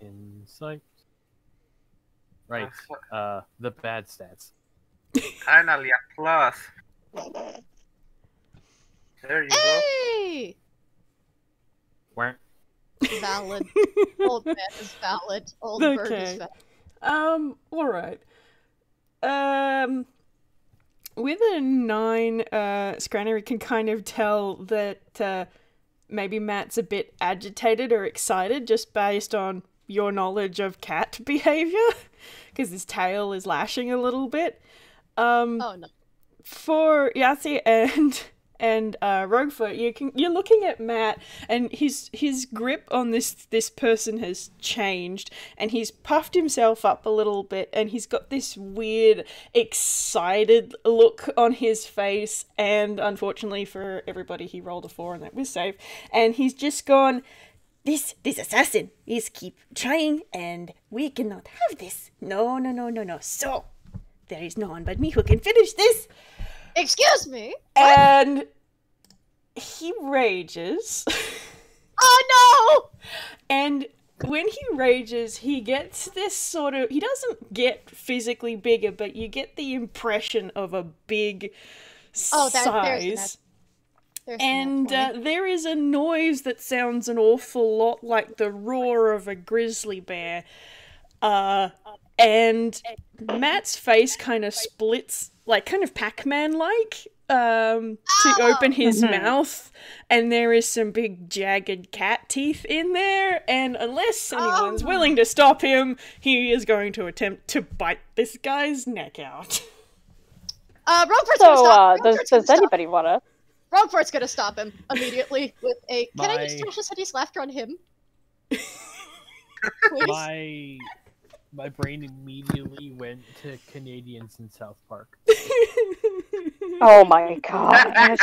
Insight. Right. The bad stats. Finally, a plus. There you go. Hey! Where? Valid. Old man is valid. Old bird is Okay. valid. Alright. With a 9, Scranery can kind of tell that, maybe Matt's a bit agitated or excited just based on your knowledge of cat behavior, because his tail is lashing a little bit. Oh no. For Yatze and Rougfort, you're looking at Matt, and his grip on this person has changed, and he's puffed himself up a little bit, and he's got this weird, excited look on his face, and unfortunately for everybody, he rolled a 4 on that whiz save, and he's just gone, this assassin is keep trying, and we cannot have this. No. So, there is no one but me who can finish this. Excuse me? And he rages. Oh no! And when he rages, he gets this sort of... He doesn't get physically bigger, but you get the impression of a big size. And there is a noise that sounds an awful lot like the roar of a grizzly bear. And Matt's face kind of splits, like kind of Pac-Man-like, to open his mouth, and there is some big jagged cat teeth in there, and unless anyone's willing to stop him, he is going to attempt to bite this guy's neck out. Rougfort's gonna stop. Does anybody wanna? Rougfort's gonna stop him immediately with a... Can I use Tasha City's laughter on him? Please? My brain immediately went to Canadians in South Park. Oh my god. No!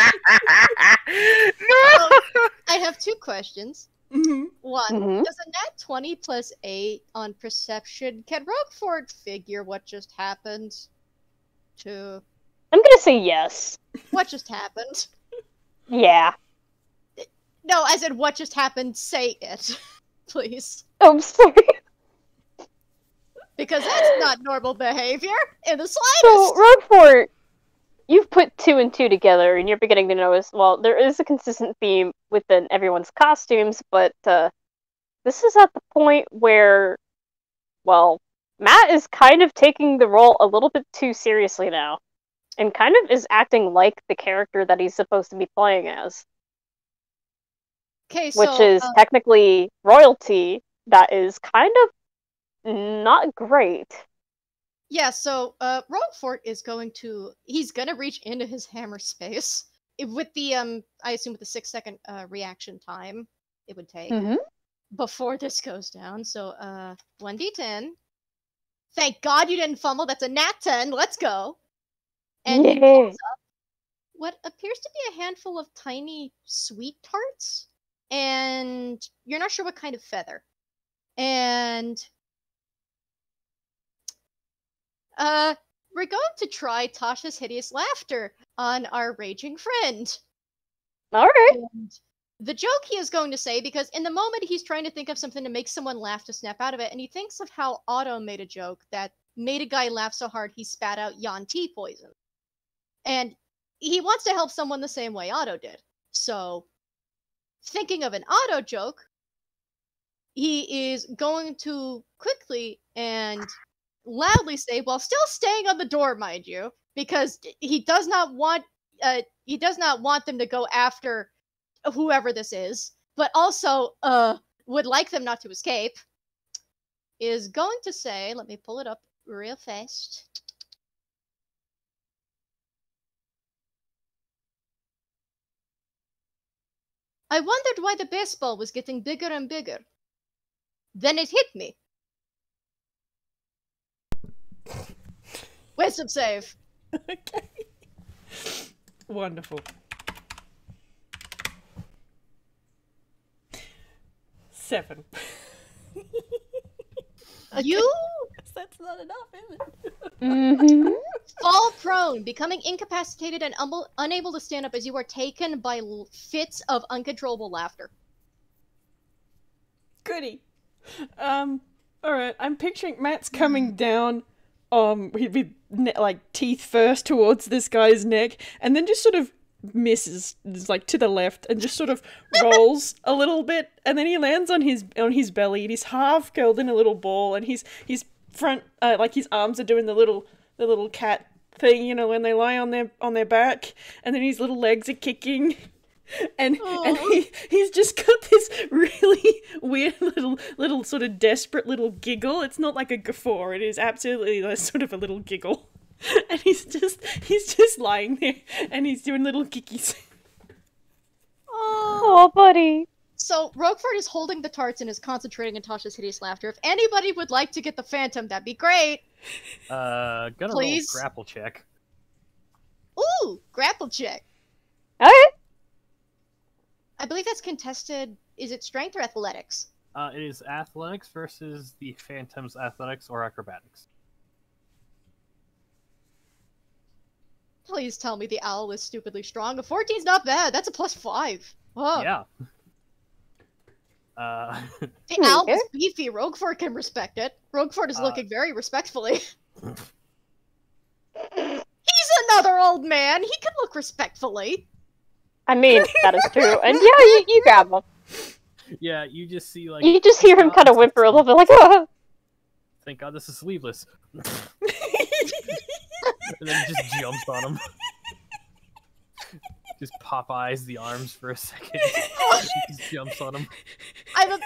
I have 2 questions. Mm-hmm. One, does a nat 20 plus 8 on perception, can Rougfort figure what just happened? 2, I'm gonna say yes. what just happened? Yeah. No, as in what just happened, say it. Please. Oh, I'm sorry. Because that's not normal behavior in the So, slightest. Rougfort, you've put 2 and 2 together, and you're beginning to notice, well, there is a consistent theme within everyone's costumes, but this is at the point where, well, Matt is kind of taking the role a little bit too seriously now, and kind of is acting like the character that he's supposed to be playing as, Okay, which so is technically royalty that is kind of not great. yeah, so Rougfort is he's gonna reach into his hammer space with the I assume with the 6-second reaction time it would take before this goes down. So 1d10. Thank God you didn't fumble. That's a nat 10. Let's go. And he pulls up what appears to be a handful of tiny sweet tarts, and you're not sure what kind of feather. And we're going to try Tasha's hideous laughter on our raging friend. Alright. And the joke he is going to say, because in the moment he's trying to think of something to make someone laugh to snap out of it, and he thinks of how Otto made a joke that made a guy laugh so hard he spat out Yanti poison. And he wants to help someone the same way Otto did. So, thinking of an Otto joke, he is going to quickly and loudly say, while still staying on the door, mind you, because he does not want them to go after whoever this is, but also would like them not to escape, is going to say, let me pull it up real fast. I wondered why the baseball was getting bigger and bigger. Then it hit me. Wisdom save. Okay. Wonderful. 7. You That's not enough, is it? Mm-hmm. fall prone, becoming incapacitated and unable to stand up as you are taken by fits of uncontrollable laughter. Goody. Alright, I'm picturing Matt's coming down, with like teeth first towards this guy's neck, and then just sort of misses, like to the left, and just sort of rolls a little bit, and then he lands on his belly, and he's half curled in a little ball, and his front, like his arms are doing the little cat thing, you know, when they lie on their back, and then his little legs are kicking. And he's just got this really weird little sort of desperate little giggle. It's not like a guffaw. It is absolutely like sort of a little giggle. And he's just lying there and he's doing little kickies. Oh, buddy. So Rougfort is holding the tarts and is concentrating on Tasha's hideous laughter. If anybody would like to get the Phantom, that'd be great. Gonna Please? roll grapple check. Ooh, grapple check. Okay. I believe that's contested. Is it strength or athletics? It is athletics versus the Phantom's athletics or acrobatics. Please tell me the owl is stupidly strong. A 14's not bad. That's a +5. Whoa. Yeah. The owl is beefy. Rougfort can respect it. Rougfort is looking very respectfully. He's another old man. He can look respectfully. I mean, that is true. And yeah, you grab him. Yeah, you just see like You just hear him kind of whimper a little bit, like, oh. Thank God this is sleeveless. And then he just jumps on him. Just Popeyes the arms for a second. He just jumps on him. I'm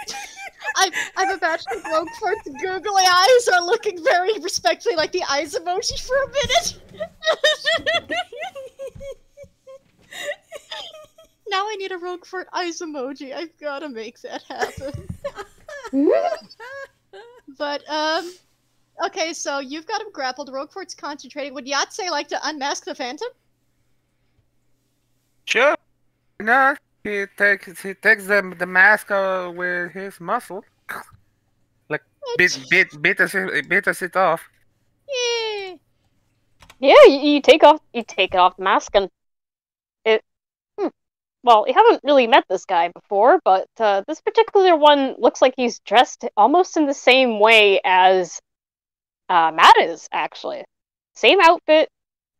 imagining Rougfort's googly eyes are looking very respectfully like the eyes emoji for a minute. Now I need a Rougfort eyes emoji. I've gotta make that happen. But, okay, so you've got him grappled. Rougfort's concentrating. Would Yatze like to unmask the Phantom? Sure. No, he takes the mask with his muscle, like beats it off. Yeah. Yeah, you take off the mask and well, you haven't really met this guy before, but this particular one looks like he's dressed almost in the same way as Matt is, actually. Same outfit,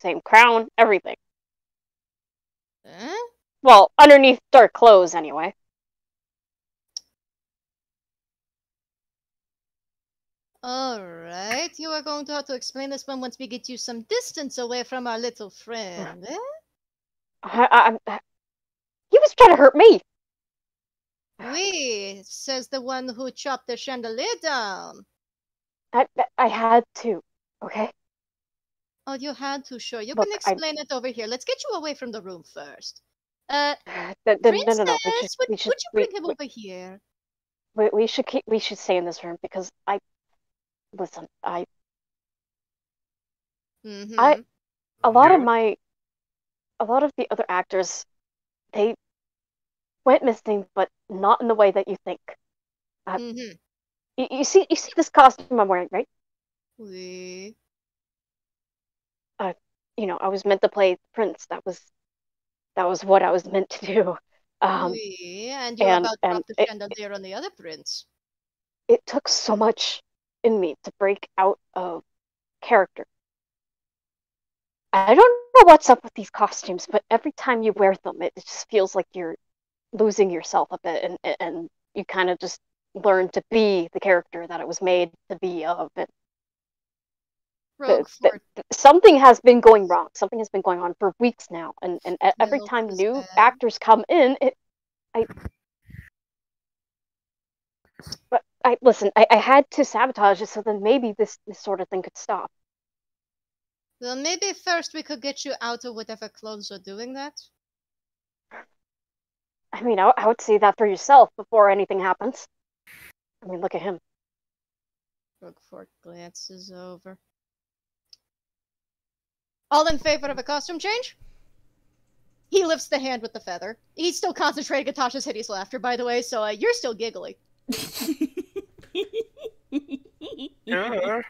same crown, everything. Eh? Well, underneath dark clothes, anyway. Alright, you are going to have to explain this one once we get you some distance away from our little friend, eh? He was trying to hurt me! We, says the one who chopped the chandelier down. I had to, okay? Oh, you had to, sure. You Look, can explain it over here. Let's get you away from the room first. No. Princess, would you bring him over here? We should stay in this room because listen, Mm-hmm. a lot of the other actors, they went missing, but not in the way that you think. Mm-hmm. You see this costume I'm wearing, right? We... I was meant to play Prince. That was what I was meant to do. And you're about to drop the chandelier on the other prince. It took so much in me to break out of character. I don't know what's up with these costumes, but every time you wear them, it just feels like you're losing yourself a bit, and you kind of just learn to be the character that it was made to be of. Rougfort. Something has been going wrong. Something has been going on for weeks now, and every time new actors come in, listen. I had to sabotage it so then maybe this sort of thing could stop. Well, maybe first we could get you out of whatever clothes are doing that. I mean, I would see that for yourself before anything happens. I mean, look at him. Rougfort glances over. All in favor of a costume change? He lifts the hand with the feather. He's still concentrating on Tasha's hideous laughter, by the way, so you're still giggly. Sure.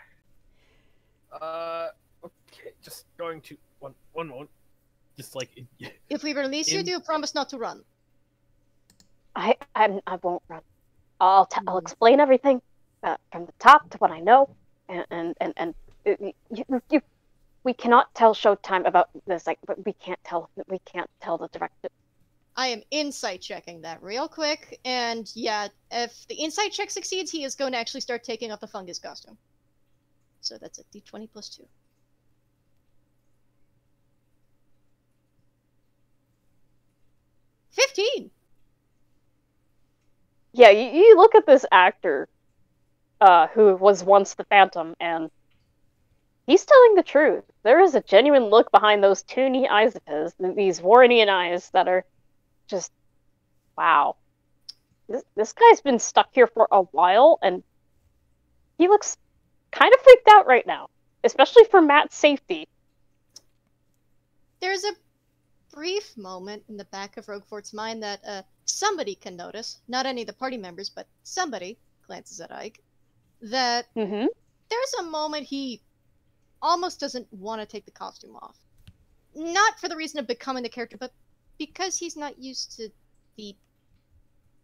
Okay, just going to one moment. Just like if we release you, do you promise not to run? I won't run. I'll explain everything from the top to what I know, and we cannot tell Showtime about this. Like, we can't tell the director. I am insight checking that real quick, and yeah, if the insight check succeeds, he is going to actually start taking off the fungus costume. So that's a d20 plus 2. $15! Yeah, you look at this actor, who was once the Phantom, and he's telling the truth. There is a genuine look behind those toony eyes of his, these Warrenian eyes that are just, wow. This guy's been stuck here for a while, and he looks kind of freaked out right now, especially for Matt's safety. There's a brief moment in the back of Rougfort's mind that somebody can notice, not any of the party members, but somebody glances at Ike, that there's a moment he almost doesn't want to take the costume off. Not for the reason of becoming the character, but because he's not used to the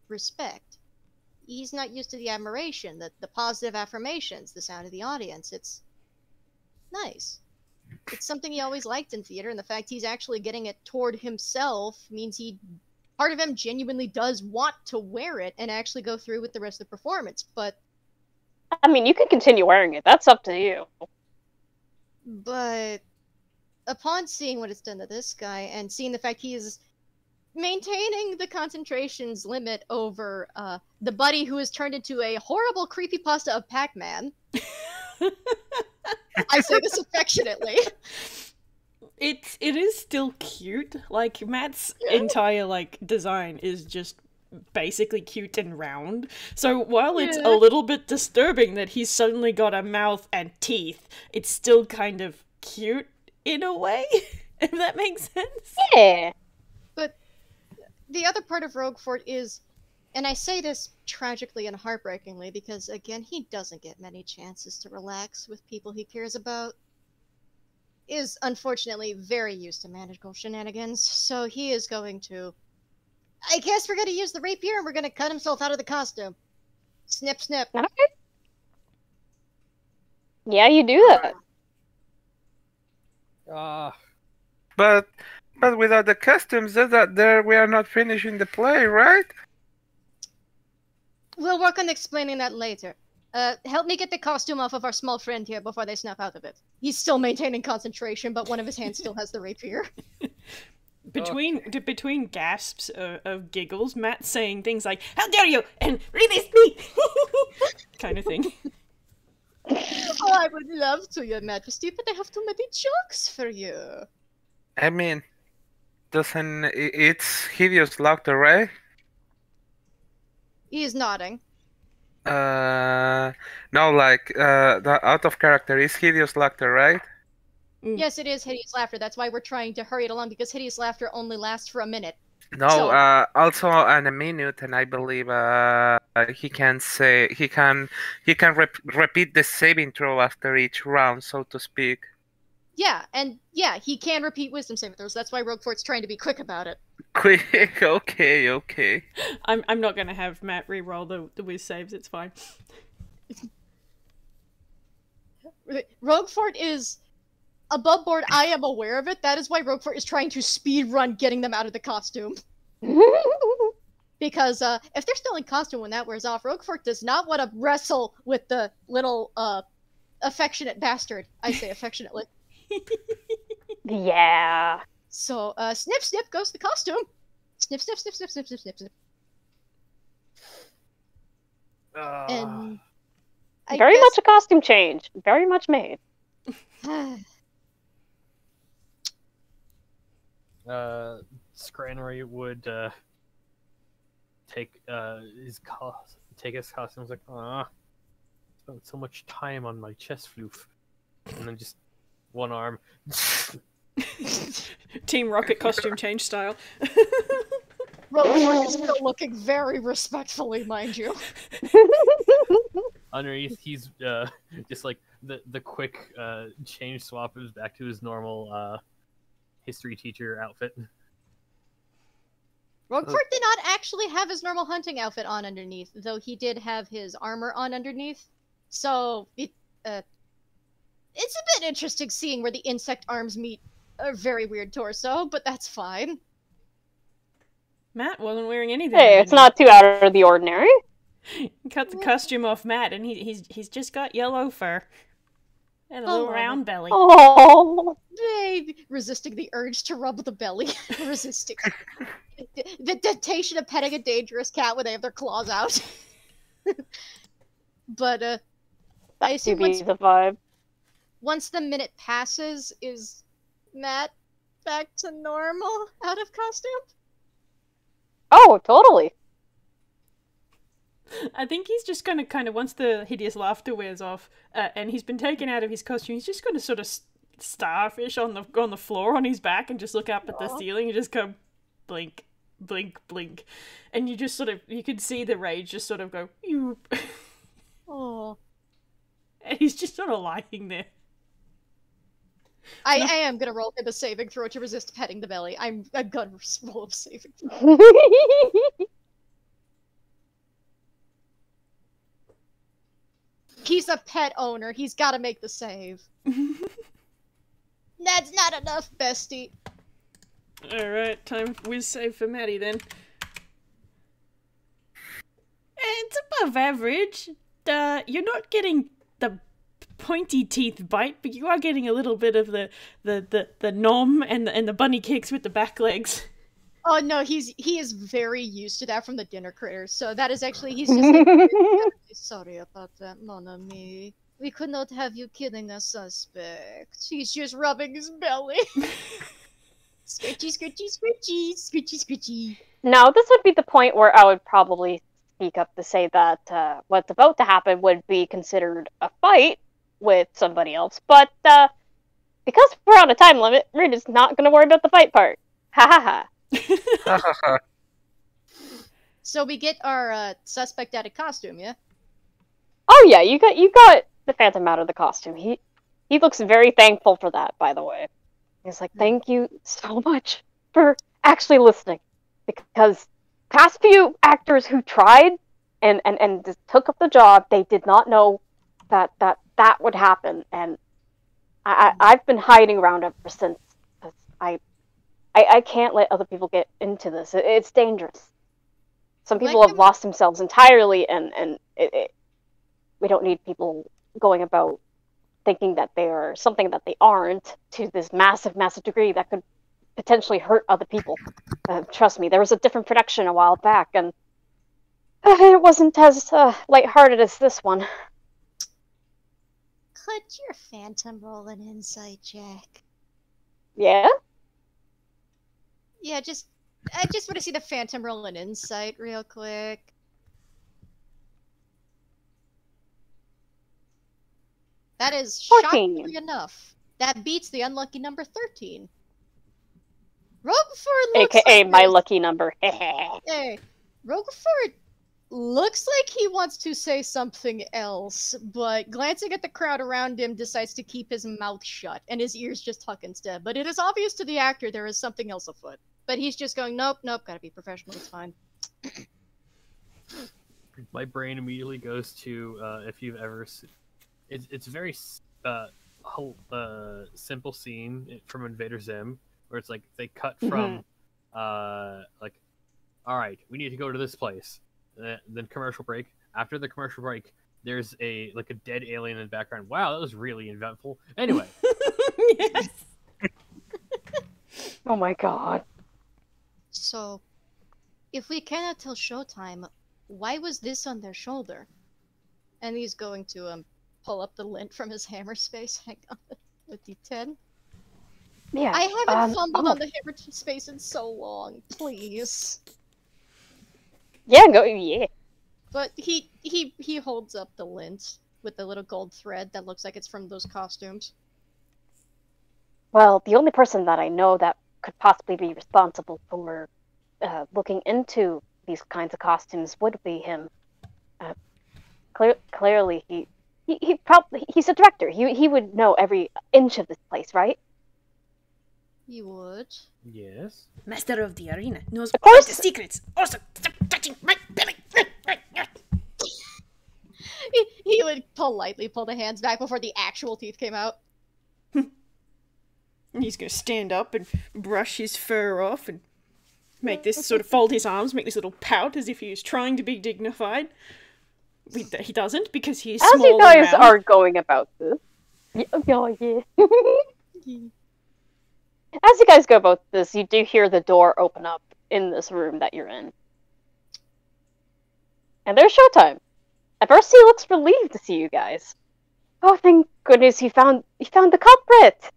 respect. He's not used to the admiration, the positive affirmations, the sound of the audience. It's nice. It's something he always liked in theater, and the fact he's actually getting it toward himself means part of him genuinely does want to wear it and actually go through with the rest of the performance, but... I mean, you can continue wearing it. That's up to you. But upon seeing what it's done to this guy, and seeing the fact he is maintaining the concentration's limit over the buddy who has turned into a horrible creepypasta of Pac-Man... I say this affectionately. It is still cute. Like, Matt's entire, design is just basically cute and round. So while it's a little bit disturbing that he's suddenly got a mouth and teeth, it's still kind of cute in a way, if that makes sense. Yeah. But the other part of Rougfort is, and I say this tragically and heartbreakingly because, again, he doesn't get many chances to relax with people he cares about, is unfortunately very used to magical shenanigans, so he is going to I guess we're gonna use the rapier and we're gonna cut himself out of the costume. Snip, snip. Okay. Yeah, you do that. But without the costumes, there we are not finishing the play, right? We'll work on explaining that later. Help me get the costume off of our small friend here before they snap out of it. He's still maintaining concentration, but one of his hands still has the rapier. Between gasps of giggles, Matt's saying things like, "How dare you!" and "Release me!" kind of thing. Oh, I would love to, Your Majesty, but I have too many jokes for you. I mean, it's hideous laughter, right? He is nodding. No, like the out of character is hideous laughter, right? Yes, it is hideous laughter. That's why we're trying to hurry it along, because hideous laughter only lasts for a minute. No, So- also in a minute, and I believe he can repeat the saving throw after each round, so to speak. Yeah, and yeah, he can repeat wisdom saving throws. That's why Roguefort's trying to be quick about it. Quick, okay. I'm not gonna have Matt re-roll the whiz saves. It's fine. Roguefort is above board. I am aware of it. That is why Roguefort is trying to speed run getting them out of the costume. Because if they're still in costume when that wears off, Roguefort does not want to wrestle with the little affectionate bastard. I say affectionately. Yeah. So snip snip goes the costume. Snip snip snip snip snip snip snip snip. And I Very guess- much a costume change. Very much made. Scranery would take his costumes like, spent so much time on my chest floof, and then just one arm. Team Rocket costume change style. Roguefort is still looking very respectfully, mind you. Underneath, he's just like the quick change swap is back to his normal history teacher outfit. Roguefort did not actually have his normal hunting outfit on underneath, though he did have his armor on underneath. So it's a bit interesting seeing where the insect arms meet a very weird torso, but that's fine. Matt wasn't wearing anything. Hey, it's not too out of the ordinary. Cut the costume off Matt, and he's just got yellow fur and a Oh, little Mama. round belly. Oh. Baby, resisting the urge to rub the belly. Resisting. The temptation of petting a dangerous cat when they have their claws out. But, I That assume could be the vibe. once the minute passes, is Matt back to normal out of costume? Oh, totally. I think he's just gonna kind of, once the hideous laughter wears off, and he's been taken out of his costume, he's just gonna sort of starfish on the floor on his back and just look up at the ceiling and just go blink, blink, blink, and you just sort of, you can see the rage just sort of go "Yoop." Oh. And he's just sort of lying there. I am gonna roll him a saving throw to resist petting the belly. I'm gonna roll a saving throw. He's a pet owner. He's gotta make the save. That's not enough, bestie. Alright, time for whiz save for Maddie then. It's above average. You're not getting the pointy teeth bite, but you are getting a little bit of the nom and the bunny kicks with the back legs. Oh no, he is very used to that from the dinner critters. So that is actually he's just like, "Very sorry about that, mon ami. We could not have you killing a suspect." He's just rubbing his belly. Scritchy, scritchy, scritchy, scritchy, scritchy. Now, this would be the point where I would probably speak up to say that what's about to happen would be considered a fight with somebody else, but because we're on a time limit, we're just not going to worry about the fight part. Ha ha ha. So we get our suspect out of costume, yeah? Oh yeah, you got the Phantom out of the costume. He looks very thankful for that, by the way. He's like, thank you so much for actually listening, because past few actors who tried and just took up the job, they did not know that would happen, and I've been hiding around ever since, because I can't let other people get into this. It's dangerous. Some people have lost themselves entirely, and we don't need people going about thinking that they are something that they aren't to this massive, massive degree that could potentially hurt other people. Trust me, there was a different production a while back, and it wasn't as lighthearted as this one. Could your phantom roll an insight check? Yeah? Yeah, I just want to see the phantom roll an insight real quick. That is 14. shockingly enough. That beats the unlucky number 13. Rougfort looks AKA like my this. lucky number. Hey, Rougfort looks like he wants to say something else, but glancing at the crowd around him decides to keep his mouth shut and his ears just tuck instead. But it is obvious to the actor there is something else afoot. But he's just going, nope, gotta be professional, it's fine. My brain immediately goes to if you've ever seen... It's a very simple scene from Invader Zim, where it's like they cut from like, all right, we need to go to this place. Then commercial break. After the commercial break, there's a dead alien in the background. Wow, that was really eventful. Anyway. Yes. Oh my god. So, if we cannot tell Showtime, why was this on their shoulder? And he's going to pull up the lint from his hammer space. Hang on, with D10. Yeah. I haven't fumbled on the hammer space in so long. Please. Yeah, go. Yeah. But he holds up the lint with the little gold thread that looks like it's from those costumes. Well, the only person that I know that could possibly be responsible for looking into these kinds of costumes would be him. Clearly, he's a director. He would know every inch of this place, right? He would. Yes. Master of the arena knows Of course. all the secrets. Also, stop touching my belly. He would politely pull the hands back before the actual teeth came out. And he's gonna stand up and brush his fur off and make this sort of fold his arms, make this little pout as if he was trying to be dignified. He doesn't, because he's small. As you guys are going about this, yeah. As you guys go about this, you do hear the door open up in this room that you're in, and there's Showtime. At first, he looks relieved to see you guys. Oh, thank goodness he found the culprit.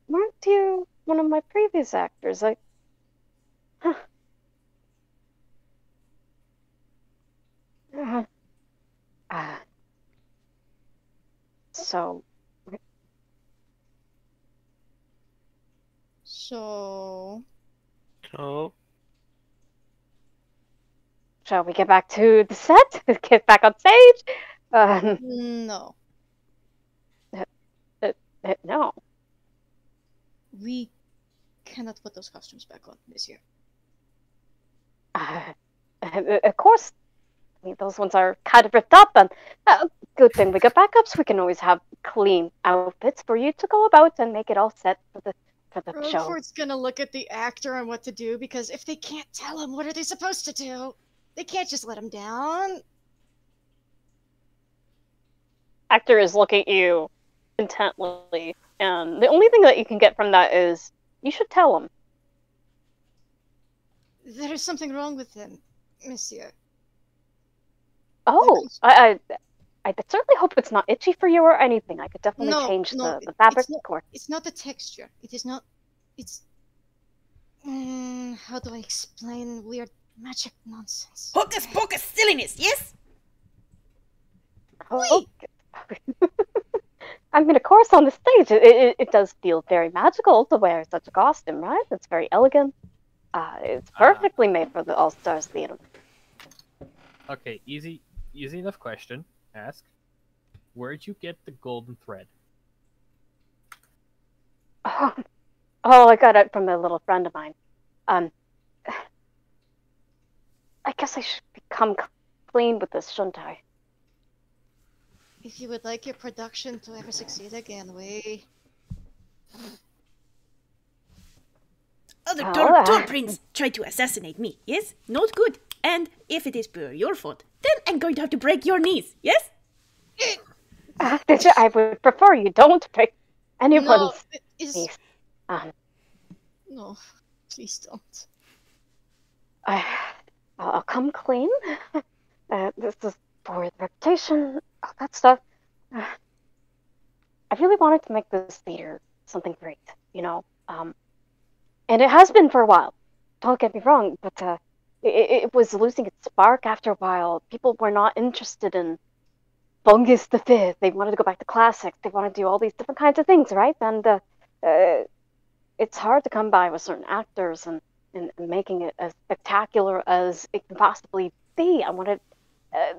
Weren't you one of my previous actors? So. So. Shall we get back to the set? Get back on stage? No. No. We cannot put those costumes back on this year. Of course. I mean, those ones are kind of ripped up, and good thing we got backups. We can always have clean outfits for you to go about and make it all set for the show. Rougfort's gonna look at the actor on what to do, because if they can't tell him, what are they supposed to do? They can't just let him down. Actor is looking at you intently, and the only thing that you can get from that is you should tell him. There is something wrong with him, monsieur. Oh, I certainly hope it's not itchy for you or anything. I could definitely change the fabric. It's not the texture. It is not. It's. How do I explain weird magic nonsense? Hocus pocus silliness, yes? Oh. I mean, of course, on the stage, it does feel very magical to wear such a costume, right? It's very elegant. It's perfectly made for the All-Stars Theater. Okay, easy enough question. Ask. Where'd you get the golden thread? Oh, I got it from a little friend of mine. I guess I should become clean with this, shouldn't I? If you would like your production to ever succeed again, we... Other Well, Tor Prince tried to assassinate me, yes? Not good. And if it is pure your fault, then I'm going to have to break your knees, yes? I would prefer you don't break anyone's No, it is... knees. No, please don't. I'll come clean. This is for the reputation, all that stuff. I really wanted to make this theater something great, you know. And it has been for a while. Don't get me wrong, but it was losing its spark after a while. People were not interested in Fungus the Fifth. They wanted to go back to classics. They wanted to do all these different kinds of things, right? And it's hard to come by with certain actors and making it as spectacular as it can possibly be. I wanted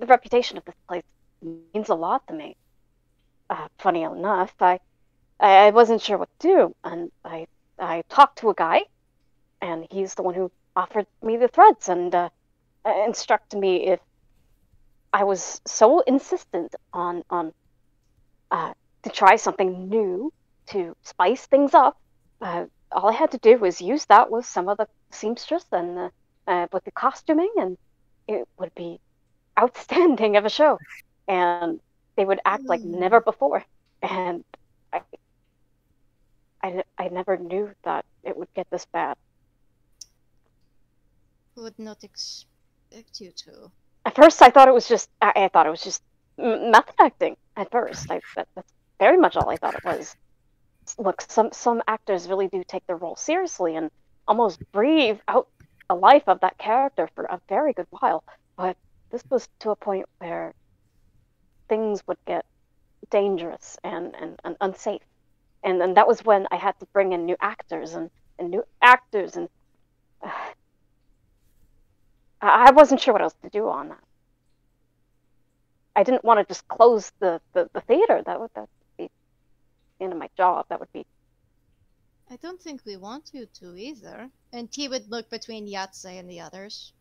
the reputation of this place means a lot to me. Funny enough, I wasn't sure what to do, and I talked to a guy, and he's the one who offered me the threads and instructed me if I was so insistent on to try something new to spice things up. All I had to do was use that with some of the seamstress and with the costuming, and it would be outstanding of a show. And they would act like never before. And I never knew that it would get this bad. Would not expect you to. At first, I thought it was just method acting. At first, that's very much all I thought it was. Look, some actors really do take their role seriously and almost breathe out a life of that character for a very good while. But this was to a point where things would get dangerous and unsafe. And that was when I had to bring in new actors and I wasn't sure what else to do on that. I didn't want to just close the theater. That would be the end of my job. That would be... I don't think we want you to either. And he would look between Yatze and the others.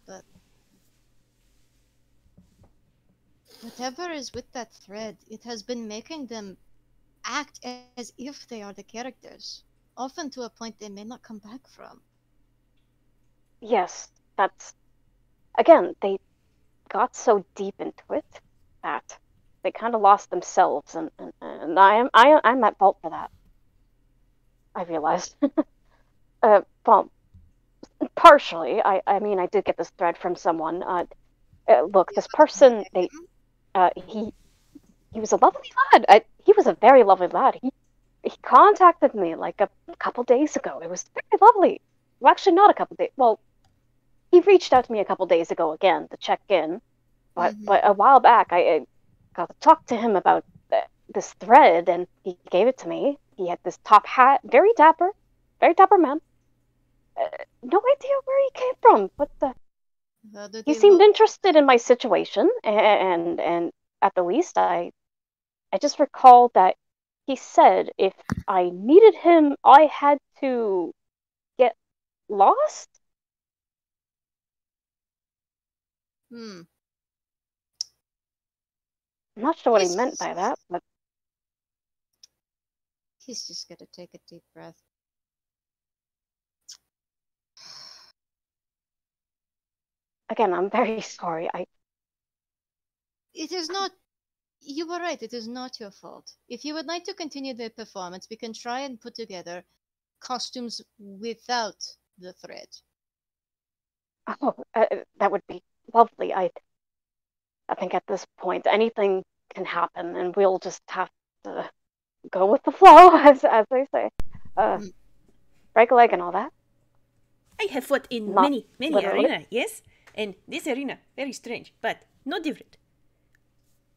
But whatever is with that thread, it has been making them act as if they are the characters, often to a point they may not come back from. Yes, that's... Again, they got so deep into it that they kind of lost themselves, and I'm at fault for that. I realized. Well, partially. I mean, I did get this thread from someone. Look, this person, he was a lovely lad. He was a very lovely lad. He contacted me like a couple days ago. It was very lovely. Well, actually, not a couple days. Well, he reached out to me a couple days ago again to check in, but a while back I got to talk to him about this thread, and he gave it to me. He had this top hat, very dapper man. No idea where he came from, but he seemed interested in my situation, and at the least, I just recalled that he said if I needed him, I had to get lost. I'm not sure what he meant by that, but... He's just gonna take a deep breath. Again, I'm very sorry. It is not... You were right, it is not your fault. If you would like to continue the performance, we can try and put together costumes without the thread. Oh, that would be lovely. I think at this point anything can happen, and we'll just have to go with the flow, as they say. Break a leg and all that. I have fought in Not many literally. arenas, yes? And this arena, very strange, but no different.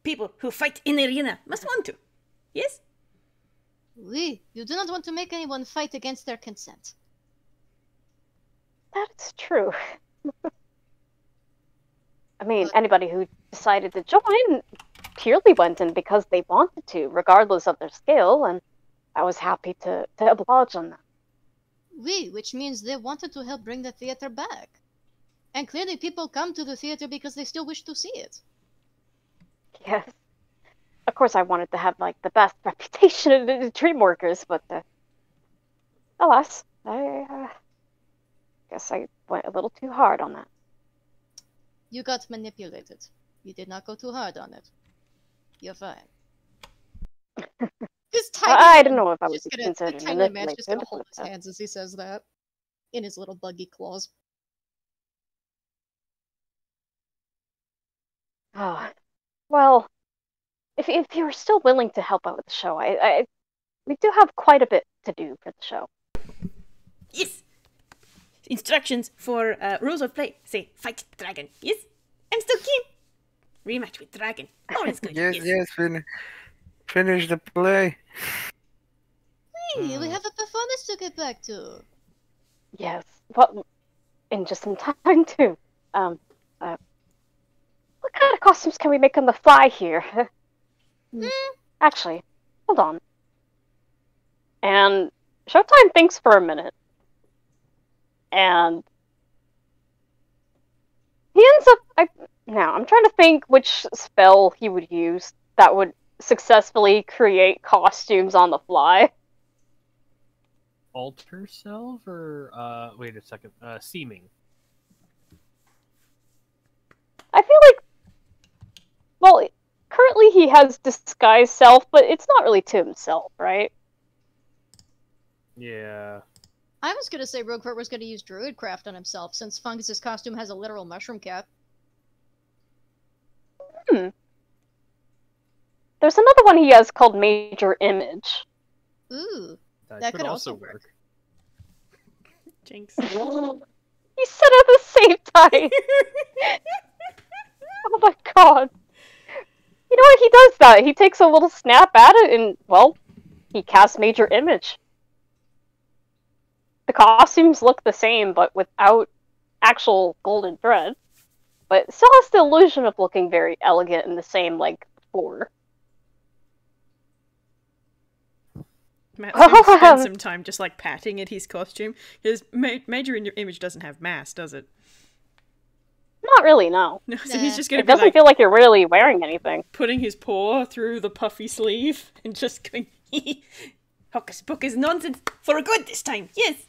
People who fight in arena must want to, yes? Oui, you do not want to make anyone fight against their consent. That's true. I mean, anybody who decided to join purely went in because they wanted to, regardless of their skill, and I was happy to oblige on that. which means they wanted to help bring the theater back. And clearly people come to the theater because they still wish to see it. Yes. Of course, I wanted to have, like, the best reputation of the dream workers, but, alas, I guess I went a little too hard on that. You got manipulated. You did not go too hard on it. You're fine. This tiny I man don't know if I would just be gonna, considered the tiny man's just gonna manipulated, hold his but, hands as he says that. In his little buggy claws. oh, well, if you're still willing to help out with the show, we do have quite a bit to do for the show. Yes! Instructions for rules of play. Say, fight dragon. Yes? I'm still keen. Rematch with dragon. Always good. Yes, finish the play. Hey, we have a performance to get back to. Yes, well, in just some time, too. What kind of costumes can we make on the fly here? Actually, hold on. And Showtime thinks for a minute. And he ends up... Now, I'm trying to think which spell he would use that would successfully create costumes on the fly. Alter self or wait a second, seeming. I feel like, well, currently he has disguise self, but it's not really to himself, right? Yeah. I was gonna say Rougfort was gonna use Druidcraft on himself, since Fungus's costume has a literal mushroom cap. There's another one he has called Major Image. Ooh, That could also work. work. Jinx. He said at the same time. Oh my god. You know what? He does that. He takes a little snap at it and, well, he casts Major Image. The costumes look the same, but without actual golden thread. But still has the illusion of looking very elegant and the same, like, before. Matt's going to spend some time just like patting at his costume, because Major Image doesn't have mass, does it? Not really, no. No, so he's just going to It be doesn't like feel like you're really wearing anything. putting his paw through the puffy sleeve and just going, hocus pocus nonsense for a good this time, yes!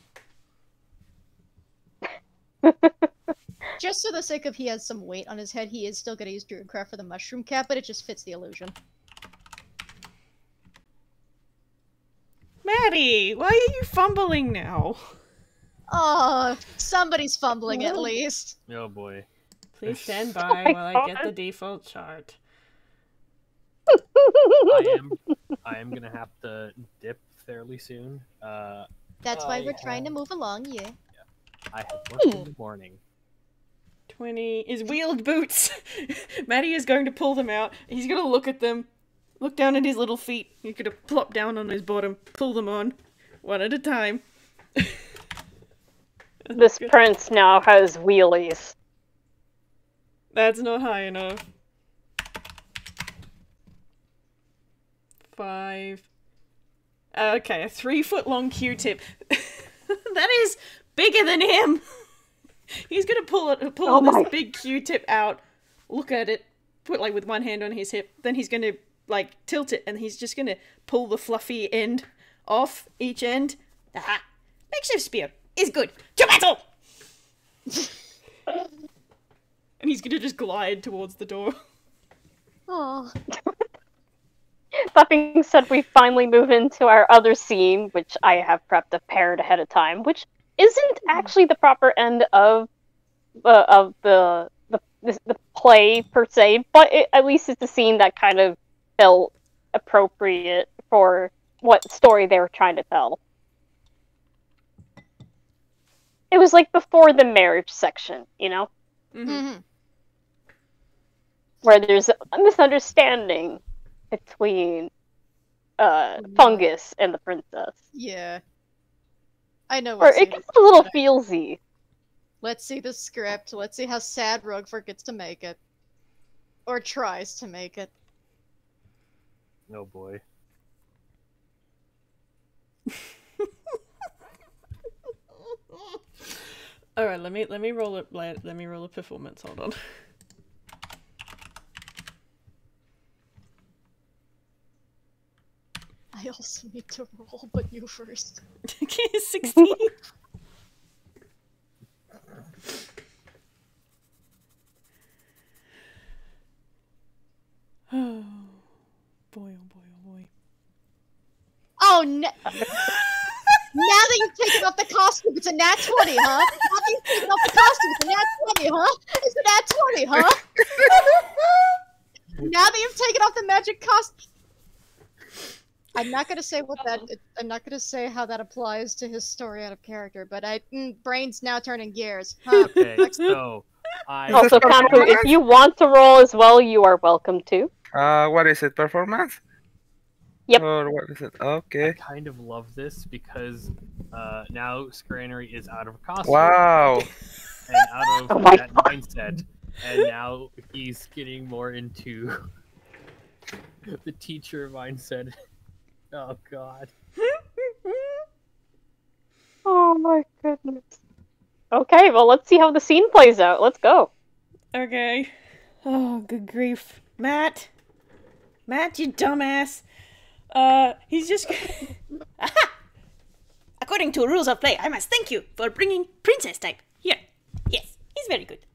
Just for the sake of he has some weight on his head, he is still gonna use Druidcraft for the mushroom cap, but it just fits the illusion. Maddie, why are you fumbling now? Oh, somebody's fumbling at least. Oh boy. Please stand by my while I get the God. default chart. I am gonna have to dip fairly soon. That's why I we're trying to have- move along, yeah. I have work in the morning. 20 is wheeled boots. Maddie is going to pull them out. He's going to look at them, look down at his little feet. He's going to plop down on his bottom, pull them on, one at a time. This prince now has wheelies. That's not high enough. 5. Okay, a 3-foot-long Q-tip. That is bigger than him. He's gonna pull this big Q-tip out, look at it, put like with one hand on his hip, then he's gonna like tilt it, and he's just gonna pull the fluffy end off each end. Aha! Makeshift spear is good. To battle! And he's gonna just glide towards the door. Oh. That being said, we finally move into our other scene, which I have prepped a paired ahead of time, which isn't actually the proper end of the play per se, but at least it's a scene that kind of felt appropriate for what story they were trying to tell. It was like before the marriage section, you know, Mm-hmm. where there's a misunderstanding between Fungus and the princess. Yeah. I know Or what it scene gets it's a little about. feelsy. Let's see the script. Let's see how sad Rougfort gets to make it. Or tries to make it. Oh boy. All right, let me roll it. Let me roll a performance. Hold on. I also need to roll, but you first. Okay, 16. Oh boy! Oh boy! Oh boy! Oh no! Now that you've taken off the costume, it's a nat 20, huh? Now that you've taken off the costume, it's a nat 20, huh? It's a nat 20, huh? Now that you've taken off the magic costume. I'm not gonna say what that. I'm not gonna say how that applies to his story out of character, but brain's now turning gears. Huh? Okay, so I Also, Kanpu, if you want to roll as well, you are welcome to. What is it? Performance? Yep. Or what is it? Okay. I kind of love this because now Scranery is out of costume Wow. and out of Oh my that God. mindset, and now he's getting more into the teacher mindset. Oh God. Oh my goodness. Okay, well, let's see how the scene plays out. Let's go. Okay. Oh, good grief, Matt, you dumbass. He's just. Aha! According to rules of play, I must thank you for bringing princess type here. Yes, he's very good.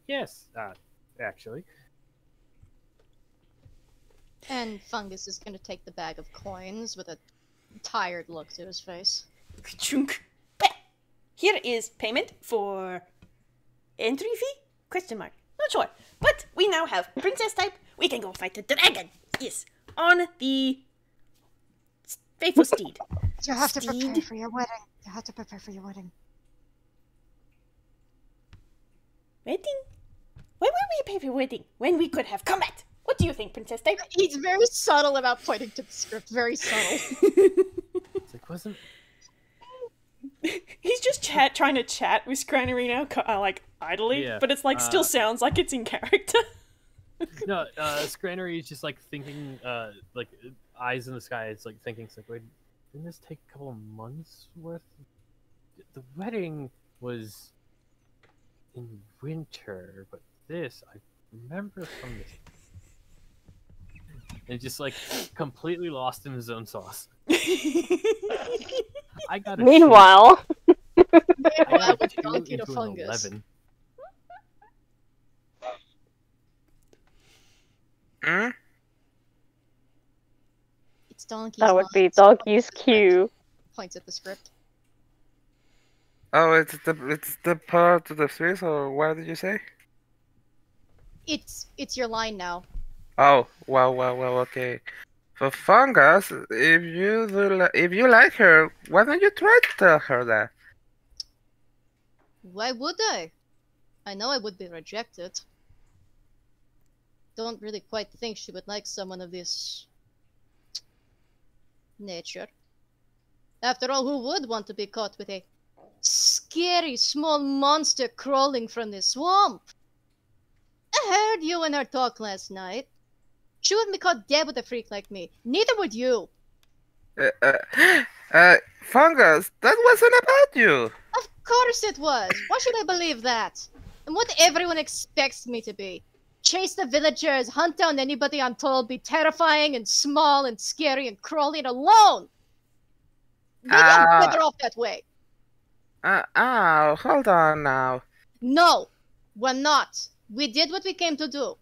Yes. Actually, And Fungus is gonna take the bag of coins with a tired look to his face. Chunk. Bah! Here is payment for entry fee? Question mark. Not sure. But we now have princess type. We can go fight the dragon. Yes. On the faithful steed. You have to prepare Steed. for your wedding. You have to prepare for your wedding. Wedding? Why would we pay for wedding when we could have combat? What do you think, princess type? He's very subtle about pointing to the script. Very subtle. it's like wasn't. He's just trying to chat with Scranery now, like idly, Yeah, but it's like still sounds like it's in character. No, Scranery is just like thinking, like eyes in the sky. It's like thinking, it's like, wait, didn't this take a couple of months worth? The wedding was in winter, but this I remember from this. And just like completely lost in his own sauce. I got. Meanwhile, I got with a 2 Donkey to into an Fungus. 11. Hmm? It's Donkey's that would be lines. Donkey's cue. Points at the script. Oh, it's the part of the Swiss, or what did you say? It's your line now. Oh, well, okay. For Fungus, if you like her, why don't you try to tell her that? Why would I? I know I would be rejected. Don't really quite think she would like someone of this nature. After all, who would want to be caught with a scary small monster crawling from the swamp? I heard you and her talk last night. She wouldn't be caught dead with a freak like me. Neither would you. Fungus, that wasn't about you. Of course it was. Why should I believe that? And what everyone expects me to be. Chase the villagers, hunt down anybody I'm told, be terrifying and small and scary and crawling alone. Maybe I'm better off that way. Hold on now. No, we're not. We did what we came to do.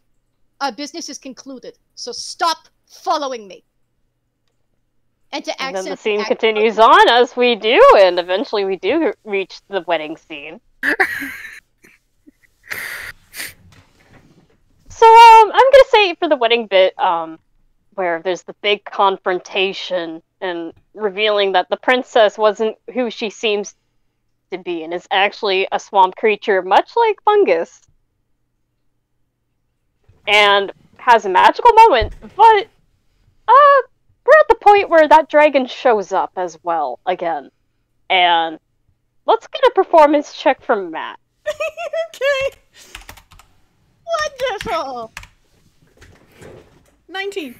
Our business is concluded, so stop following me. And to And accent then the scene continues on as we do, and eventually we do reach the wedding scene. So, I'm gonna say for the wedding bit, where there's the big confrontation and revealing that the princess wasn't who she seems to be and is actually a swamp creature, much like Fungus. And has a magical moment, but, we're at the point where that dragon shows up as well, again. And let's get a performance check from Matt. Okay. Wonderful! 19.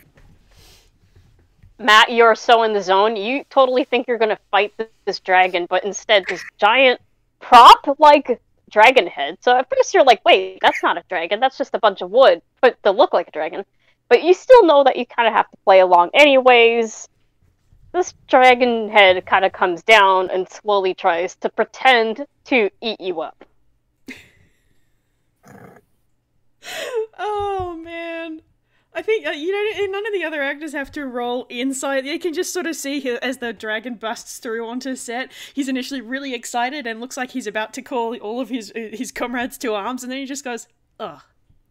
Matt, you're so in the zone. You totally think you're gonna fight this dragon, but instead this giant prop like dragon head. So at first you're like, wait, that's not a dragon. That's just a bunch of wood, but to look like a dragon. But you still know that you kind of have to play along anyways. This dragon head kind of comes down and slowly tries to pretend to eat you up. Oh man. I think, none of the other actors have to roll insight. You can just sort of see as the dragon busts through onto set, he's initially really excited and looks like he's about to call all of his comrades to arms, and then he just goes, "Ugh,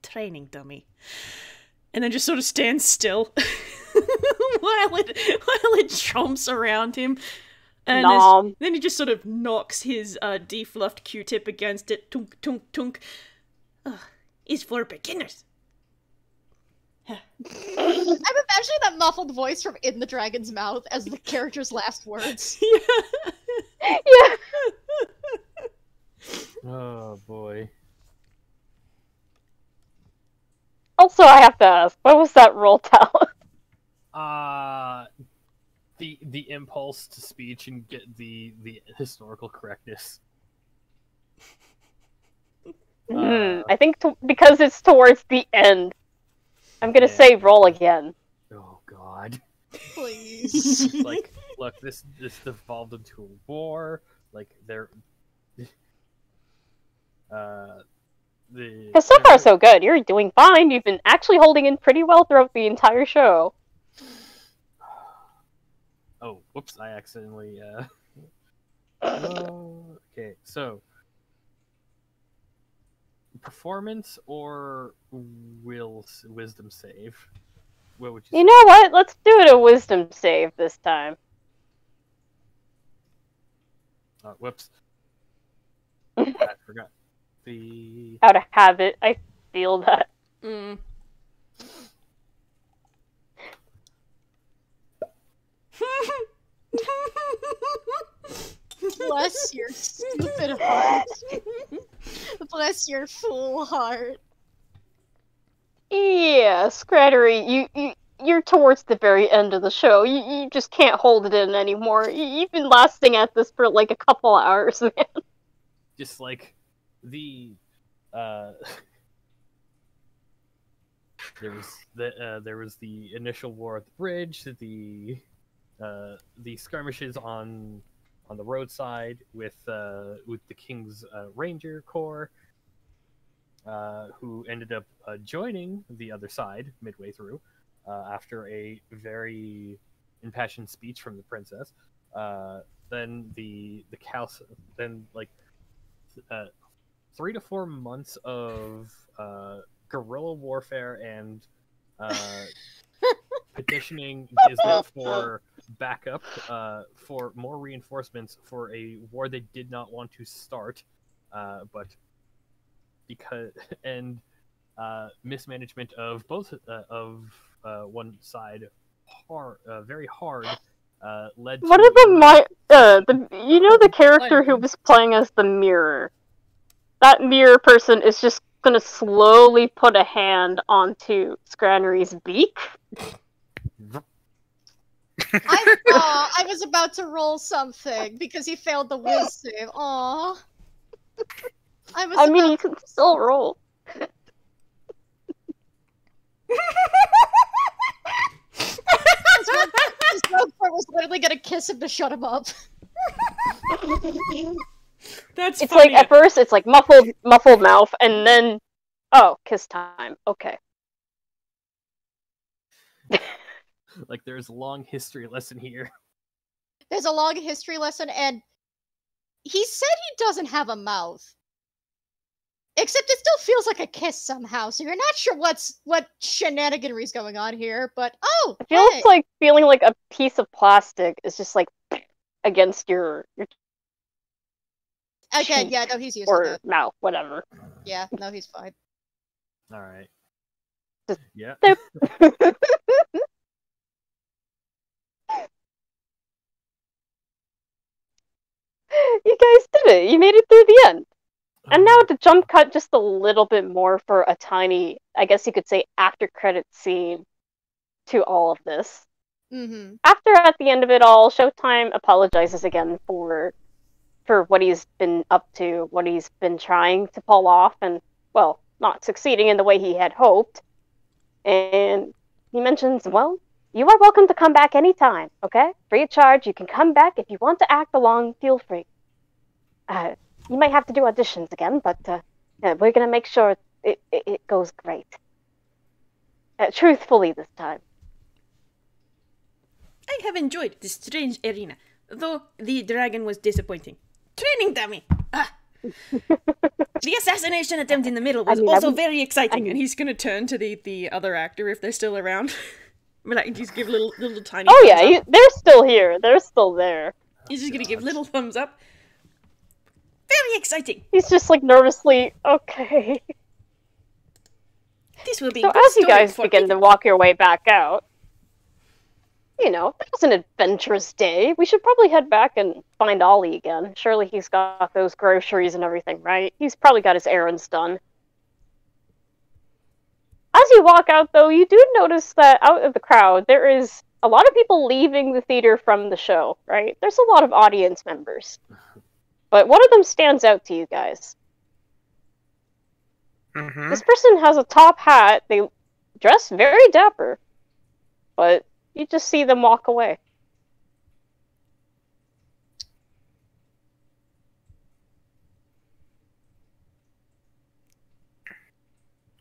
training dummy." And then just sort of stands still while it chomps around him. And then he just sort of knocks his defluffed Q-tip against it. Tunk, tunk, tunk. Ugh, it's for beginners. I'm imagining that muffled voice from In the Dragon's Mouth as the character's last words. Yeah. Oh boy. Also, I have to ask, what was that roll tell? The impulse to speech and get the historical correctness. I think because it's towards the end. I'm gonna say roll again. Oh god. Please. Like, look, this devolved into a war. Like, Because so far so good. You're doing fine. You've been actually holding in pretty well throughout the entire show. Oh, whoops! I accidentally. Okay, so performance or wisdom save? What would you say? You know what? Let's do it a wisdom save this time. Oh, whoops! I forgot the. Out of habit, I feel that. Mm. Bless your stupid heart. Bless your fool heart. Yeah, Scranery, you're towards the very end of the show. You just can't hold it in anymore. You've been lasting at this for like a couple hours, man. Just like the there was the initial war at the bridge, the skirmishes on the roadside with the King's Ranger Corps, who ended up joining the other side midway through after a very impassioned speech from the princess. Then the then like 3 to 4 months of guerrilla warfare and petitioning Gizlet for backup, for more reinforcements for a war they did not want to start, but because mismanagement of both of one side very hard led to What are the character who was playing as the mirror? That mirror person is just gonna slowly put a hand onto Scranery's beak. I was about to roll something because he failed the Whis save. Aww. I mean, you can still roll. His Rougfort was literally gonna kiss him to shut him up. That's It's funny. like, at first, it's like muffled mouth, and then, oh, kiss time. Okay. like there's a long history lesson here. There's a long history lesson, and he said he doesn't have a mouth. Except it still feels like a kiss somehow, so you're not sure what shenaniganry is going on here, but oh, It feels hey. like feeling like a piece of plastic is just like against your Okay, yeah, no, he's used to or that. mouth, whatever. Yeah, no, he's fine. All right. Just- Yeah. You guys did it! You made it through the end! And now to jump cut just a little bit more for a tiny, I guess you could say, after credit scene to all of this. Mm-hmm. After, at the end of it all, Showtime apologizes again for what he's been up to, what he's been trying to pull off, and, well, not succeeding in the way he had hoped. And he mentions, well, you are welcome to come back anytime, okay? Free of charge, you can come back. If you want to act along, feel free. You might have to do auditions again, but we're gonna make sure it goes great. Truthfully this time. I have enjoyed this strange arena, though the dragon was disappointing. Training dummy! Ah. The assassination attempt in the middle was also very exciting, and he's gonna turn to the other actor if they're still around. Like, just give little tiny Oh thumbs yeah, up. they're still here. They're still there. He's just gonna give little thumbs up. Very exciting! He's just like nervously, okay. This will be So good as you story guys for begin to walk your way back out, you know, it was an adventurous day. We should probably head back and find Ollie again. Surely he's got those groceries and everything, right? He's probably got his errands done. As you walk out, though, you do notice that out of the crowd, there is a lot of people leaving the theater from the show, right? There's a lot of audience members. But one of them stands out to you guys. Mm-hmm. This person has a top hat. They dress very dapper. But you just see them walk away.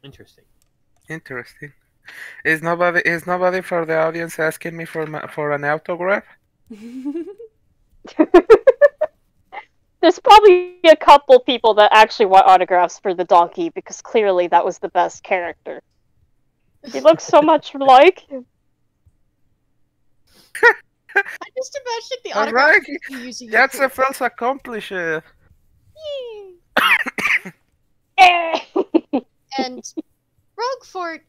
Interesting. Interesting. Is nobody for the audience asking me for an autograph? There's probably a couple people that actually want autographs for the donkey, because clearly that was the best character. He looks so much like him. I just imagine the All autograph right. you using your That's a character. feels accomplished. And Rougfort,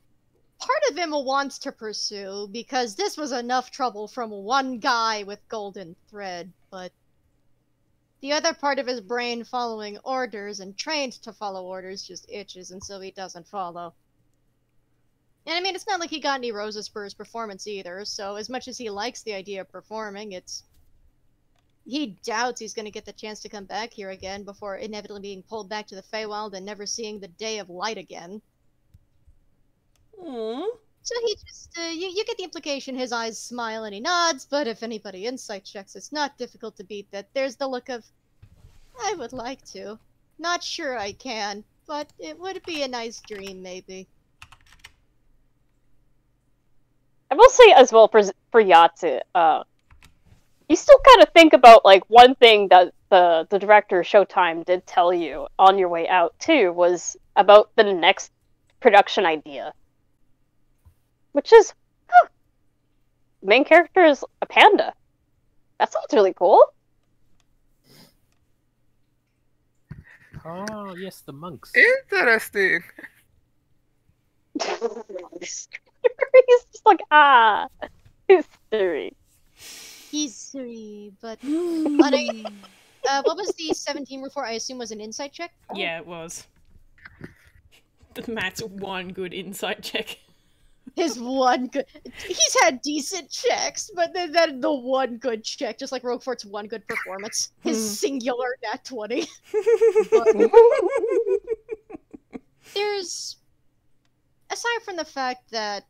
part of him wants to pursue, because this was enough trouble from one guy with golden thread, but the other part of his brain following orders and trained to follow orders just itches, and so he doesn't follow. And I mean, it's not like he got any roses for his performance either, so as much as he likes the idea of performing, he doubts he's going to get the chance to come back here again before inevitably being pulled back to the Feywild and never seeing the day of light again. Aww. So he just, you get the implication, his eyes smile and he nods, but if anybody insight checks, it's not difficult to beat that. There's the look of, I would like to. Not sure I can, but it would be a nice dream, maybe. I will say as well for Yatze, you still kind of think about, like, one thing that the director Showtime did tell you on your way out, too, was about the next production idea. Which is, main character is a panda. That sounds really cool. Oh, yes, the monks. Interesting. He's just like, history. History, but what was the 17 before? I assume was an insight check? Yeah, it was. Matt's one good insight check. His one good... He's had decent checks, but then the one good check, just like Roguefort's one good performance. His singular nat 20. But there's... Aside from the fact that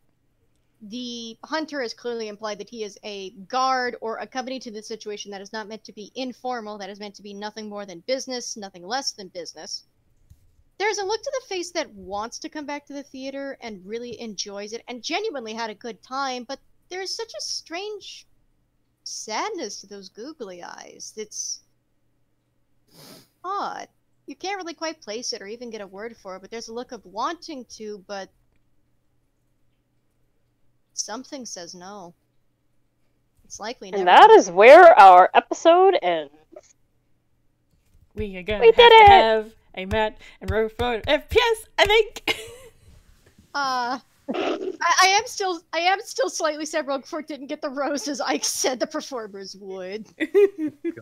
the hunter has clearly implied that he is a guard or accompanied to this situation that is not meant to be informal, that is meant to be nothing more than business, nothing less than business. There's a look to the face that wants to come back to the theater and really enjoys it and genuinely had a good time, but there's such a strange sadness to those googly eyes. It's odd. You can't really quite place it or even get a word for it, but there's a look of wanting to, but something says no. It's likely never. And that is where our episode ends. We are gonna We have did to it! have a Matt and Rougfort FPS, I think. I am still slightly sad Rougefort didn't get the roses I said the performers would.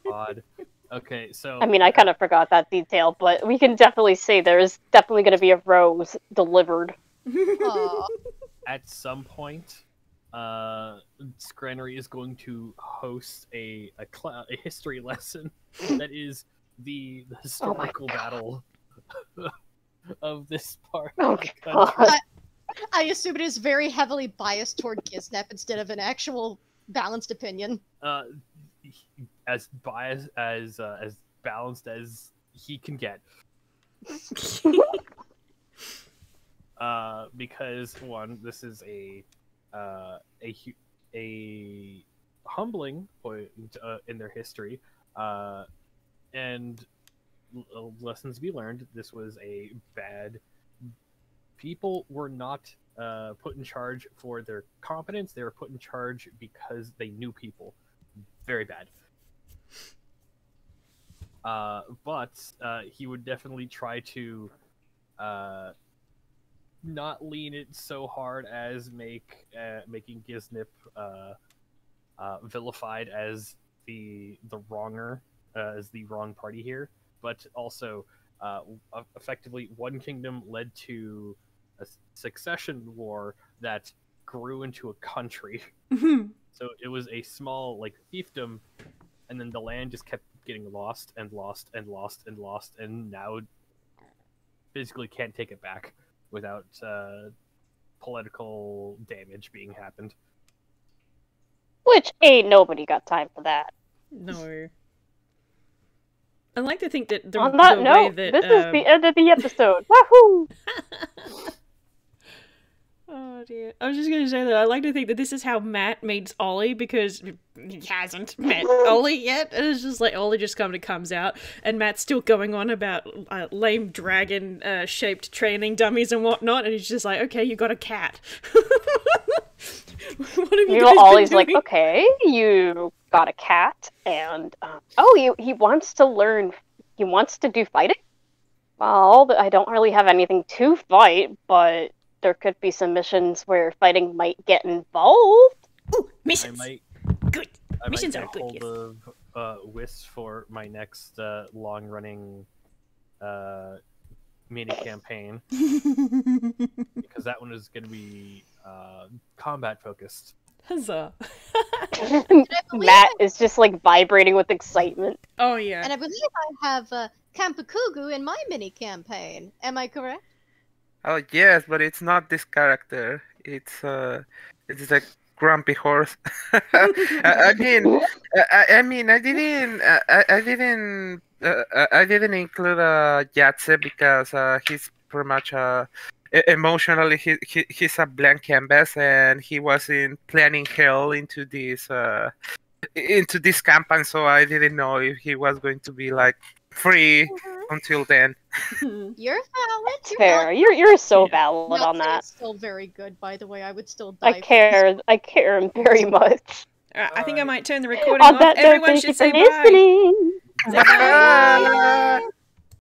God. Okay, so... I mean, I kind of forgot that detail, but we can definitely say there is definitely going to be a rose delivered. Aw. At some point, Scranery is going to host a history lesson that is the historical battle of this part Oh, of the country. God. I assume it is very heavily biased toward Gisnep instead of an actual balanced opinion. As biased as balanced as he can get. Because one, this is a humbling point in their history, and lessons to be learned. This was a bad. People were not put in charge for their competence. They were put in charge because they knew people. Very bad. But he would definitely try to not lean it so hard as making Gisnip vilified as the wronger, as the wrong party here, but also effectively one kingdom led to a succession war that grew into a country. So it was a small fiefdom, and then the land just kept getting lost and lost and lost and lost, and now basically can't take it back without political damage being happened. Which ain't nobody got time for that. No. I like to think that On that the way note, that this is the end of the episode. Wahoo! Oh dear. I was just going to say that I like to think that this is how Matt meets Ollie, because he hasn't met Ollie yet. And it's just like Ollie just comes out, and Matt's still going on about lame dragon shaped training dummies and whatnot, and he's just like, okay, you got a cat. What have you guys Ollie's been like, doing? okay, you got a cat, and he wants to learn. He wants to do fighting. Well, I don't really have anything to fight, but there could be some missions where fighting might get involved. Ooh, missions. Good. Missions might are get good. hold Yes. of Whis for my next long-running mini campaign, because that one is going to be combat focused. Huzzah. Matt is just vibrating with excitement. Oh yeah. And I believe I have Kanpukugu in my mini campaign. Am I correct? Oh yes, but it's not this character. It's like grumpy horse. I didn't include Yatze because he's pretty much emotionally he's a blank canvas, and he wasn't planning hell into this campaign, so I didn't know if he was going to be free until then. You're valid. It's fair. You're so valid Yatze on that. is still very good, by the way. I would still die. I care very much. I think I might turn the recording On off. that note, Everyone thank should you say for bye. listening. Say bye. Bye.